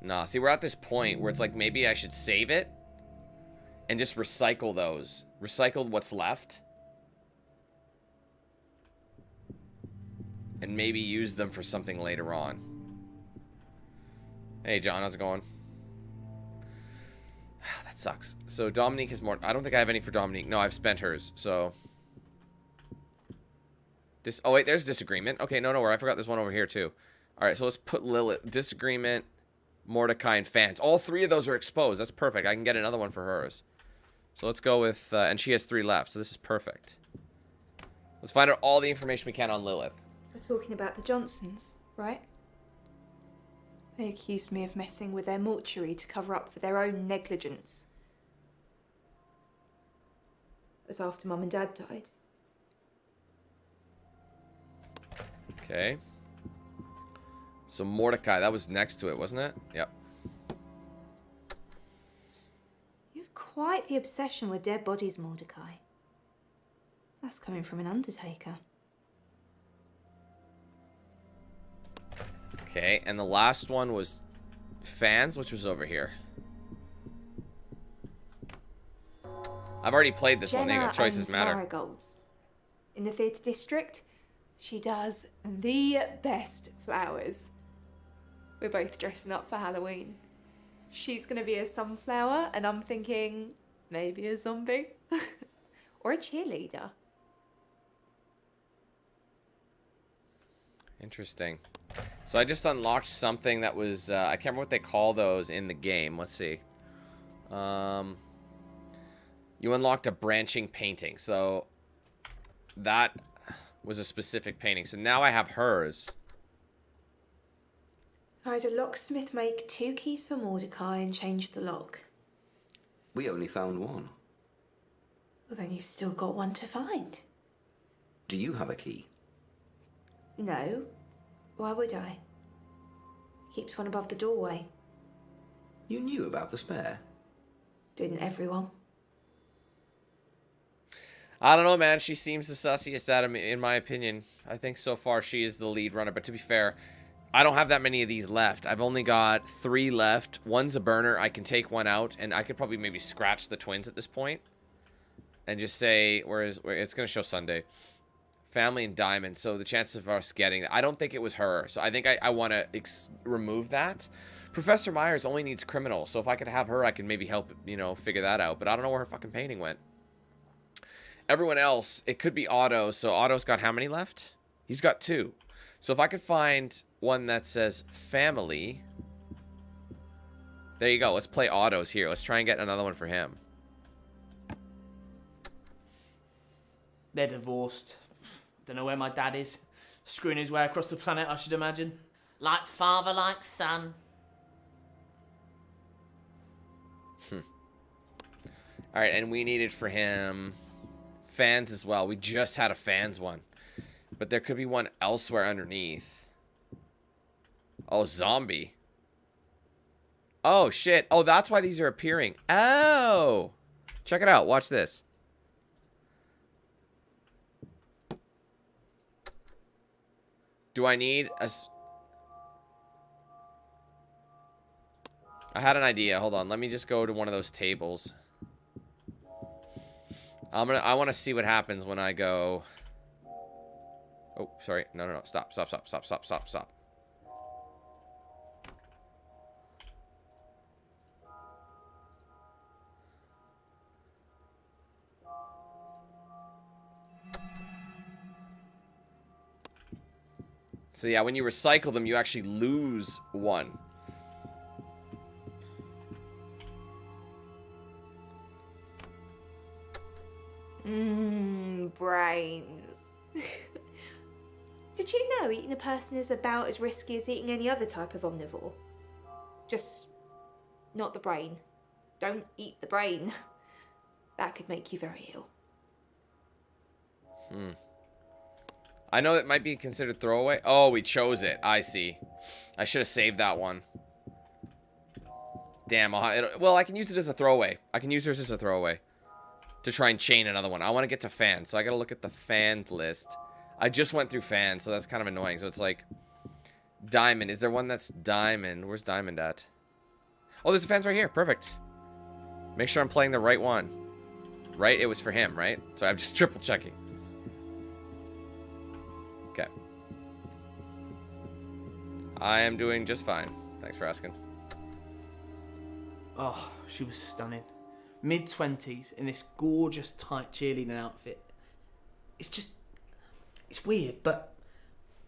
Nah, see, we're at this point where it's like maybe I should save it and just recycle those. Recycle what's left. And maybe use them for something later on. Hey, John, how's it going? That sucks. So Dominique is more... I don't think I have any for Dominique. No, I've spent hers, so... Oh, wait, there's disagreement. Okay, no, I forgot there's one over here, too. All right, so let's put Lilith. Disagreement, Mordecai, and Fans. All 3 of those are exposed. That's perfect. I can get another one for hers. So let's go with... and she has 3 left, so this is perfect. Let's find out all the information we can on Lilith. We're talking about the Johnsons, right? They accused me of messing with their mortuary to cover up for their own negligence. It was after Mum and Dad died. Okay. So Mordecai, that was next to it, wasn't it? Yep. You have quite the obsession with dead bodies, Mordecai. That's coming from an undertaker. Okay, and the last one was Fans, which was over here. I've already played this one. There you go. Choices matter. Marigolds. In the theatre district, she does the best flowers. We're both dressing up for Halloween. She's going to be a sunflower, and I'm thinking maybe a zombie. Or a cheerleader. Interesting. So I just unlocked something that was... I can't remember what they call those in the game. Let's see. You unlocked a branching painting. So that was a specific painting. So now I have hers. I had a locksmith make 2 keys for Mordecai and change the lock. We only found one. Well, then you've still got one to find. Do you have a key? No. Why would I? Keeps one above the doorway. You knew about the spare? Didn't everyone? I don't know, man. She seems the sussiest out of me, in my opinion. I think so far she is the lead runner. But to be fair, I don't have that many of these left. I've only got 3 left. One's a burner. I can take one out, and I could probably maybe scratch the twins at this point and just say, where it's going to show Sunday. Family and Diamond. So the chances of us getting that, I don't think it was her. So I think I want to remove that. Professor Myers only needs criminal. So if I could have her, I can maybe help, you know, figure that out. But I don't know where her fucking painting went. Everyone else, it could be Otto. So Otto's got how many left? He's got 2. So if I could find one that says family. There you go. Let's play Otto's here. Let's try and get another one for him. They're divorced. Don't know where my dad is. Screwing his way across the planet, I should imagine. Like father, like son. Alright, and we needed for him fans as well. We just had a fans one. But there could be one elsewhere underneath. Oh, zombie. Oh, shit. Oh, that's why these are appearing. Oh! Check it out. Watch this. Do I need a... I had an idea. Hold on. Let me just go to one of those tables. I want to see what happens when I go... Oh, sorry. No. Stop. So yeah, when you recycle them, you actually lose one. Brains. Did you know eating a person is about as risky as eating any other type of omnivore? Just not the brain. Don't eat the brain. That could make you very ill. I know it might be considered throwaway. Oh, we chose it. I see. I should have saved that one. Damn. Well, I can use it as a throwaway. I can use hers as a throwaway to try and chain another one. I want to get to fans, so I got to look at the fan list. I just went through fans, so that's kind of annoying. So it's like Diamond. Is there one that's Diamond? Where's Diamond at? Oh, there's a fans right here. Perfect. Make sure I'm playing the right one. Right? It was for him, right? So I'm just triple checking. Okay. I am doing just fine. Thanks for asking. Oh, she was stunning. Mid-20s in this gorgeous tight cheerleading outfit. It's weird, but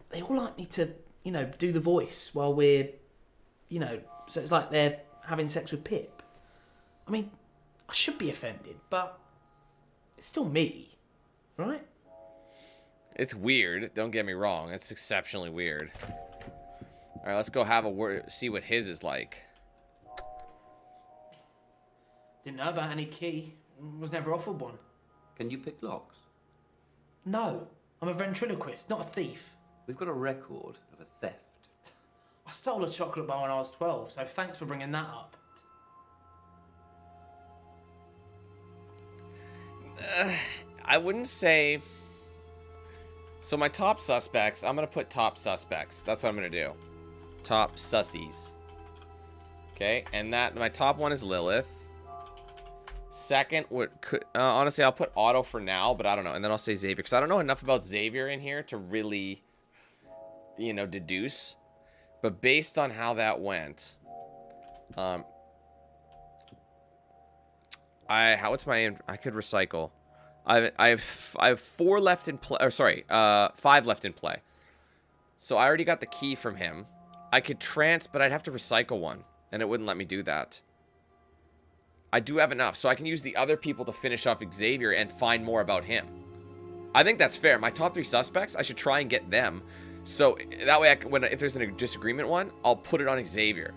they all like me to, you know, do the voice while we're, you know, so it's like they're having sex with Pip. I mean, I should be offended, but it's still me, right? It's weird. Don't get me wrong. It's exceptionally weird. All right, let's go have a word. See what his is like. Didn't know about any key. Was never offered one. Can you pick locks? No, I'm a ventriloquist, not a thief. We've got a record of a theft. I stole a chocolate bar when I was 12, so thanks for bringing that up. I wouldn't say... So my top suspects, I'm going to put top suspects. That's what I'm going to do. Top sussies. Okay, and that my top one is Lilith. Second, honestly, I'll put Otto for now, but I don't know. And then I'll say Xavier, because I don't know enough about Xavier in here to really, you know, deduce. But based on how that went, I could recycle. I have 4 left in play. Or sorry, 5 left in play. So I already got the key from him. I could but I'd have to recycle one, and it wouldn't let me do that. I do have enough. So I can use the other people to finish off Xavier and find more about him. I think that's fair. My top 3 suspects, I should try and get them. So that way, if there's a disagreement one, I'll put it on Xavier.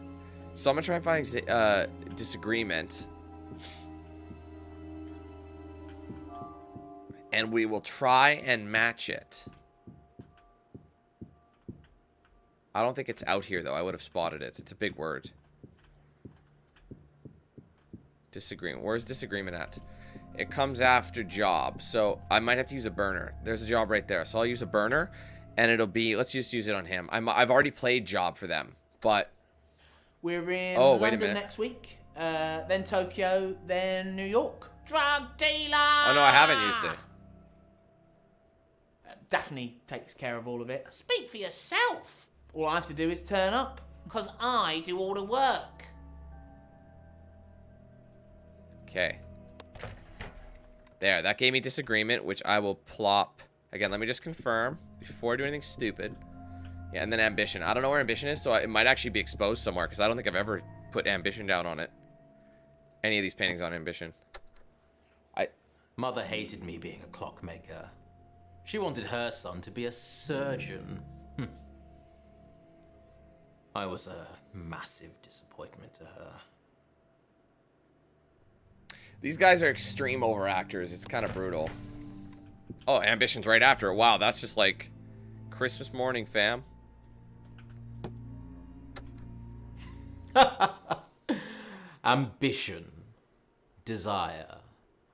So I'm going to try and find disagreement. And we will try and match it. I don't think it's out here, though. I would have spotted it. It's a big word. Disagreement. Where's disagreement at? It comes after job. So I might have to use a burner. There's a job right there. So I'll use a burner. And it'll be... Let's just use it on him. I've already played job for them. But... We're in London next week. Then Tokyo. Then New York. Drug dealer! Oh, no, I haven't used it. Daphne takes care of all of it. Speak for yourself. All I have to do is turn up. Because I do all the work. Okay. There, that gave me disagreement, which I will plop. Again, let me just confirm before I do anything stupid. Yeah, and then ambition. I don't know where ambition is, so it might actually be exposed somewhere, because I don't think I've ever put ambition down on it. Any of these paintings on ambition. Mother hated me being a clockmaker. She wanted her son to be a surgeon. I was a massive disappointment to her. These guys are extreme overactors. It's kind of brutal. Oh, ambition's right after it. Wow, that's just like Christmas morning, fam. Ambition. Desire.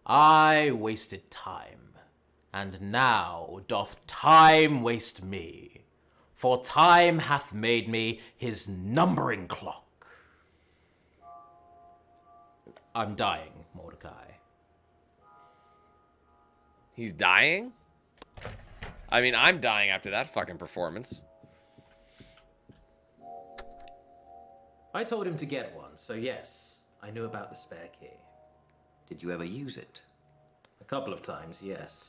I wasted time, and now doth time waste me, for time hath made me his numbering clock. I'm dying, Mordecai. He's dying? I mean, I'm dying after that fucking performance. I told him to get one, so yes, I knew about the spare key. Did you ever use it? A couple of times, yes.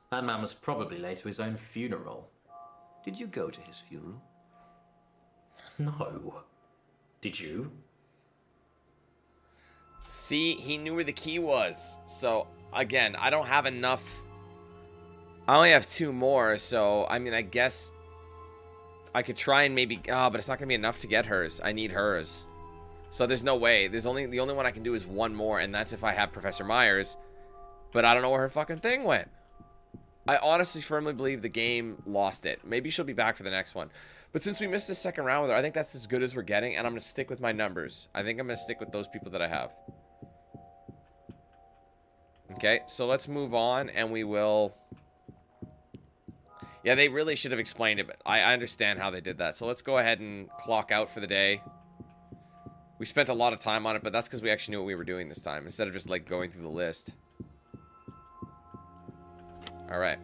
That man was probably late to his own funeral. Did you go to his funeral? No. Did you? See, he knew where the key was. So, again, I don't have enough. I only have 2 more, so, I mean, I guess I could try and maybe... Oh, but it's not going to be enough to get hers. I need hers. So there's no way. The only one I can do is 1 more, and that's if I have Professor Myers. But I don't know where her fucking thing went. I honestly firmly believe the game lost it. Maybe she'll be back for the next one. But since we missed the second round with her, I think that's as good as we're getting, and I'm going to stick with my numbers. I think I'm going to stick with those people that I have. Okay, so let's move on, and we will... Yeah, they really should have explained it, but I understand how they did that. So let's go ahead and clock out for the day. We spent a lot of time on it, but that's because we actually knew what we were doing this time, instead of just, like, going through the list. Alright.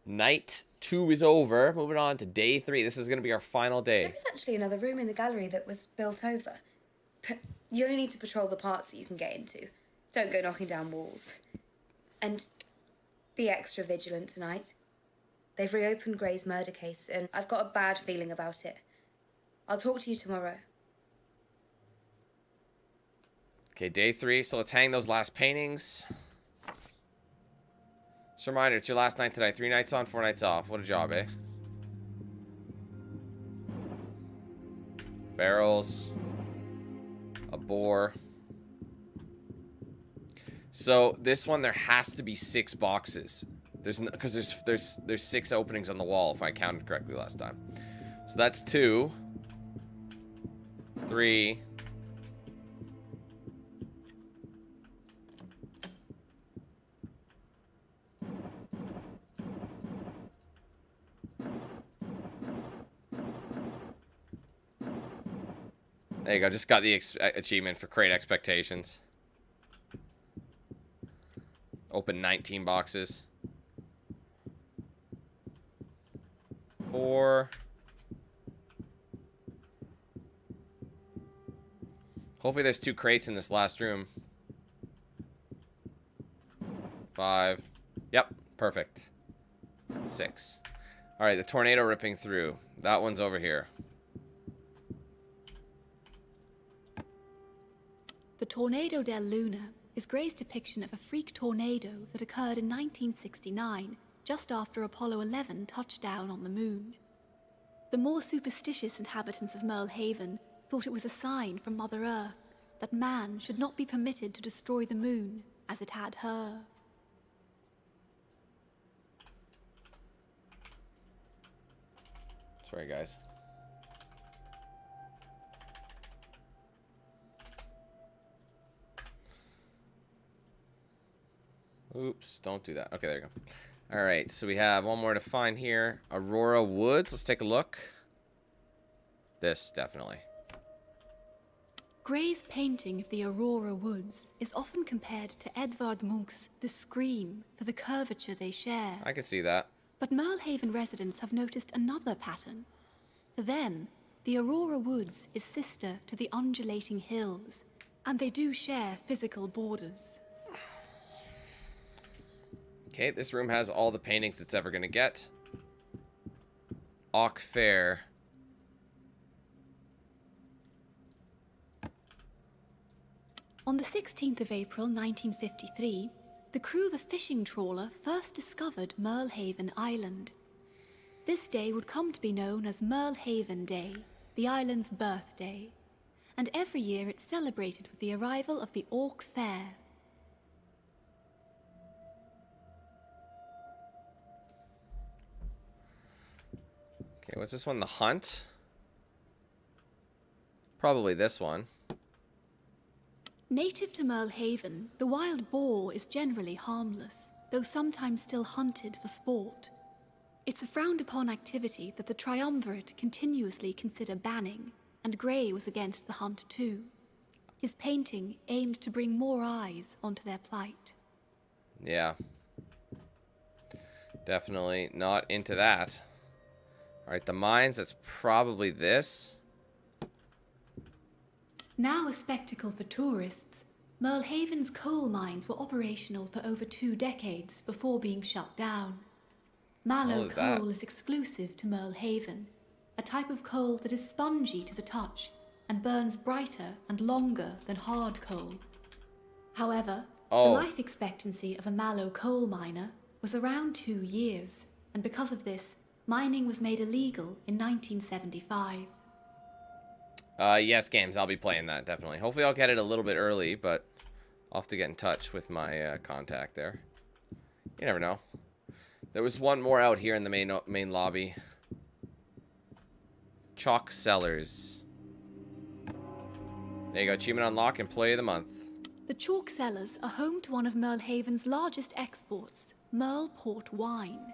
Night 2 is over. Moving on to day 3. This is going to be our final day. There is actually another room in the gallery that was built over. But you only need to patrol the parts that you can get into. Don't go knocking down walls. And be extra vigilant tonight. They've reopened Gray's murder case, and I've got a bad feeling about it. I'll talk to you tomorrow. Okay, day 3. So let's hang those last paintings. Just a reminder, it's your last night today. 3 nights on, 4 nights off. What a job, eh? Barrels. A boar. So this one, there has to be 6 boxes. Because there's 6 openings on the wall, if I counted correctly last time. So that's 2. 3. There you go. Just got the achievement for Create Expectations. Open 19 boxes. 4. Hopefully there's 2 crates in this last room. 5. Yep, perfect. 6. Alright, the tornado ripping through. That one's over here. The Tornado del Luna is Gray's depiction of a freak tornado that occurred in 1969, just after Apollo 11 touched down on the moon. The more superstitious inhabitants of Merlehaven thought it was a sign from Mother Earth that man should not be permitted to destroy the moon as it had her. Sorry, guys. Oops, don't do that. Okay, there you go. All right, so we have one more to find here. Aurora Woods. Let's take a look. This, definitely. Gray's painting of the Aurora Woods is often compared to Edvard Munch's The Scream for the curvature they share. I can see that. But Merlehaven residents have noticed another pattern. For them, the Aurora Woods is sister to the undulating hills, and they do share physical borders. Okay, this room has all the paintings it's ever going to get. Auk Fair. On the 16th of April 1953, the crew of a fishing trawler first discovered Merlehaven Island. This day would come to be known as Merlehaven Day, the island's birthday, and every year it's celebrated with the arrival of the Auk Fair. Okay, what's this one? The Hunt? Probably this one. Native to Merlehaven, the wild boar is generally harmless, though sometimes still hunted for sport. It's a frowned-upon activity that the triumvirate continuously consider banning, and Gray was against the hunt too. His painting aimed to bring more eyes onto their plight. Yeah. Definitely not into that. Alright, the mines, that's probably this. Now a spectacle for tourists, Merlehaven's coal mines were operational for over 2 decades before being shut down. Mallow coal is exclusive to Merlehaven, a type of coal that is spongy to the touch and burns brighter and longer than hard coal. However, the life expectancy of a mallow coal miner was around 2 years, and because of this, mining was made illegal in 1975. Yes, games. I'll be playing that, definitely. Hopefully I'll get it a little bit early, but I'll have to get in touch with my contact there. You never know. There was one more out here in the main lobby. Chalk Cellars. There you go. Achievement unlock and play of the month. The Chalk Cellars are home to one of Merlehaven's largest exports, Merle Port wine.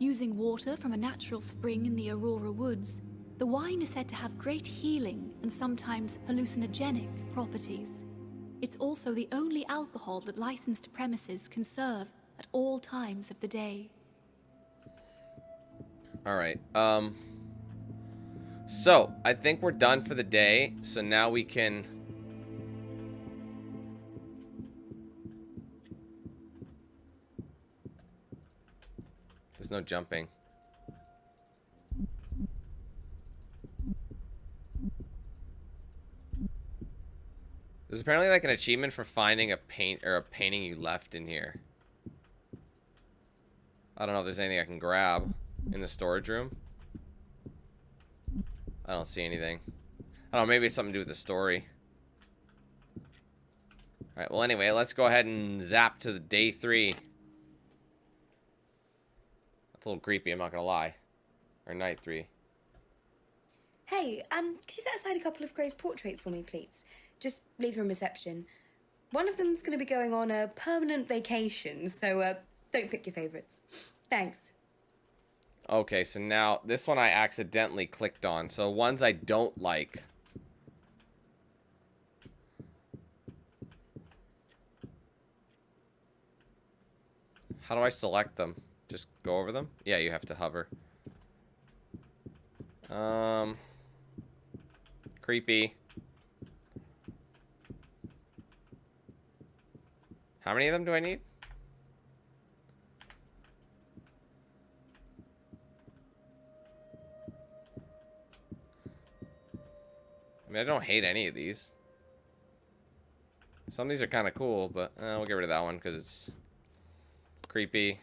Using water from a natural spring in the Aurora Woods, the wine is said to have great healing and sometimes hallucinogenic properties. It's also the only alcohol that licensed premises can serve at all times of the day. Alright, so, I think we're done for the day, so now we can... There's no jumping. There's apparently like an achievement for finding a painting you left in here. I don't know if there's anything I can grab in the storage room. I don't see anything. I don't know, maybe it's something to do with the story. Alright, well anyway, let's go ahead and zap to the day 3. That's a little creepy, I'm not gonna lie. Or night 3. Hey, could you set aside a couple of Gray's portraits for me, please? Just leave them in reception. One of them's going to be going on a permanent vacation, so don't pick your favourites. Thanks. Okay, so now this one I accidentally clicked on. So ones I don't like. How do I select them? Just go over them? Yeah, you have to hover. Creepy. How many of them do I need? I mean, I don't hate any of these. Some of these are kind of cool, but we'll get rid of that one because it's creepy.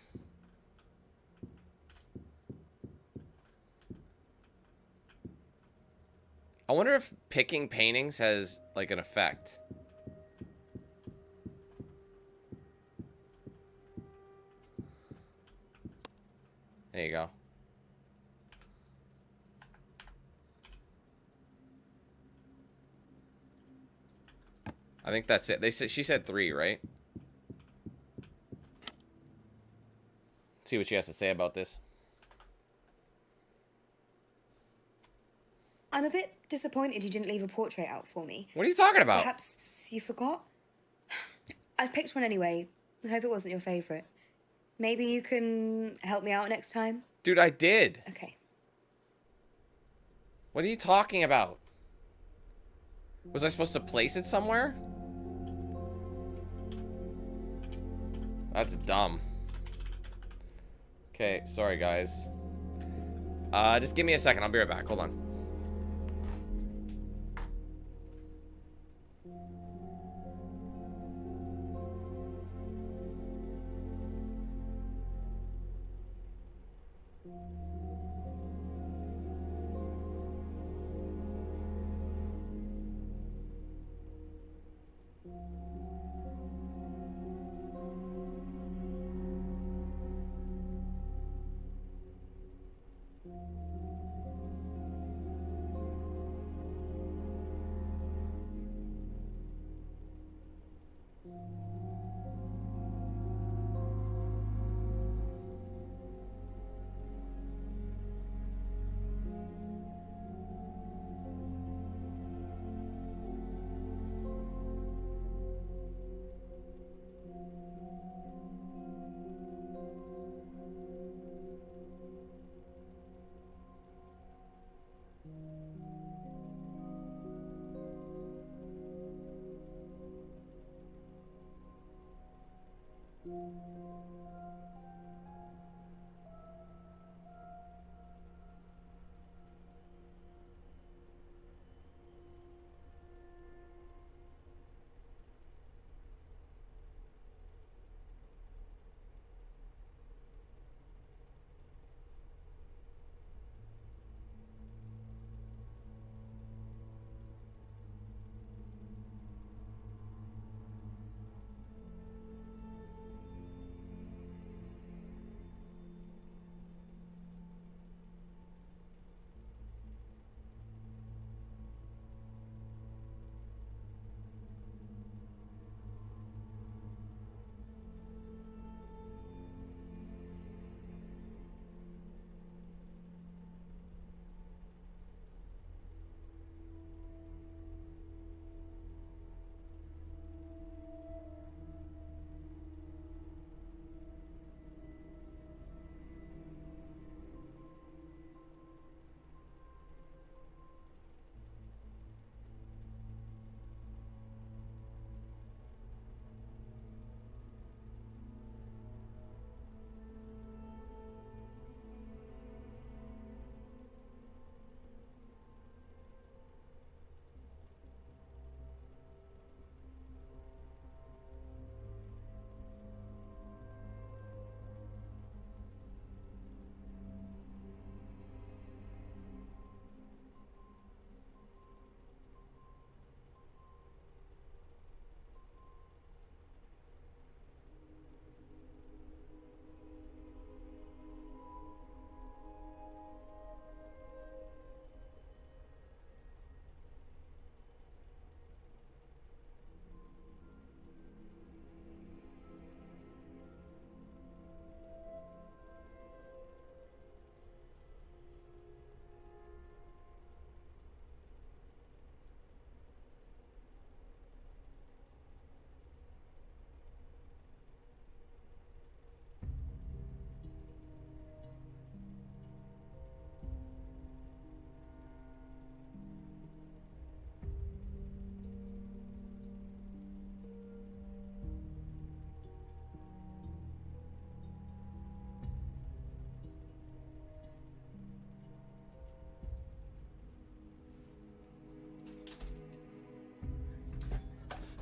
I wonder if picking paintings has, like, an effect. There you go. I think that's it. She said 3, right? Let's see what she has to say about this. I'm a bit disappointed you didn't leave a portrait out for me. What are you talking about? Perhaps you forgot? I've picked one anyway. I hope it wasn't your favorite. Maybe you can help me out next time? Dude, I did. Okay. What are you talking about? Was I supposed to place it somewhere? That's dumb. Okay, sorry guys. Just give me a second. I'll be right back. Hold on.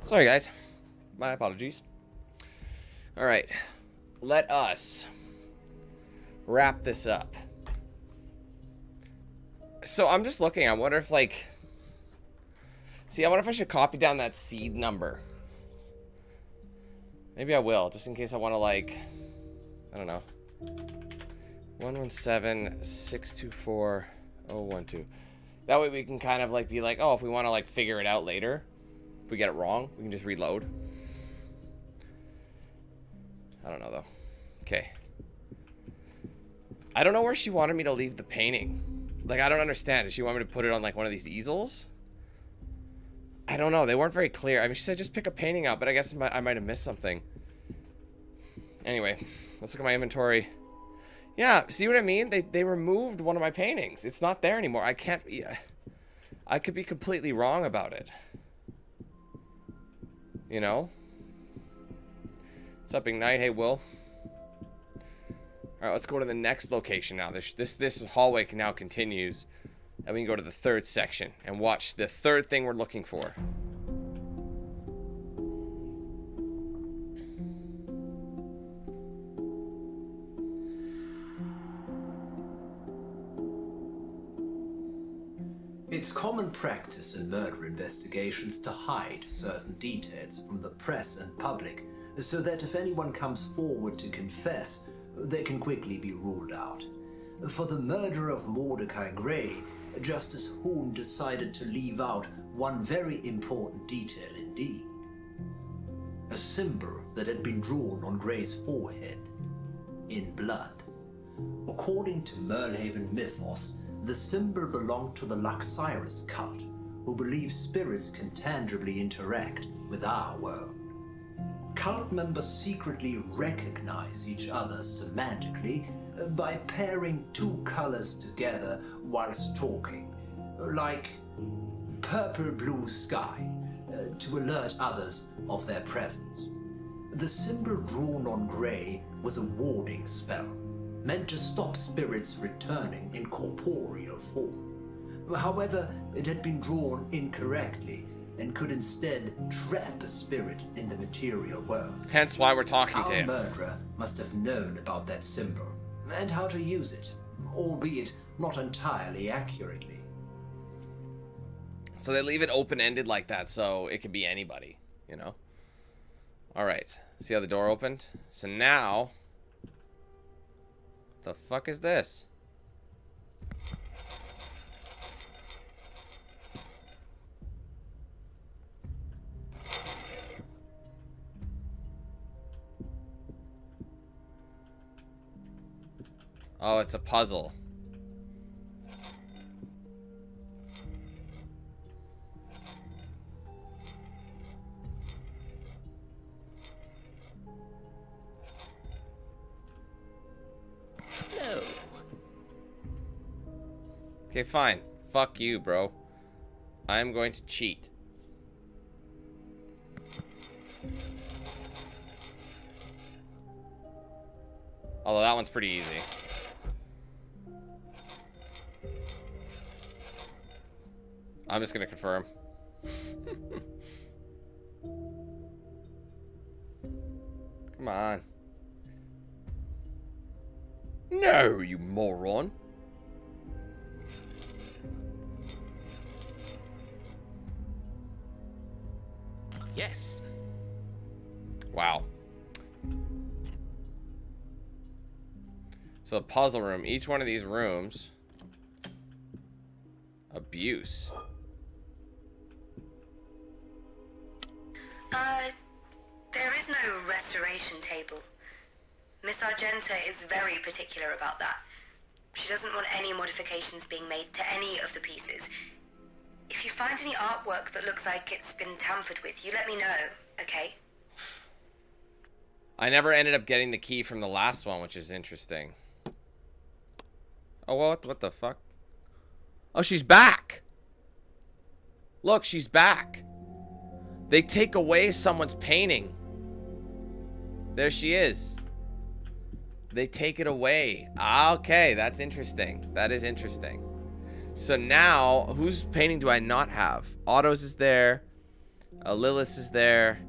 Sorry, guys. My apologies. All right. Let us wrap this up. So I'm just looking. I wonder if, like... See, I wonder if I should copy down that seed number. Maybe I will, just in case I want to, like... I don't know. 117-624-012. That way we can kind of, like, be like, oh, if we want to, like, figure it out later, if we get it wrong, we can just reload. I don't know, though. Okay. I don't know where she wanted me to leave the painting. Like, I don't understand. Did she want me to put it on, like, one of these easels? I don't know. They weren't very clear. I mean, she said just pick a painting out, but I guess I might have missed something. Anyway, let's look at my inventory. Yeah, see what I mean? They removed one of my paintings. It's not there anymore. I can't... Yeah, I could be completely wrong about it. You know? What's up, Ignite? Hey, Will. Alright, let's go to the next location now. This hallway now continues. And we can go to the third section and watch the third thing we're looking for. It's common practice in murder investigations to hide certain details from the press and public, so that if anyone comes forward to confess, they can quickly be ruled out. For the murder of Mordecai Gray, Justice Hoon decided to leave out one very important detail indeed. A symbol that had been drawn on Gray's forehead, in blood. According to Merlehaven mythos, the symbol belonged to the Luxyrus cult, who believe spirits can tangibly interact with our world. Cult members secretly recognize each other semantically by pairing two colors together whilst talking, like purple-blue sky, to alert others of their presence. The symbol drawn on Gray was a warding spell, meant to stop spirits returning in corporeal form. However, it had been drawn incorrectly and could instead trap a spirit in the material world. Hence why we're talking to him. Our murderer must have known about that symbol and how to use it, albeit not entirely accurately. So they leave it open-ended like that, so it could be anybody, you know? Alright, see how the door opened? So now... the fuck is this? Oh, it's a puzzle. No. Okay, fine. Fuck you, bro. I'm going to cheat. Although that one's pretty easy. I'm just gonna confirm. Come on. No, you moron. Yes. Wow. So, puzzle room. Each one of these rooms. Abuse. There is no restoration table. Miss Argenta is very particular about that. She doesn't want any modifications being made to any of the pieces. If you find any artwork that looks like it's been tampered with, you let me know, okay? I never ended up getting the key from the last one, which is interesting. Oh, what the fuck? Oh, she's back! Look, she's back. They take away someone's painting. There she is. They take it away. Okay, that's interesting. That is interesting. So now, whose painting do I not have? Otto's is there. Lilith's is there.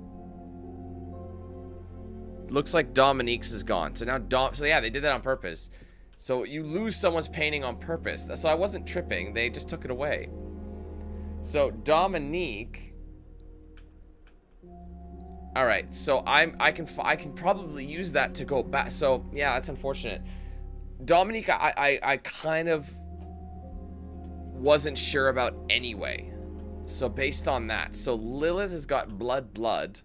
looks like Dominique's is gone. So now so yeah, they did that on purpose. So you lose someone's painting on purpose. So I wasn't tripping. They just took it away. So Dominique. All right. So I can probably use that to go back. So yeah, that's unfortunate. Dominique, I kind of wasn't sure about anyway. So based on that, so Lilith has got blood.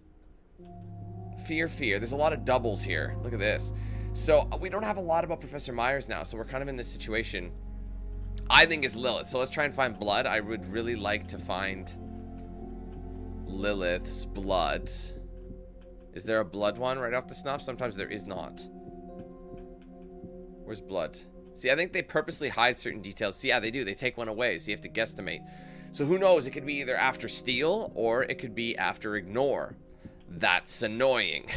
Fear. There's a lot of doubles here. Look at this. So we don't have a lot about Professor Myers now, so we're kind of in this situation. I think it's Lilith. So let's try and find blood. I would really like to find Lilith's blood. Is there a blood one right off the snuff? Sometimes there is not. Where's blood? See, I think they purposely hide certain details. See, yeah, they do. They take one away, so you have to guesstimate. So who knows? It could be either after steal or it could be after ignore. That's annoying.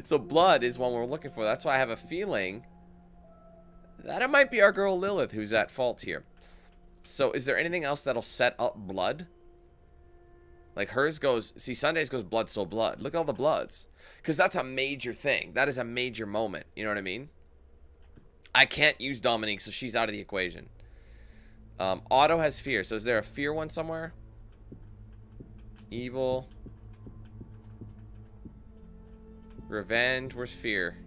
So blood is one we're looking for. That's why I have a feeling that it might be our girl Lilith who's at fault here. So is there anything else that'll set up blood? Like hers goes, see, Sundays goes blood, soul, blood. Look at all the bloods. Because that's a major thing. That is a major moment. You know what I mean? I can't use Dominique, so she's out of the equation. Otto has fear. So is there a fear one somewhere? Evil. Revenge. Where's fear?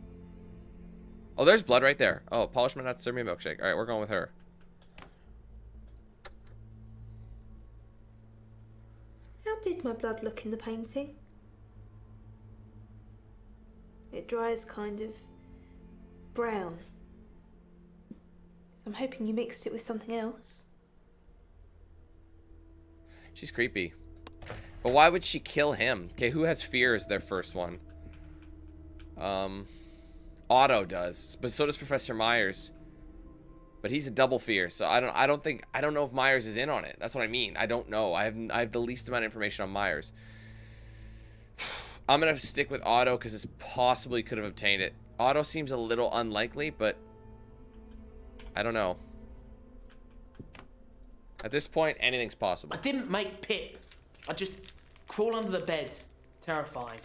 Oh, there's blood right there. Oh, polishment not serve me a milkshake. All right, we're going with her. How did my blood look in the painting? It dries kind of brown. So I'm hoping you mixed it with something else. She's creepy. But why would she kill him? Okay, who has fear as their first one? Otto does, but so does Professor Myers. But he's a double fear, so I don't know if Myers is in on it. That's what I mean. I don't know. I have the least amount of information on Myers. I'm gonna stick with Otto because it possibly could have obtained it. Otto seems a little unlikely, but I don't know. At this point, anything's possible. I didn't make Pip. I just crawl under the bed, terrified.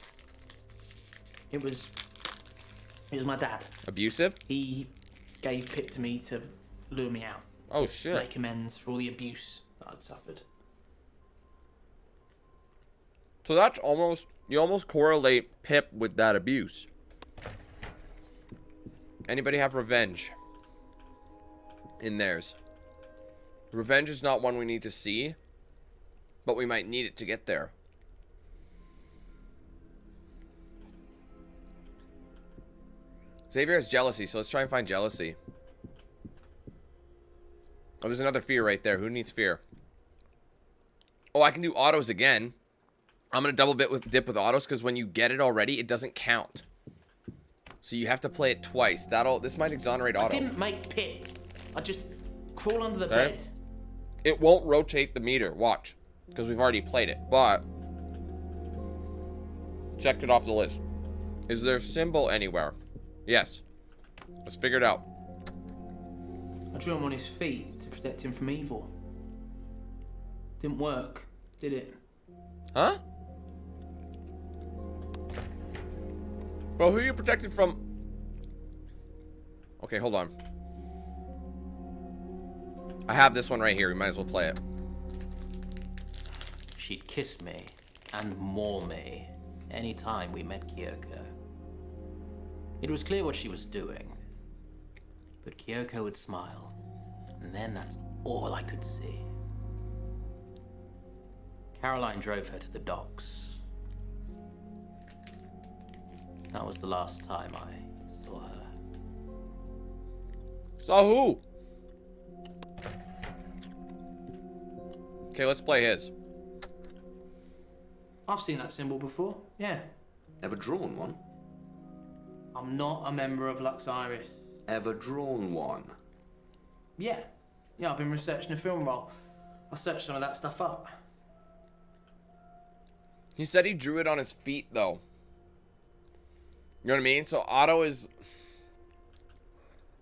It was my dad. Abusive? He gave Pip to me to lure me out. Oh shit. Make amends for all the abuse that I'd suffered. So that's almost, you almost correlate Pip with that abuse. Anybody have revenge in theirs? Revenge is not one we need to see, but we might need it to get there. Xavier has jealousy, so let's try and find jealousy. Oh, there's another fear right there. Who needs fear? Oh, I can do autos again. I'm gonna double dip with autos because when you get it already, it doesn't count. So you have to play it twice. This might exonerate auto. I didn't make Pip. I just crawl under the bed. It won't rotate the meter. Watch, because we've already played it. But checked it off the list. Is there a symbol anywhere? Yes. Let's figure it out. I drew him on his feet to protect him from evil. Didn't work, did it? Huh? Bro, who are you protected from? Okay, hold on. I have this one right here. We might as well play it. She'd kiss me, and more me, any time we met Kyoko. It was clear what she was doing. But Kyoko would smile, and then that's all I could see. Caroline drove her to the docks. That was the last time I saw her. Saw who? Okay, let's play his. I've seen that symbol before, yeah. Ever drawn one? I'm not a member of Lux Iris. Ever drawn one? Yeah. Yeah, I've been researching a film role. I searched some of that stuff up. He said he drew it on his feet, though. You know what I mean? So Otto is...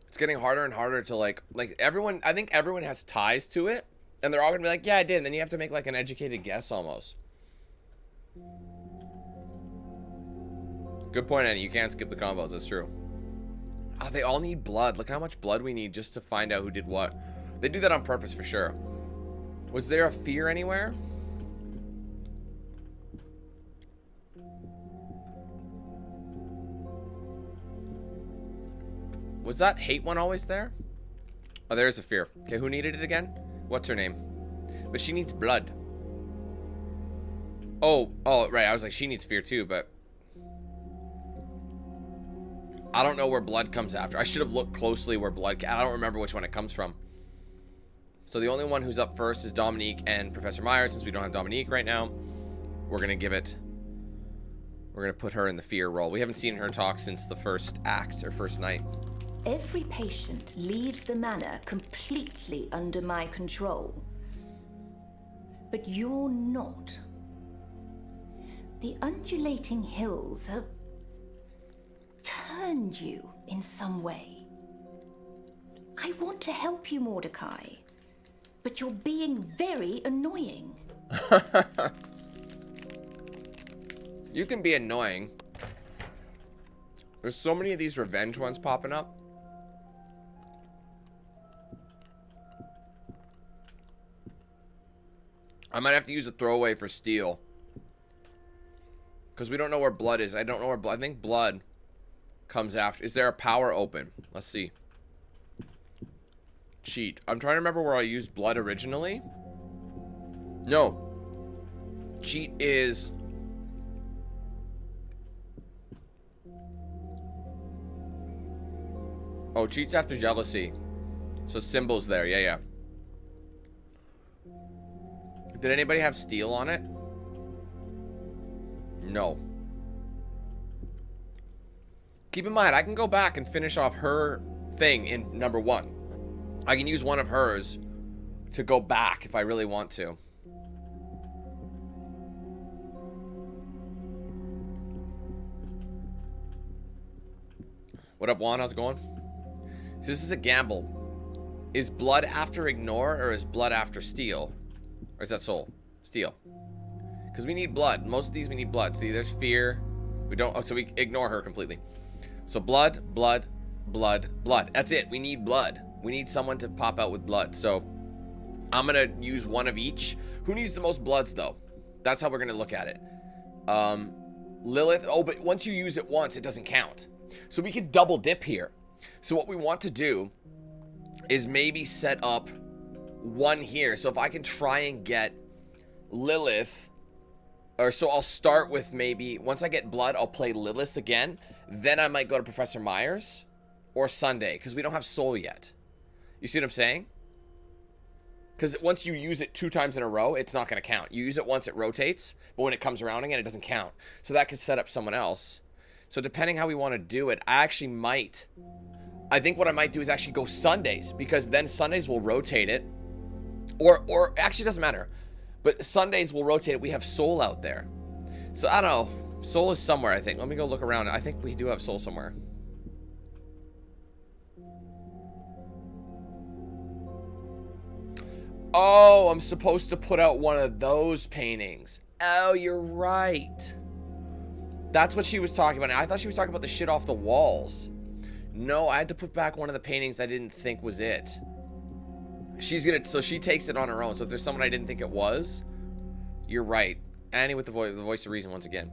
It's getting harder and harder to, like everyone... I think everyone has ties to it. And they're all gonna be like, yeah, I did. And then you have to make, like, an educated guess, almost. Good point, Annie. You can't skip the combos. That's true. Oh, they all need blood. Look how much blood we need just to find out who did what. They do that on purpose for sure. Was there a fear anywhere? Was that hate one always there? Oh, there's a fear. Okay, who needed it again? What's her name? But she needs blood. Oh, right. I was like, she needs fear too, but I don't know where blood comes after. I should have looked closely where blood... I don't remember which one it comes from. So the only one who's up first is Dominique and Professor Myers. Since we don't have Dominique right now, we're going to give it... We're going to put her in the fear role. We haven't seen her talk since the first act, or first night. Every patient leaves the manor completely under my control. But you're not. The undulating hills have turned you in some way. I want to help you, Mordecai, but you're being very annoying. You can be annoying. There's so many of these revenge ones popping up. I might have to use a throwaway for steel. Because we don't know where blood is. I don't know where blood... I think blood comes after. Is there a power open? Let's see. Cheat. I'm trying to remember where I used blood originally. No. Cheat is... Oh, cheat's after jealousy. So symbols there. Yeah, yeah. Did anybody have steel on it? No. Keep in mind, I can go back and finish off her thing in number 1. I can use one of hers to go back if I really want to. What up, Juan? How's it going? So this is a gamble. Is blood after ignore or is blood after steal? Or is that soul? Steel. Because we need blood. Most of these we need blood. See, there's fear. We don't... Oh, so we ignore her completely. So blood, blood, blood, blood. That's it. We need blood. We need someone to pop out with blood. So I'm going to use one of each. Who needs the most bloods, though? That's how we're going to look at it. Lilith. Oh, but once you use it once, it doesn't count. So we can double dip here. So what we want to do is maybe set up one here. So if I can try and get Lilith, or so I'll start with maybe, once I get blood, I'll play Lilith again. Then I might go to Professor Myers or Sunday, because we don't have soul yet. You see what I'm saying? Because once you use it 2 times in a row, it's not going to count. You use it once, it rotates, but when it comes around again, it doesn't count. So that could set up someone else. So depending how we want to do it, I think what I might do is actually go Sundays, because then Sundays will rotate it. Or actually, it doesn't matter. But Sundays will rotate it. We have soul out there. So I don't know. Soul is somewhere, I think. Let me go look around. I think we do have soul somewhere. Oh, I'm supposed to put out one of those paintings. Oh, you're right. That's what she was talking about. I thought she was talking about the shit off the walls. No, I had to put back one of the paintings I didn't think was it. So she takes it on her own. So if there's someone I didn't think it was, you're right. Annie with the voice of reason once again.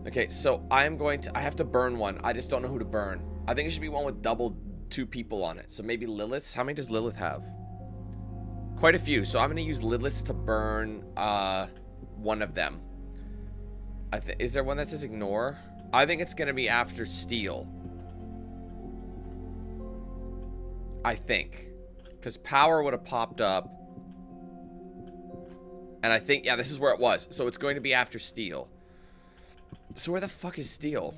Okay, so I have to burn one. I just don't know who to burn. I think it should be one with double 2 people on it. So maybe Lilith. How many does Lilith have? Quite a few. So I'm going to use Lilith to burn one of them. Is there one that says ignore? I think it's going to be after steal. I think. Because power would have popped up. And I think, yeah, this is where it was. So it's going to be after steel. So where the fuck is steel?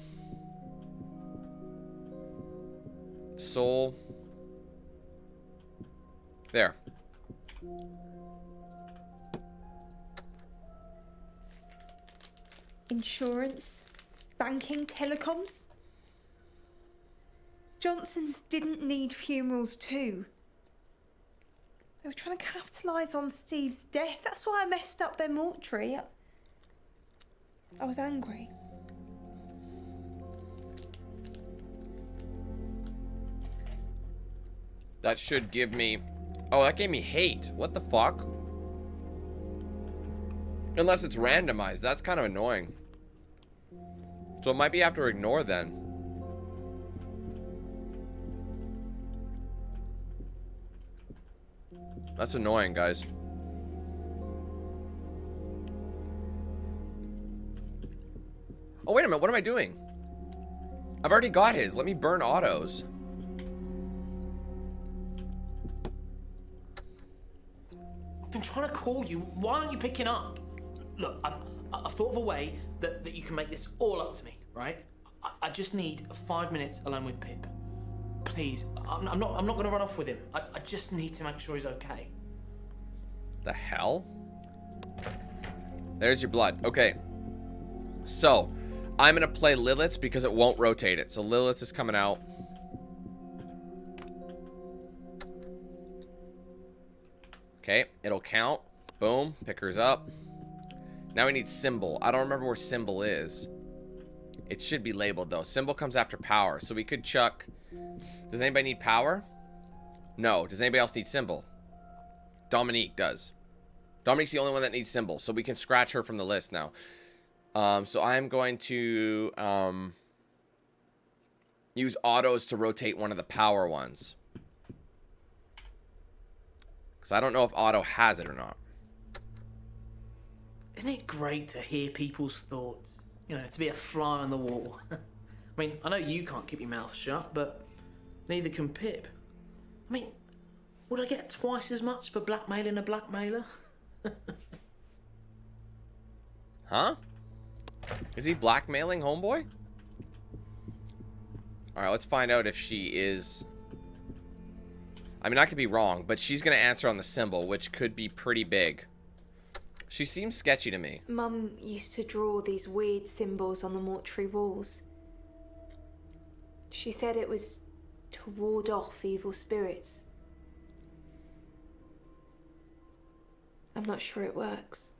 Soul. There. Insurance, banking, telecoms. Johnsons didn't need funerals too. They were trying to capitalise on Steve's death. That's why I messed up their mortuary. I was angry. That should give me... Oh, that gave me hate. What the fuck? Unless it's randomized. That's kind of annoying. So it might be after ignore then. That's annoying, guys. Oh, wait a minute. What am I doing? I've already got his. Let me burn autos. I've been trying to call you. Why aren't you picking up? Look, I've thought of a way that you can make this all up to me, right? I just need 5 minutes alone with Pip. Please, I'm not going to run off with him. I just need to make sure he's okay. The hell? There's your blood. Okay. So, I'm going to play Lilith's because it won't rotate it. So Lilith's is coming out. Okay, it'll count. Boom, pick hers up. Now we need symbol. I don't remember where symbol is. It should be labeled though. Symbol comes after power. So we could chuck... Does anybody need power? No. Does anybody else need symbol? Dominique does. Dominique's the only one that needs symbol. So we can scratch her from the list now. So I'm going to use autos to rotate one of the power ones. Because I don't know if auto has it or not. Isn't it great to hear people's thoughts? You know, to be a fly on the wall. I mean, I know you can't keep your mouth shut, but neither can Pip. I mean, would I get twice as much for blackmailing a blackmailer? Huh? Is he blackmailing homeboy? Alright, let's find out if she is... I mean, I could be wrong, but she's going to answer on the symbol, which could be pretty big. She seems sketchy to me. Mum used to draw these weird symbols on the mortuary walls. She said it was to ward off evil spirits. I'm not sure it works.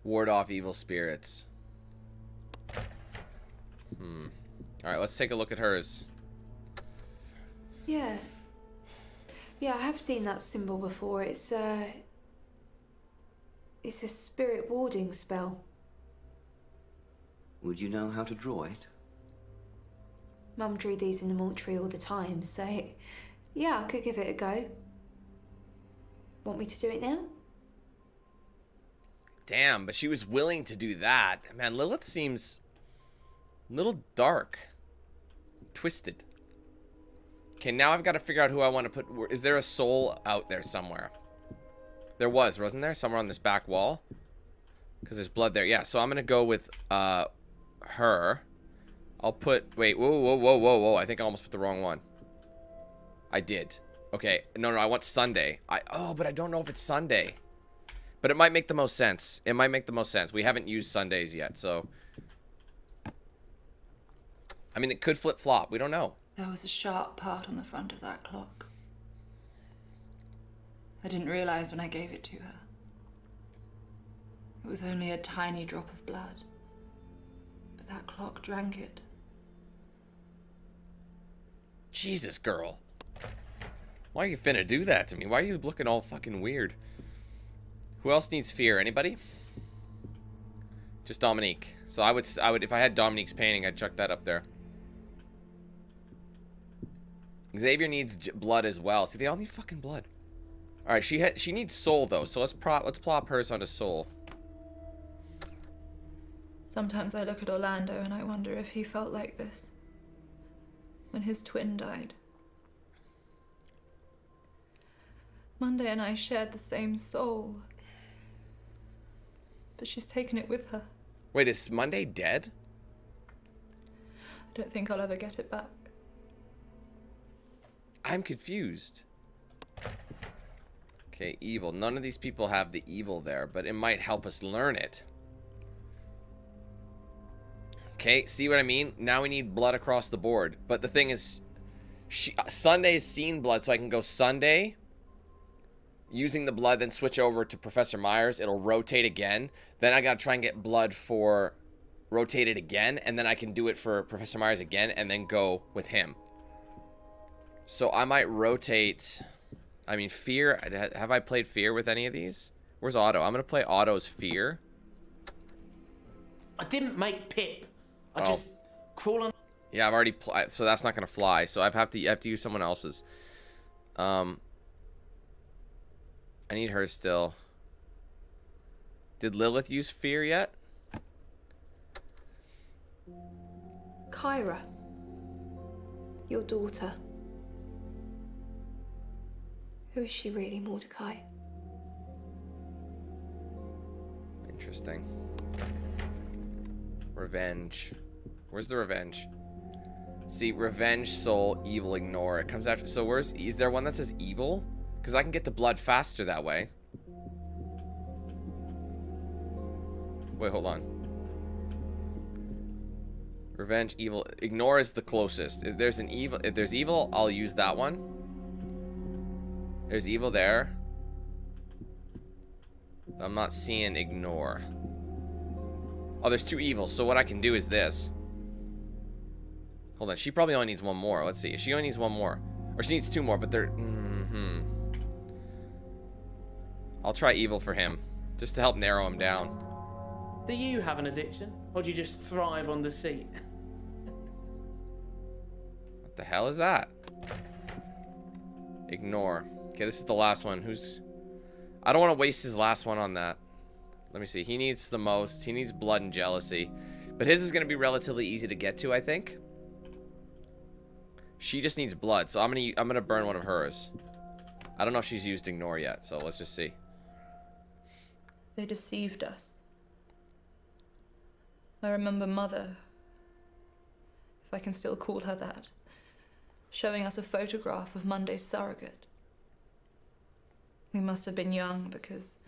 Ward off evil spirits. Alright, let's take a look at hers. Yeah. Yeah, I have seen that symbol before. It's a spirit warding spell. Would you know how to draw it? Mum drew these in the mortuary all the time, so yeah, I could give it a go. Want me to do it now? Damn, but she was willing to do that. Man, Lilith seems a little dark. Twisted. Okay, now I've got to figure out who I want to put... Is there a soul out there somewhere? There was, wasn't there? Somewhere on this back wall? Because there's blood there. Yeah, so I'm going to go with her. I'll put... Wait, whoa. I think I almost put the wrong one. I did. Okay, no, I want Sunday. Oh, but I don't know if it's Sunday. But it might make the most sense. It might make the most sense. We haven't used Sundays yet, so... I mean, it could flip-flop. We don't know. There was a sharp part on the front of that clock. I didn't realize when I gave it to her. It was only a tiny drop of blood. But that clock drank it. Jesus, girl. Why are you finna do that to me? Why are you looking all fucking weird? Who else needs fear? Anybody? Just Dominique. So I would, if I had Dominique's painting, I'd chuck that up there. Xavier needs blood as well. See, they all need fucking blood. All right, she needs soul though. So let's plop hers onto soul. Sometimes I look at Orlando and I wonder if he felt like this when his twin died. Monday and I shared the same soul, but she's taken it with her. Wait, is Monday dead? I don't think I'll ever get it back. I'm confused. Okay, evil. None of these people have the evil there, but it might help us learn it. Okay, see what I mean? Now we need blood across the board. But the thing is, Sunday's seen blood, so I can go Sunday, using the blood, then switch over to Professor Myers. It'll rotate again. Then I gotta try and get blood for rotated again, and then I can do it for Professor Myers again, and then go with him. So I might rotate. I mean, Fear. Have I played Fear with any of these? Where's Otto? I'm going to play Otto's Fear. I didn't make Pip. I just crawl on. Yeah, I've already so that's not going to fly. So I have to use someone else's. I need her still. Did Lilith use Fear yet? Kyra, your daughter. Who is she really, Mordecai? Interesting. Revenge. Where's the revenge? See, revenge, soul, evil, ignore. It comes after. So is there one that says evil? Because I can get the blood faster that way. Wait, hold on. Revenge, evil, ignore is the closest. If there's evil, I'll use that one. There's evil there. I'm not seeing ignore. Oh, there's 2 evils. So what I can do is this. Hold on. She probably only needs 1 more. Let's see. She only needs 1 more. Or she needs 2 more, but they're... I'll try evil for him. Just to help narrow him down. Do you have an addiction? Or do you just thrive on deceit? What the hell is that? Ignore. Okay, this is the last one. I don't want to waste his last one on that. Let me see. He needs the most. He needs blood and jealousy. But his is going to be relatively easy to get to, I think. She just needs blood, so I'm gonna burn one of hers. I don't know if she's used ignore yet, so let's just see. They deceived us. I remember Mother, if I can still call her that, showing us a photograph of Monday's surrogate. We must have been young because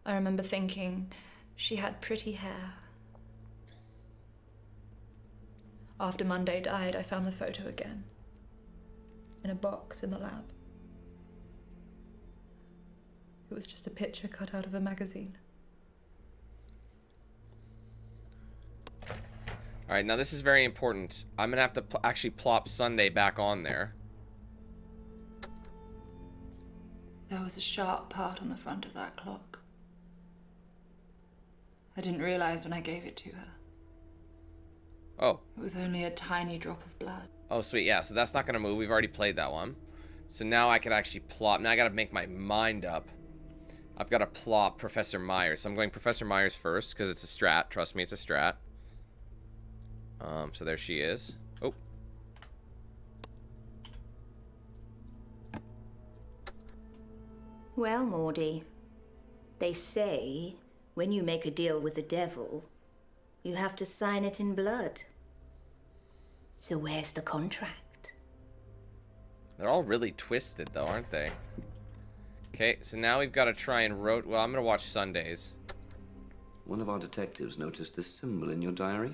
I remember thinking she had pretty hair. After Monday died, I found the photo again, in a box in the lab. It was just a picture cut out of a magazine. Alright, now this is very important. I'm going to have to actually plop Sunday back on there. There was a sharp part on the front of that clock. I didn't realize when I gave it to her. Oh. It was only a tiny drop of blood. Oh, sweet. Yeah, so that's not going to move. We've already played that one. So now I could actually plop. Now I got to make my mind up. I've got to plop Professor Myers. So I'm going Professor Myers first because it's a strat. Trust me, it's a strat. So there she is. Oh. Well, Mordy, they say when you make a deal with the devil, you have to sign it in blood. So where's the contract? They're all really twisted, though, aren't they? Okay, so now we've got to try and well, I'm going to watch Sundays. One of our detectives noticed this symbol in your diary.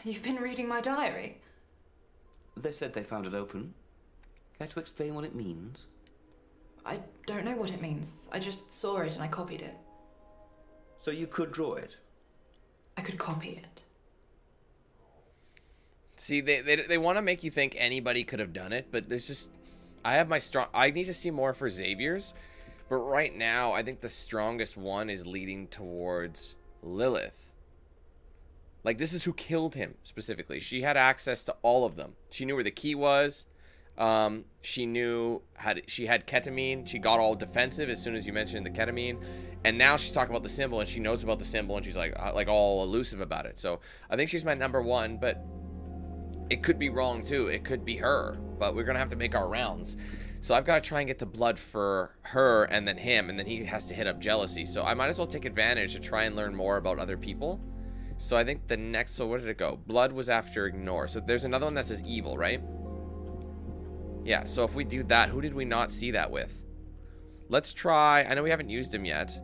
You've been reading my diary? They said they found it open. Care to explain what it means? I don't know what it means. I just saw it and I copied it. So you could draw it? I could copy it. See, they want to make you think anybody could have done it, but there's just... I need to see more for Xavier's, but right now, I think the strongest one is leading towards Lilith. Like, this is who killed him, specifically. She had access to all of them. She knew where the key was. She knew she had ketamine. She got all defensive as soon as you mentioned the ketamine. And now she's talking about the symbol, and she knows about the symbol, and she's like all elusive about it. So I think she's my #1, but it could be wrong too. It could be her, but we're gonna have to make our rounds. So I've got to try and get the blood for her and then him, and then he has to hit up jealousy. So I might as well take advantage to try and learn more about other people. So I think the next, so where did it go? Blood was after ignore. So there's another one that says evil, right? Yeah, so if we do that, who did we not see that with? Let's try, I know we haven't used him yet.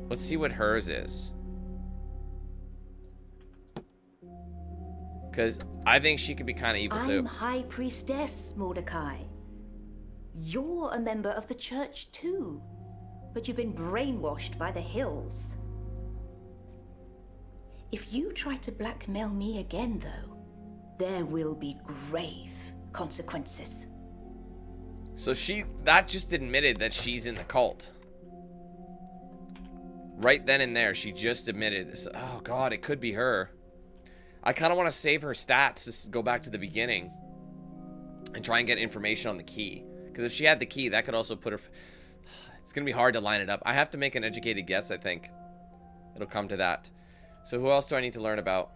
Let's see what hers is. Because I think she could be kind of evil too. I'm High Priestess, Mordecai. You're a member of the church too, but you've been brainwashed by the hills. If you try to blackmail me again, though, there will be grave consequences. So that just admitted that she's in the cult. Right then and there, she just admitted this. Oh god, it could be her. I kind of want to save her stats, just go back to the beginning and try and get information on the key. Because if she had the key, that could also put her... It's going to be hard to line it up. I have to make an educated guess, I think. It'll come to that. So who else do I need to learn about?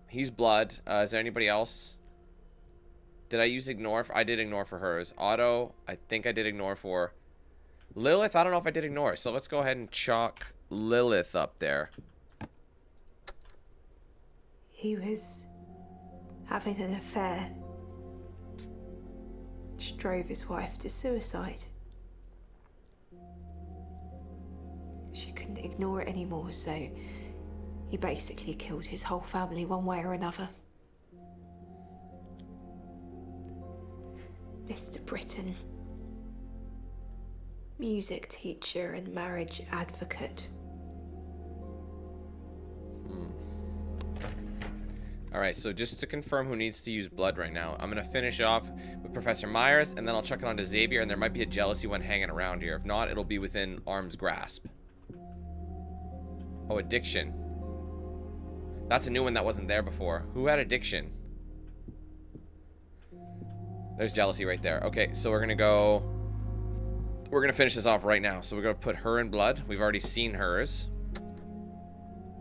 He's blood. Is there anybody else? Did I use ignore? I did ignore for hers. Otto, I think I did ignore for. Lilith, I don't know if I did ignore. So let's go ahead and chalk Lilith up there. He was having an affair. Which drove his wife to suicide. She couldn't ignore it anymore, so he basically killed his whole family one way or another. Mr. Britton, music teacher and marriage advocate. Alright, so just to confirm who needs to use blood right now, I'm going to finish off with Professor Myers, and then I'll chuck it on to Xavier, and there might be a jealousy one hanging around here. If not, it'll be within arm's grasp. Oh, addiction. That's a new one that wasn't there before. Who had addiction? There's jealousy right there. Okay, so we're going to go... We're going to finish this off right now. So we're going to put her in blood. We've already seen hers.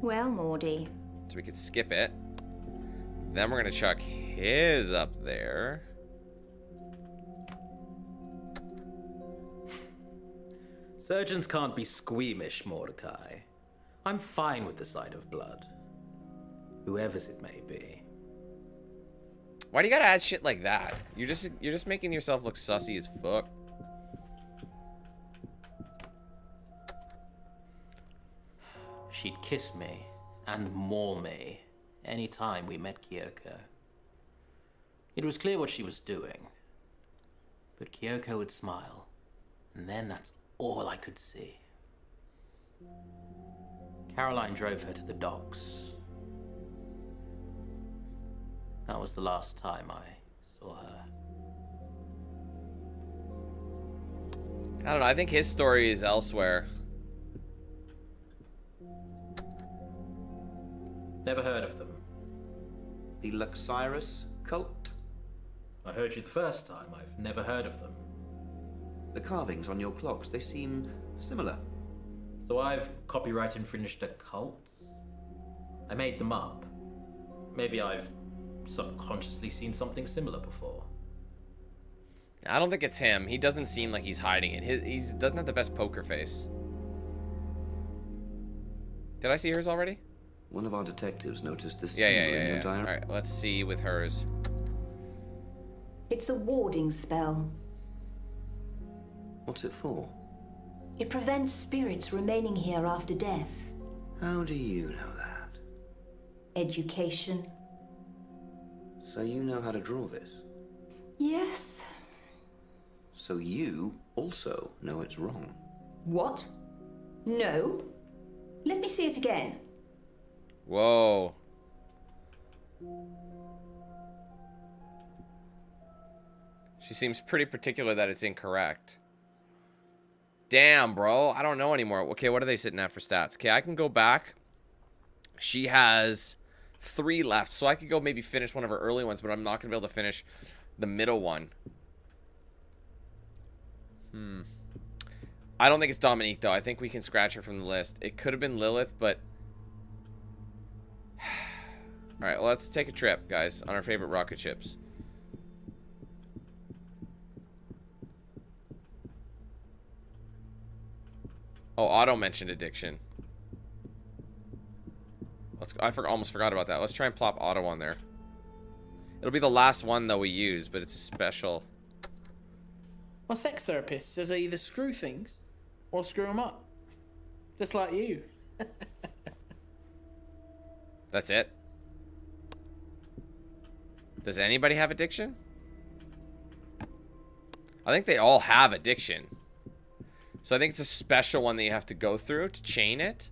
Well, Mordy. So we could skip it. Then we're going to chuck his up there. Surgeons can't be squeamish, Mordecai. I'm fine with the sight of blood. Whoever's it may be. Why do you gotta add shit like that? You're just making yourself look sussy as fuck. She'd kiss me and maul me any time we met Kyoko. It was clear what she was doing. But Kyoko would smile, and then that's all I could see. Caroline drove her to the docks. That was the last time I saw her. I don't know, I think his story is elsewhere. Never heard of them. The Luxyrus cult? I heard you the first time. I've never heard of them. The carvings on your clocks, they seem similar. So I've copyright infringed a cult? I made them up. Maybe I've subconsciously seen something similar before. I don't think it's him. He doesn't seem like he's hiding it. He doesn't have the best poker face. Did I see hers already? One of our detectives noticed this Yeah. in your diary. Alright, let's see with hers. It's a warding spell. What's it for? It prevents spirits remaining here after death. How do you know that? Education. So you know how to draw this? Yes. So you also know it's wrong? What? No. Let me see it again. Whoa. She seems pretty particular that it's incorrect. Damn, bro. I don't know anymore. Okay, what are they sitting at for stats? Okay, I can go back. She has 3 left, so I could go maybe finish one of her early ones, but I'm not going to be able to finish the middle one. I don't think it's Dominique, though. I think we can scratch her from the list. It could have been Lilith, but... Alright, well, let's take a trip, guys, on our favorite rocket ships. Oh, Otto mentioned addiction. I almost forgot about that. Let's try and plop Otto on there. It'll be the last one, though, we use, but it's a special. My sex therapist says I either screw things or screw them up. Just like you. That's it? Does anybody have addiction? I think they all have addiction. So I think it's a special one that you have to go through to chain it.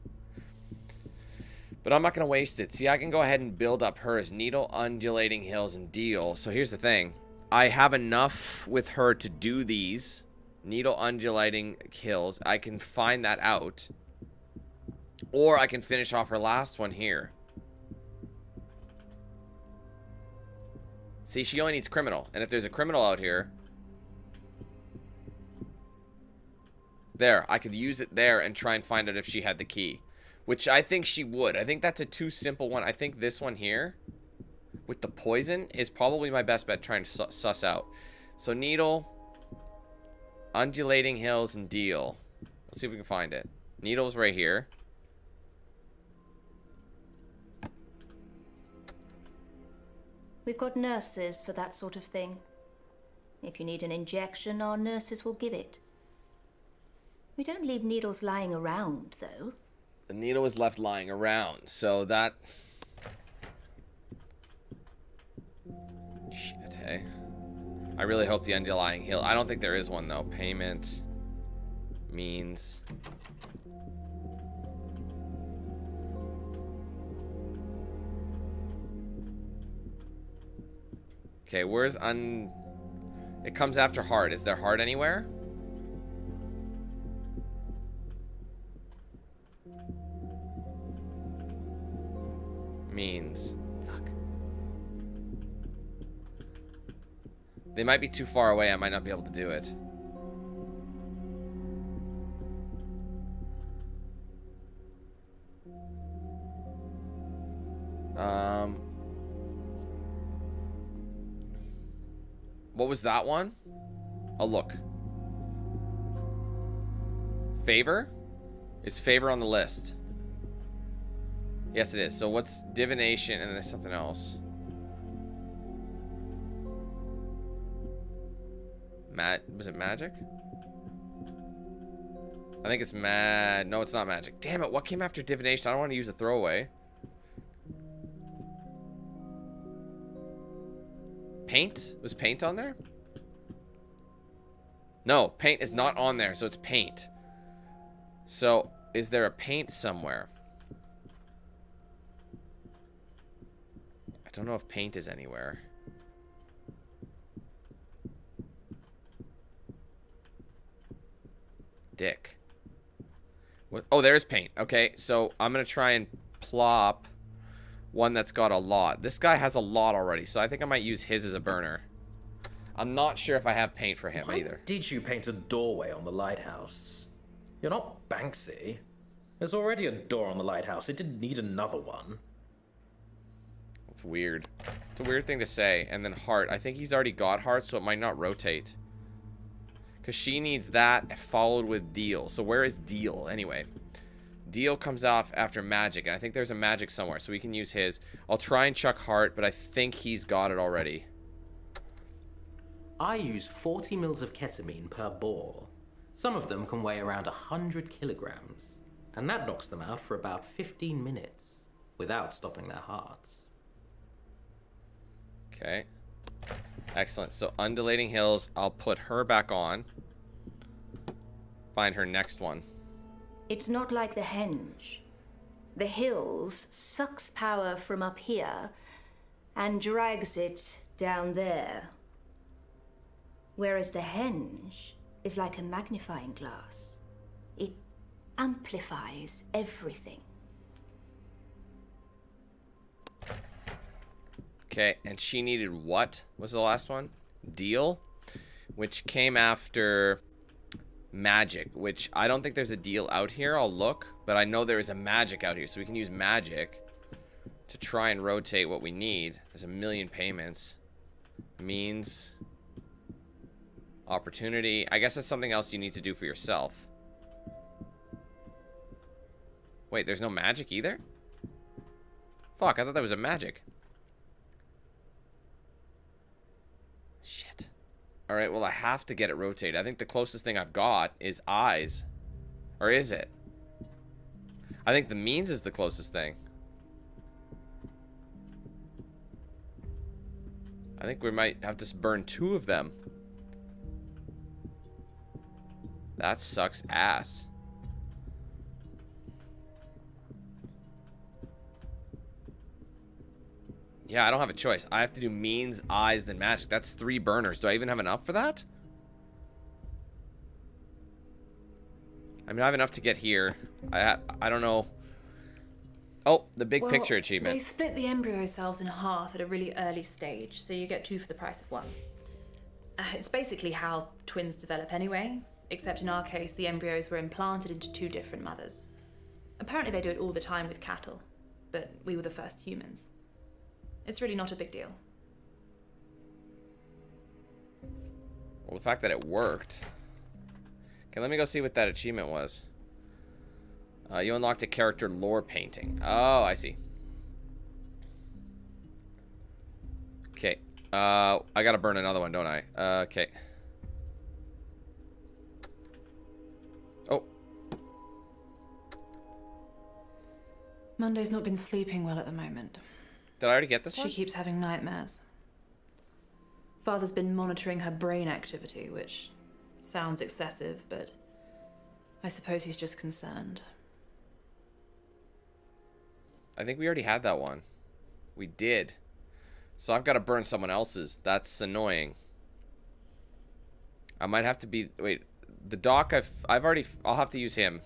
But I'm not going to waste it. See, I can go ahead and build up hers. Needle, undulating hills, and deal. So here's the thing. I have enough with her to do these. Needle, undulating hills. I can find that out. Or I can finish off her last one here. See, she only needs criminal. And if there's a criminal out here... There, I could use it there and try and find out if she had the key. Which I think she would. I think that's a too simple one. I think this one here, with the poison, is probably my best bet trying to suss out. So needle, undulating hills, and deal. Let's see if we can find it. Needle's right here. We've got nurses for that sort of thing. If you need an injection, our nurses will give it. We don't leave needles lying around, though. The needle was left lying around, so that... Shit, hey. I really hope the undulating hill... I don't think there is one, though. Payment... means... Okay, where's It comes after heart. Is there heart anywhere? Means. Fuck. They might be too far away. I might not be able to do it. What was that one? Oh, look. Favor? Is favor on the list? Yes, it is. So what's divination? And then there's something else. Was it magic? I think it's no, it's not magic. Damn it, what came after divination? I don't want to use a throwaway. Paint? Was paint on there? No, paint is not on there, so it's paint. So, is there a paint somewhere? I don't know if paint is anywhere. Dick. What? Oh, there's paint. Okay, so I'm going to try and plop one that's got a lot. This guy has a lot already, so I think I might use his as a burner. I'm not sure if I have paint for him either. Did you paint a doorway on the lighthouse? You're not Banksy. There's already a door on the lighthouse. It didn't need another one. That's weird. It's a weird thing to say. And then heart. I think he's already got heart, so it might not rotate. Because she needs that followed with deal. So where is deal anyway? Deal comes off after magic, and I think there's a magic somewhere, so we can use his. I'll try and chuck heart, but I think he's got it already. I use 40 mils of ketamine per bore. Some of them can weigh around 100 kilograms, and that knocks them out for about 15 minutes, without stopping their hearts. Okay. Excellent. So undulating hills, I'll put her back on. Find her next one. It's not like the henge. The hills sucks power from up here and drags it down there. Whereas the henge is like a magnifying glass. It amplifies everything. Okay, and she needed what? Was the last one? Deal? Which came after magic, which I don't think there's a deal out here. I'll look, but I know there is a magic out here, so we can use magic to try and rotate what we need. There's a million payments. Means opportunity. I guess that's something else you need to do for yourself. Wait, there's no magic either? Fuck, I thought that was a magic. Shit. Alright, well, I have to get it rotated. I think the closest thing I've got is eyes. Or is it? I think the means is the closest thing. I think we might have to burn 2 of them. That sucks ass. Yeah, I don't have a choice. I have to do means, eyes, then magic. That's 3 burners. Do I even have enough for that? I mean, I have enough to get here. I don't know. Oh, the big picture achievement. They split the embryo cells in half at a really early stage, so you get 2 for the price of 1. It's basically how twins develop anyway, except in our case, the embryos were implanted into 2 different mothers. Apparently they do it all the time with cattle, but we were the first humans. It's really not a big deal. Well, the fact that it worked. Okay, let me go see what that achievement was. You unlocked a character lore painting. Oh, I see. Okay. I gotta burn another one, don't I? Okay. Oh. Monday's not been sleeping well at the moment. Did I already get this one? She keeps having nightmares. Father's been monitoring her brain activity, which sounds excessive, but I suppose he's just concerned. I think we already had that one. We did. So I've got to burn someone else's. That's annoying. I might have to be... Wait. The doc, I've already... I'll have to use him.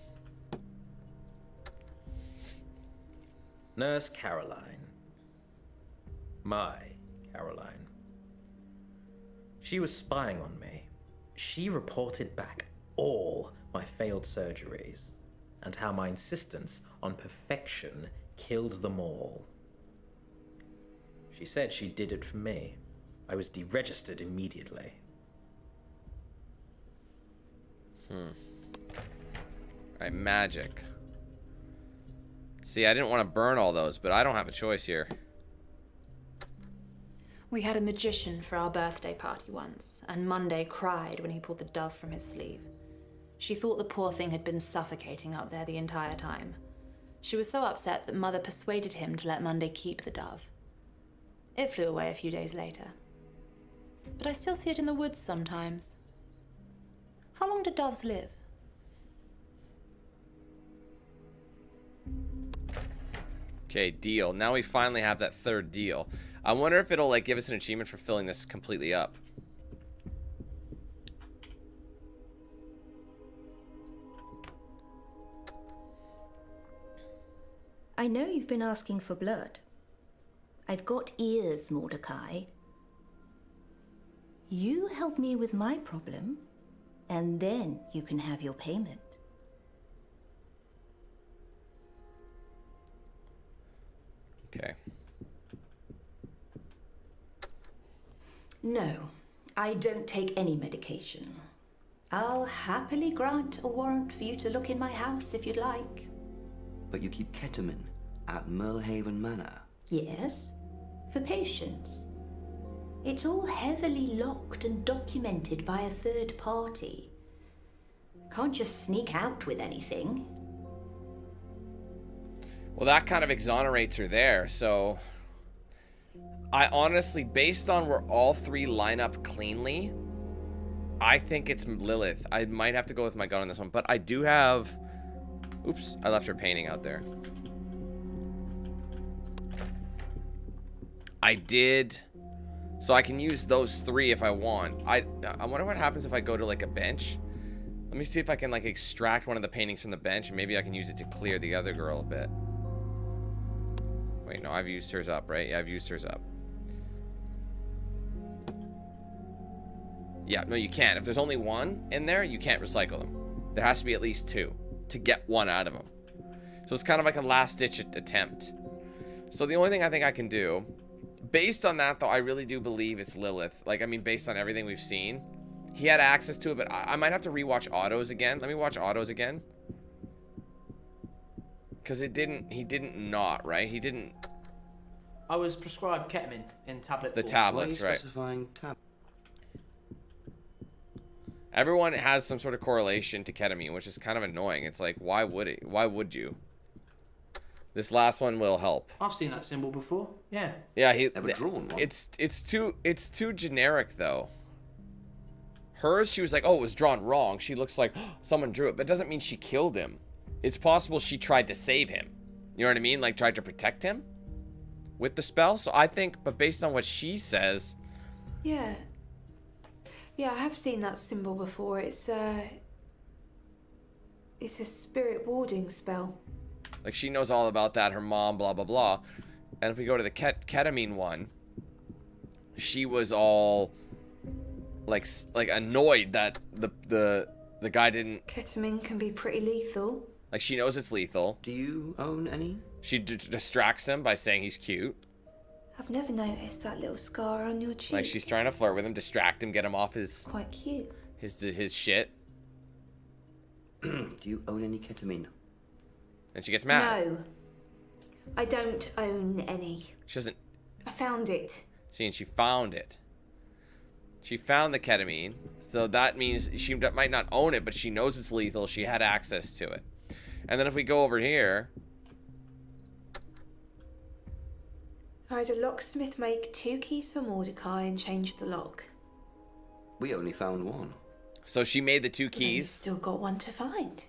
Nurse Caroline. My Caroline. She was spying on me. She reported back all my failed surgeries and how my insistence on perfection killed them all. She said she did it for me. I was deregistered immediately. Alright, magic. See, I didn't want to burn all those, but I don't have a choice here. We had a magician for our birthday party once, and Monday cried when he pulled the dove from his sleeve. She thought the poor thing had been suffocating up there the entire time. She was so upset that Mother persuaded him to let Monday keep the dove. It flew away a few days later. But I still see it in the woods sometimes. How long do doves live? Okay, deal. Now we finally have that 3rd deal. I wonder if it'll like give us an achievement for filling this completely up. I know you've been asking for blood. I've got ears, Mordecai. You help me with my problem, and then you can have your payment. Okay. No, I don't take any medication. I'll happily grant a warrant for you to look in my house if you'd like. But you keep ketamine at Merlehaven Manor. Yes, for patients. It's all heavily locked and documented by a third party. Can't just sneak out with anything. Well, that kind of exonerates her there, so... I honestly, based on where all 3 line up cleanly, I think it's Lilith. I might have to go with my gun on this one, but I do have... Oops, I left her painting out there. I did... So I can use those 3 if I want. I wonder what happens if I go to like a bench. Let me see if I can like extract one of the paintings from the bench, and maybe I can use it to clear the other girl a bit. Wait, no, I've used hers up, right? Yeah, I've used hers up. Yeah, no, you can't. If there's only 1 in there, you can't recycle them. There has to be at least 2 to get 1 out of them. So it's kind of like a last-ditch attempt. So the only thing I think I can do, based on that, though, I really do believe it's Lilith. Like, I mean, based on everything we've seen. He had access to it, but I might have to rewatch autos again. Let me watch autos again. Because he didn't not, right? He didn't... I was prescribed ketamine in tablet form. The tablets, right. Specifying tab. Everyone has some sort of correlation to ketamine, which is kind of annoying. It's like, why would it? Why would you? This last one will help. I've seen that symbol before. Yeah. Yeah, Never drawn one. It's too generic though. Hers, she was like, oh, it was drawn wrong. She looks like someone drew it, but it doesn't mean she killed him. It's possible she tried to save him. You know what I mean? Like tried to protect him. with the spell. So I think, but based on what she says... Yeah. Yeah, I have seen that symbol before. It's a spirit warding spell. Like, she knows all about that, her mom, blah, blah, blah. And if we go to the ketamine one, she was all, like annoyed that the guy didn't... Ketamine can be pretty lethal. Like, she knows it's lethal. Do you own any? She distracts him by saying he's cute. I've never noticed that little scar on your cheek. Like, she's trying to flirt with him, distract him, get him off his... Quite cute. His shit. Do you own any ketamine? And she gets mad. No. I don't own any. She doesn't... I found it. See, and she found it. She found the ketamine. So that means she might not own it, but she knows it's lethal. She had access to it. And then if we go over here... I had a locksmith make 2 keys for Mordecai and change the lock. We only found one. So she made the 2 Then you've keys. still got one to find.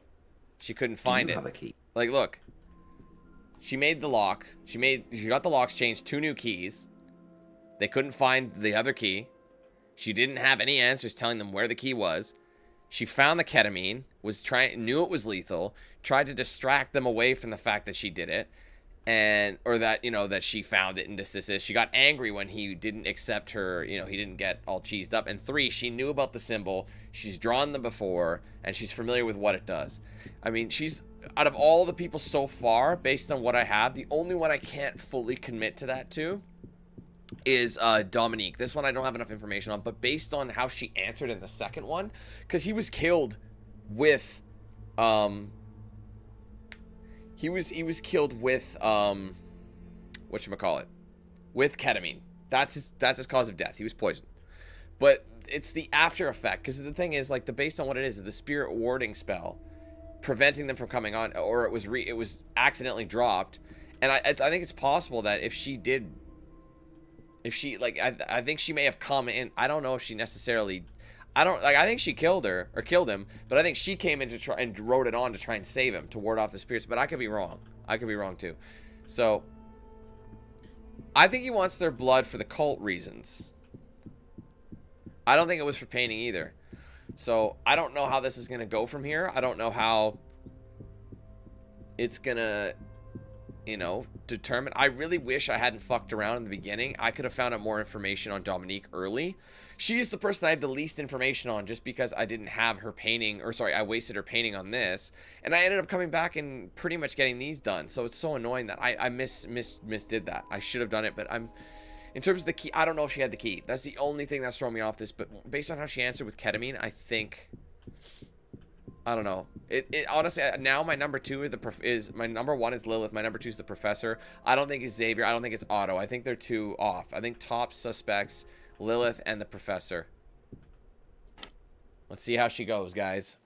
She couldn't find Do you it. have a key? Like, look. She made the lock. She got the locks changed, 2 new keys. They couldn't find the other key. She didn't have any answers telling them where the key was. She found the ketamine, knew it was lethal, tried to distract them away from the fact that she did it, or that, that she found it and this. She got angry when he didn't accept her, he didn't get all cheesed up. And 3, she knew about the symbol. She's drawn them before, and she's familiar with what it does. I mean, out of all the people so far, based on what I have, the only one I can't fully commit to that to is Dominique. This one I don't have enough information on, but based on how she answered in the second one, because he was killed with he was killed with whatchamacallit, with ketamine. That's his cause of death. He was poisoned. But it's the after effect, because the thing is, like, based on what it is the spirit warding spell, preventing them from coming on, or it was accidentally dropped. And I think it's possible that if she I think she may have come in. I don't know if she necessarily, I think she killed him, but I think she came in to try and wrote it on to try and save him, to ward off the spirits. But I could be wrong. I could be wrong too. So I think he wants their blood for the cult reasons. I don't think it was for painting either. So I don't know how this is going to go from here. I don't know how it's going to, determine. I really wish I hadn't fucked around in the beginning. I could have found out more information on Dominique early. She's the person I had the least information on, just because I didn't have her painting, I wasted her painting on this, and I ended up coming back and pretty much getting these done. So it's so annoying that I misdid that. I should have done it, but in terms of the key, I don't know if she had the key. That's the only thing that's thrown me off this. But based on how she answered with ketamine, I think, I don't know. It honestly, now my number 2 is my number 1 is Lilith. My number 2 is the Professor. I don't think it's Xavier. I don't think it's Otto. I think they're 2 off. I think top suspects, Lilith and the Professor. Let's see how she goes, guys.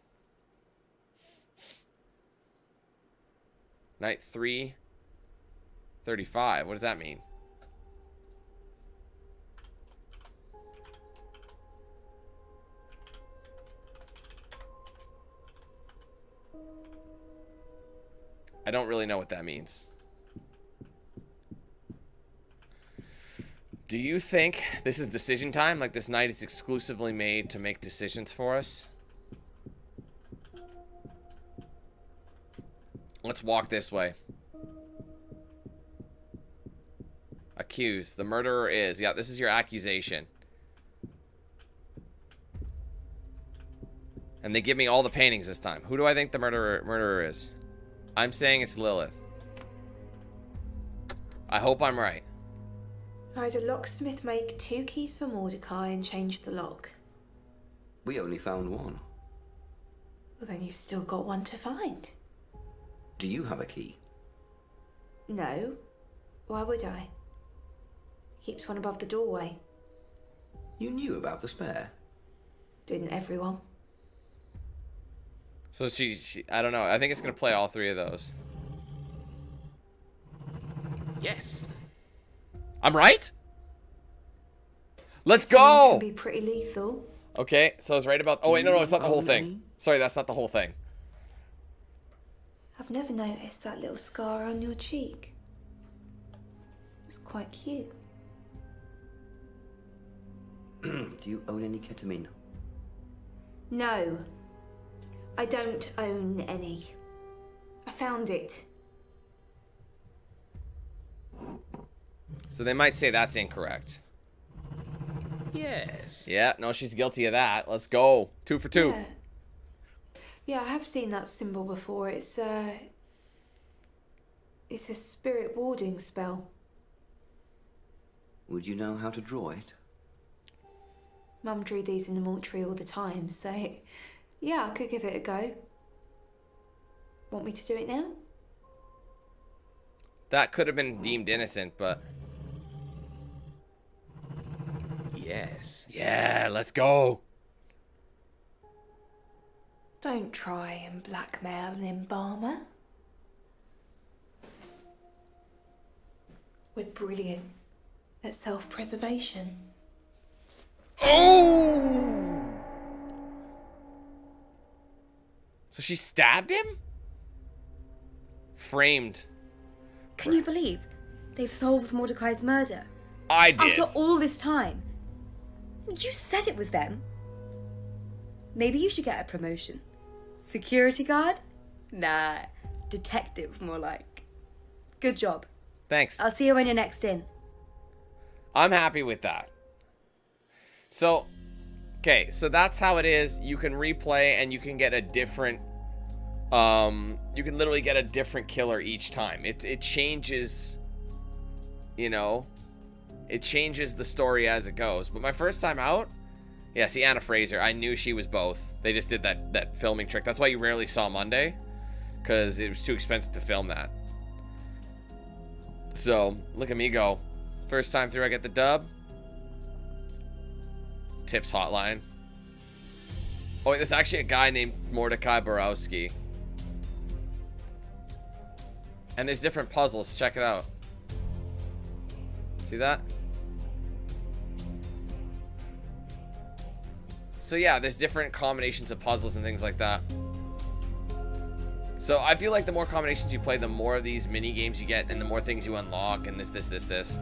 Night 3:35. What does that mean? I don't really know what that means. Do you think this is decision time? Like, this night is exclusively made to make decisions for us? Let's walk this way. Accused. The murderer is. Yeah, this is your accusation. And they give me all the paintings this time. Who do I think the murderer is? I'm saying it's Lilith. I hope I'm right. I had a locksmith make 2 keys for Mordecai and change the lock. We only found one. Well, then you've still got one to find. Do you have a key? No. Why would I? Keeps one above the doorway. You knew about the spare? Didn't everyone? So she I don't know. I think it's going to play all 3 of those. Yes. I'm right? Let's go! Can be pretty lethal. Okay, so I was right about... Oh, wait, no, it's not the whole thing. Sorry, that's not the whole thing. I've never noticed that little scar on your cheek. It's quite cute. Do you own any ketamine? No, I don't own any. I found it. So they might say that's incorrect. Yes. Yeah, no, she's guilty of that. Let's go. 2 for 2. Yeah. Yeah, I have seen that symbol before. It's a spirit warding spell. Would you know how to draw it? Mum drew these in the mortuary all the time, so yeah, I could give it a go. Want me to do it now? That could have been deemed innocent, but... Yes. Yeah, let's go. Don't try and blackmail an embalmer. We're brilliant at self-preservation. Oh! So she stabbed him? Framed. Can you believe they've solved Mordecai's murder? I did. After all this time. You said it was them. Maybe you should get a promotion. Security guard? Nah, detective more like. Good job. Thanks. I'll see you when you're next in. I'm happy with that. So, okay, so that's how it is. You can replay and you can get a different, you can literally get a different killer each time. It changes, you know, it changes the story as it goes. But my first time out, yeah, see, Anna Fraser, I knew she was both. They just did that filming trick. That's why you rarely saw Monday, because it was too expensive to film that. So, look at me go. First time through, I get the dub. Tips hotline. Oh, wait, there's actually a guy named Mordecai Borowski. And there's different puzzles. Check it out. See that? So yeah, there's different combinations of puzzles and things like that. So I feel like the more combinations you play, the more of these mini games you get and the more things you unlock and this.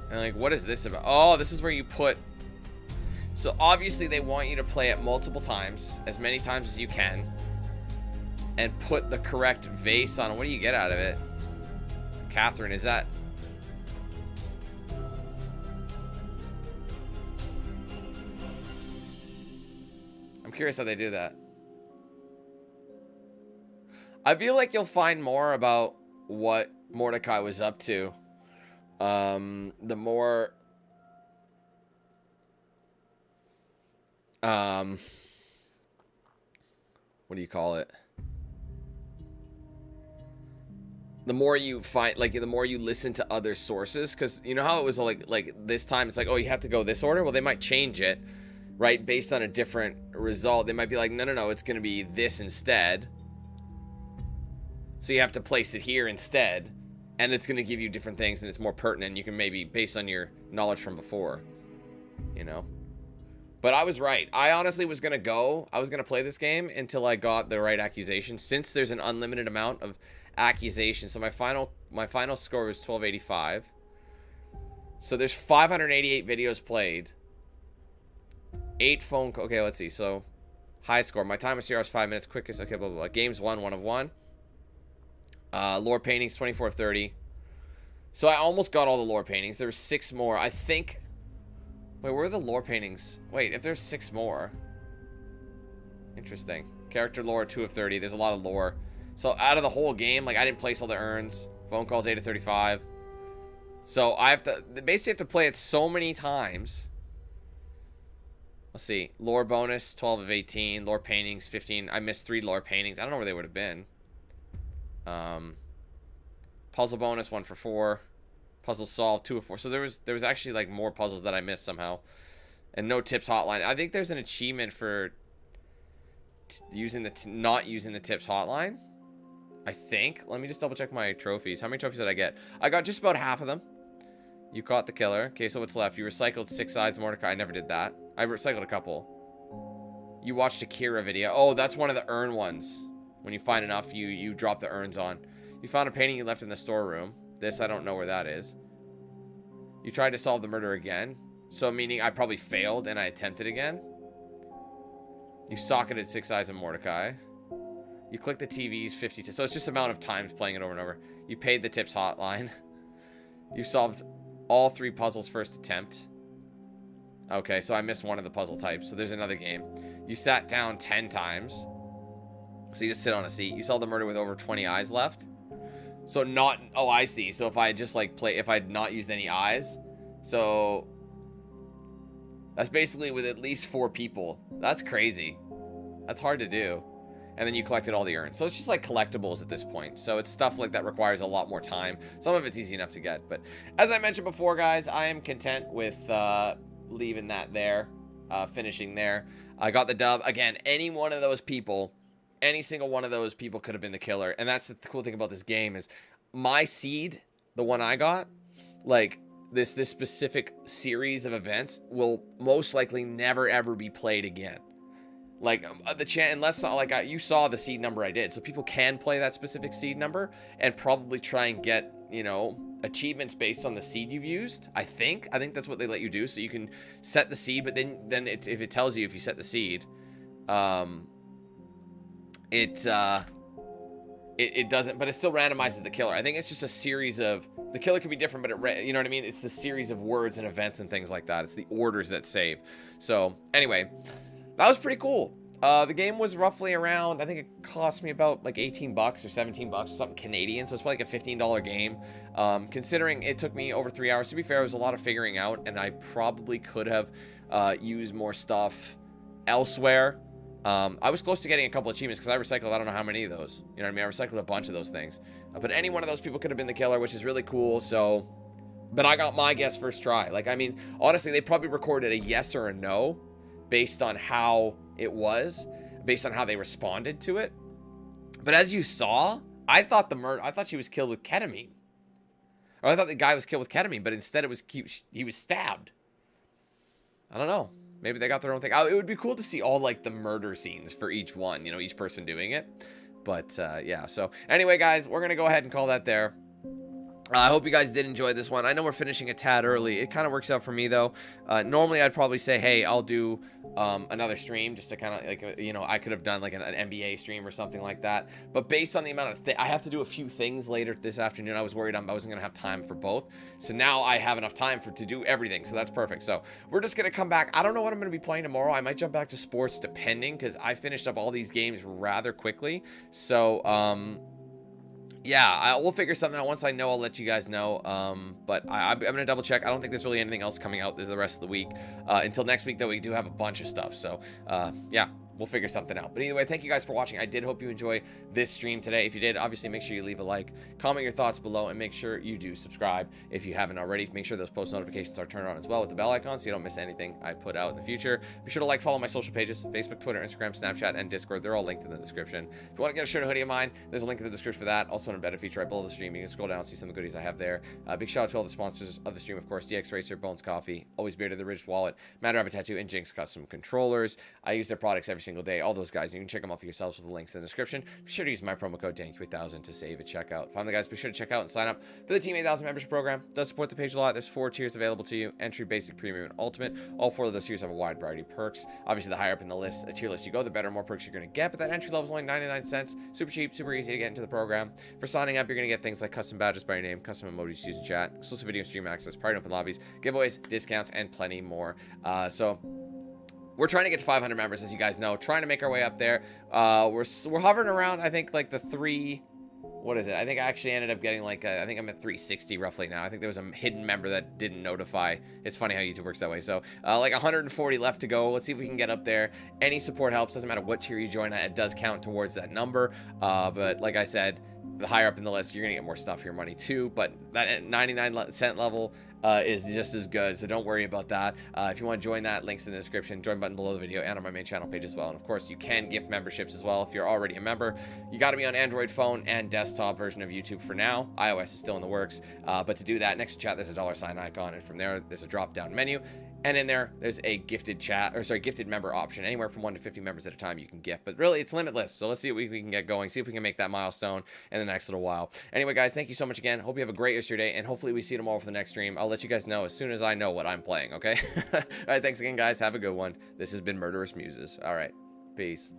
And like, what is this about? Oh, this is where you put... So obviously they want you to play it multiple times, as many times as you can, and put the correct vase on. What do you get out of it? Catherine, is that... I'm curious how they do that. I feel like you'll find more about what Mordecai was up to. The more what do you call it? The more you find, like, the more you listen to other sources, because you know how it was like this time it's like, oh, you have to go this order. Well, they might change it, right, based on a different result. They might be like, no, it's gonna be this instead, so you have to place it here instead. And it's going to give you different things, and it's more pertinent. You can maybe, based on your knowledge from before, you know. But I was right. I honestly was going to play this game until I got the right accusation, since there's an unlimited amount of accusations. So my final score was 1285. So there's 588 videos played. 8 phone calls. Okay, let's see. So high score. My time was 0 hours 5 minutes. Quickest. Okay, blah, blah, blah. Games 1 of 1. Lore paintings 2430. So I almost got all the lore paintings. There were 6 more, I think. Wait, where are the lore paintings? Wait, if there's 6 more, interesting. Character lore 2 of 30. There's a lot of lore. So out of the whole game, like, I didn't place all the urns. Phone calls 8 of 35. So I have to basically have to play it so many times. Let's see. Lore bonus 12 of 18. Lore paintings 15. I missed 3 lore paintings. I don't know where they would have been. Puzzle bonus 1 for 4. Puzzle solved 2 of 4. So there was actually like more puzzles that I missed somehow. And no tips hotline. I think there's an achievement for not using the tips hotline, I think. Let me just double check my trophies. How many trophies did I get? I got just about half of them. You caught the killer. Okay, so what's left? You recycled 6 sides Mordecai. I never did that. I recycled a couple. You watched a Kira video. Oh, that's one of the urn ones. When you find enough, you drop the urns on. You found a painting you left in the storeroom. This, I don't know where that is. You tried to solve the murder again. So, meaning I probably failed and I attempted again. You socketed 6 Eyes of Mordecai. You clicked the TVs 50 times. So, it's just amount of times playing it over and over. You paid the tips hotline. You solved all 3 puzzles first attempt. Okay, so I missed one of the puzzle types. So, there's another game. You sat down 10 times. So, you just sit on a seat. You solved the murder with over 20 eyes left. So not, oh, I see. So if I just like if I'd not used any eyes, so that's basically with at least 4 people. That's crazy. That's hard to do. And then you collected all the urns. So it's just like collectibles at this point. So it's stuff like that requires a lot more time. Some of it's easy enough to get. But as I mentioned before, guys, I am content with leaving that there, finishing there. I got the dub. Again, any one of those people, any single one of those people could have been the killer. And that's the cool thing about this game is my seed, the one I got, like this specific series of events will most likely never ever be played again. Like unless like you saw the seed number I did. So people can play that specific seed number and probably try and get, you know, achievements based on the seed you've used. I think that's what they let you do. So you can set the seed, but then if it tells you if you set the seed, it doesn't, but it still randomizes the killer. I think it's just a series of, the killer can be different, but you know what I mean? It's the series of words and events and things like that. It's the orders that save. So anyway, that was pretty cool. The game was roughly around, I think it cost me about like 18 bucks or 17 bucks or something Canadian. So it's probably like a $15 game. Considering it took me over 3 hours. To be fair, it was a lot of figuring out, and I probably could have used more stuff elsewhere. I was close to getting a couple achievements because I recycled, I don't know how many of those. You know what I mean? I recycled a bunch of those things. But any one of those people could have been the killer, which is really cool. So, but I got my guess first try. Like, I mean, honestly, they probably recorded a yes or a no based on how it was, based on how they responded to it. But as you saw, I thought she was killed with ketamine. Or I thought the guy was killed with ketamine, but instead it was he was stabbed. I don't know. Maybe they got their own thing. It would be cool to see all, like, the murder scenes for each one, you know, each person doing it. But, yeah. So, anyway, guys, we're going to go ahead and call that there. I hope you guys did enjoy this one. I know we're finishing a tad early. It kind of works out for me, though. Normally, I'd probably say, hey, I'll do another stream just to kind of, like, you know, I could have done, like, an NBA stream or something like that. But based on the amount of I have to do a few things later this afternoon. I was worried I wasn't going to have time for both. So now I have enough time to do everything. So that's perfect. So we're just going to come back. I don't know what I'm going to be playing tomorrow. I might jump back to sports depending, because I finished up all these games rather quickly. So, yeah, we'll figure something out. Once I know, I'll let you guys know. But I'm going to double check. I don't think there's really anything else coming out the rest of the week. Until next week, though, we do have a bunch of stuff. So, yeah, we'll figure something out. But either way, thank you guys for watching. I did hope you enjoy this stream today. If you did, obviously, make sure you leave a like, comment your thoughts below, and make sure you do subscribe if you haven't already. Make sure those post notifications are turned on as well with the bell icon so you don't miss anything I put out in the future. Be sure to like, follow my social pages, Facebook, Twitter, Instagram, Snapchat, and Discord. They're all linked in the description. If you want to get a shirt or hoodie of mine, there's a link in the description for that. Also, an embedded feature right below the stream. You can scroll down and see some of the goodies I have there. Big shout out to all the sponsors of the stream, of course, DXRacer, Bones Coffee, Always Bearded, The Ridged Wallet, Mad Rabbit Tattoo, and Jinx Custom Controllers. I use their products every single day. All those guys, you can check them out for yourselves with the links in the description. Be sure to use my promo code DANK2000 to save at checkout. Finally, guys, be sure to check out and sign up for the Team 8000 membership program. It does support the page a lot. There's 4 tiers available to you: Entry, Basic, Premium, and Ultimate. All 4 of those tiers have a wide variety of perks. Obviously, the higher up in the tier list you go, the better, more perks you're going to get. But that entry level is only 99 cents. Super cheap, super easy to get into the program. For signing up, you're going to get things like custom badges by your name, custom emojis used in chat, exclusive video stream access, private open lobbies, giveaways, discounts, and plenty more. So we're trying to get to 500 members, as you guys know. Trying to make our way up there. We're hovering around, I think, like the 3... What is it? I think I actually ended up getting like I think I'm at 360 roughly now. I think there was a hidden member that didn't notify. It's funny how YouTube works that way. So like 140 left to go. Let's see if we can get up there. Any support helps. Doesn't matter what tier you join at. It does count towards that number. But like I said, the higher up in the list, you're going to get more stuff for your money too. But that 99-cent level is just as good, so don't worry about that. If you want to join that, links in the description, join button below the video, and on my main channel page as well. And of course, you can gift memberships as well if you're already a member. You got to be on Android phone and desktop version of YouTube for now. iOS is still in the works, but to do that, next to chat, there's a $sign icon, and from there, there's a drop-down menu. And in there's a gifted gifted member option. Anywhere from 1 to 50 members at a time you can gift. But really, it's limitless. So let's see what we can get going. See if we can make that milestone in the next little while. Anyway, guys, thank you so much again. Hope you have a great rest of your day. And hopefully we see you tomorrow for the next stream. I'll let you guys know as soon as I know what I'm playing, okay? All right, thanks again, guys. Have a good one. This has been Murderous Muses. All right, peace.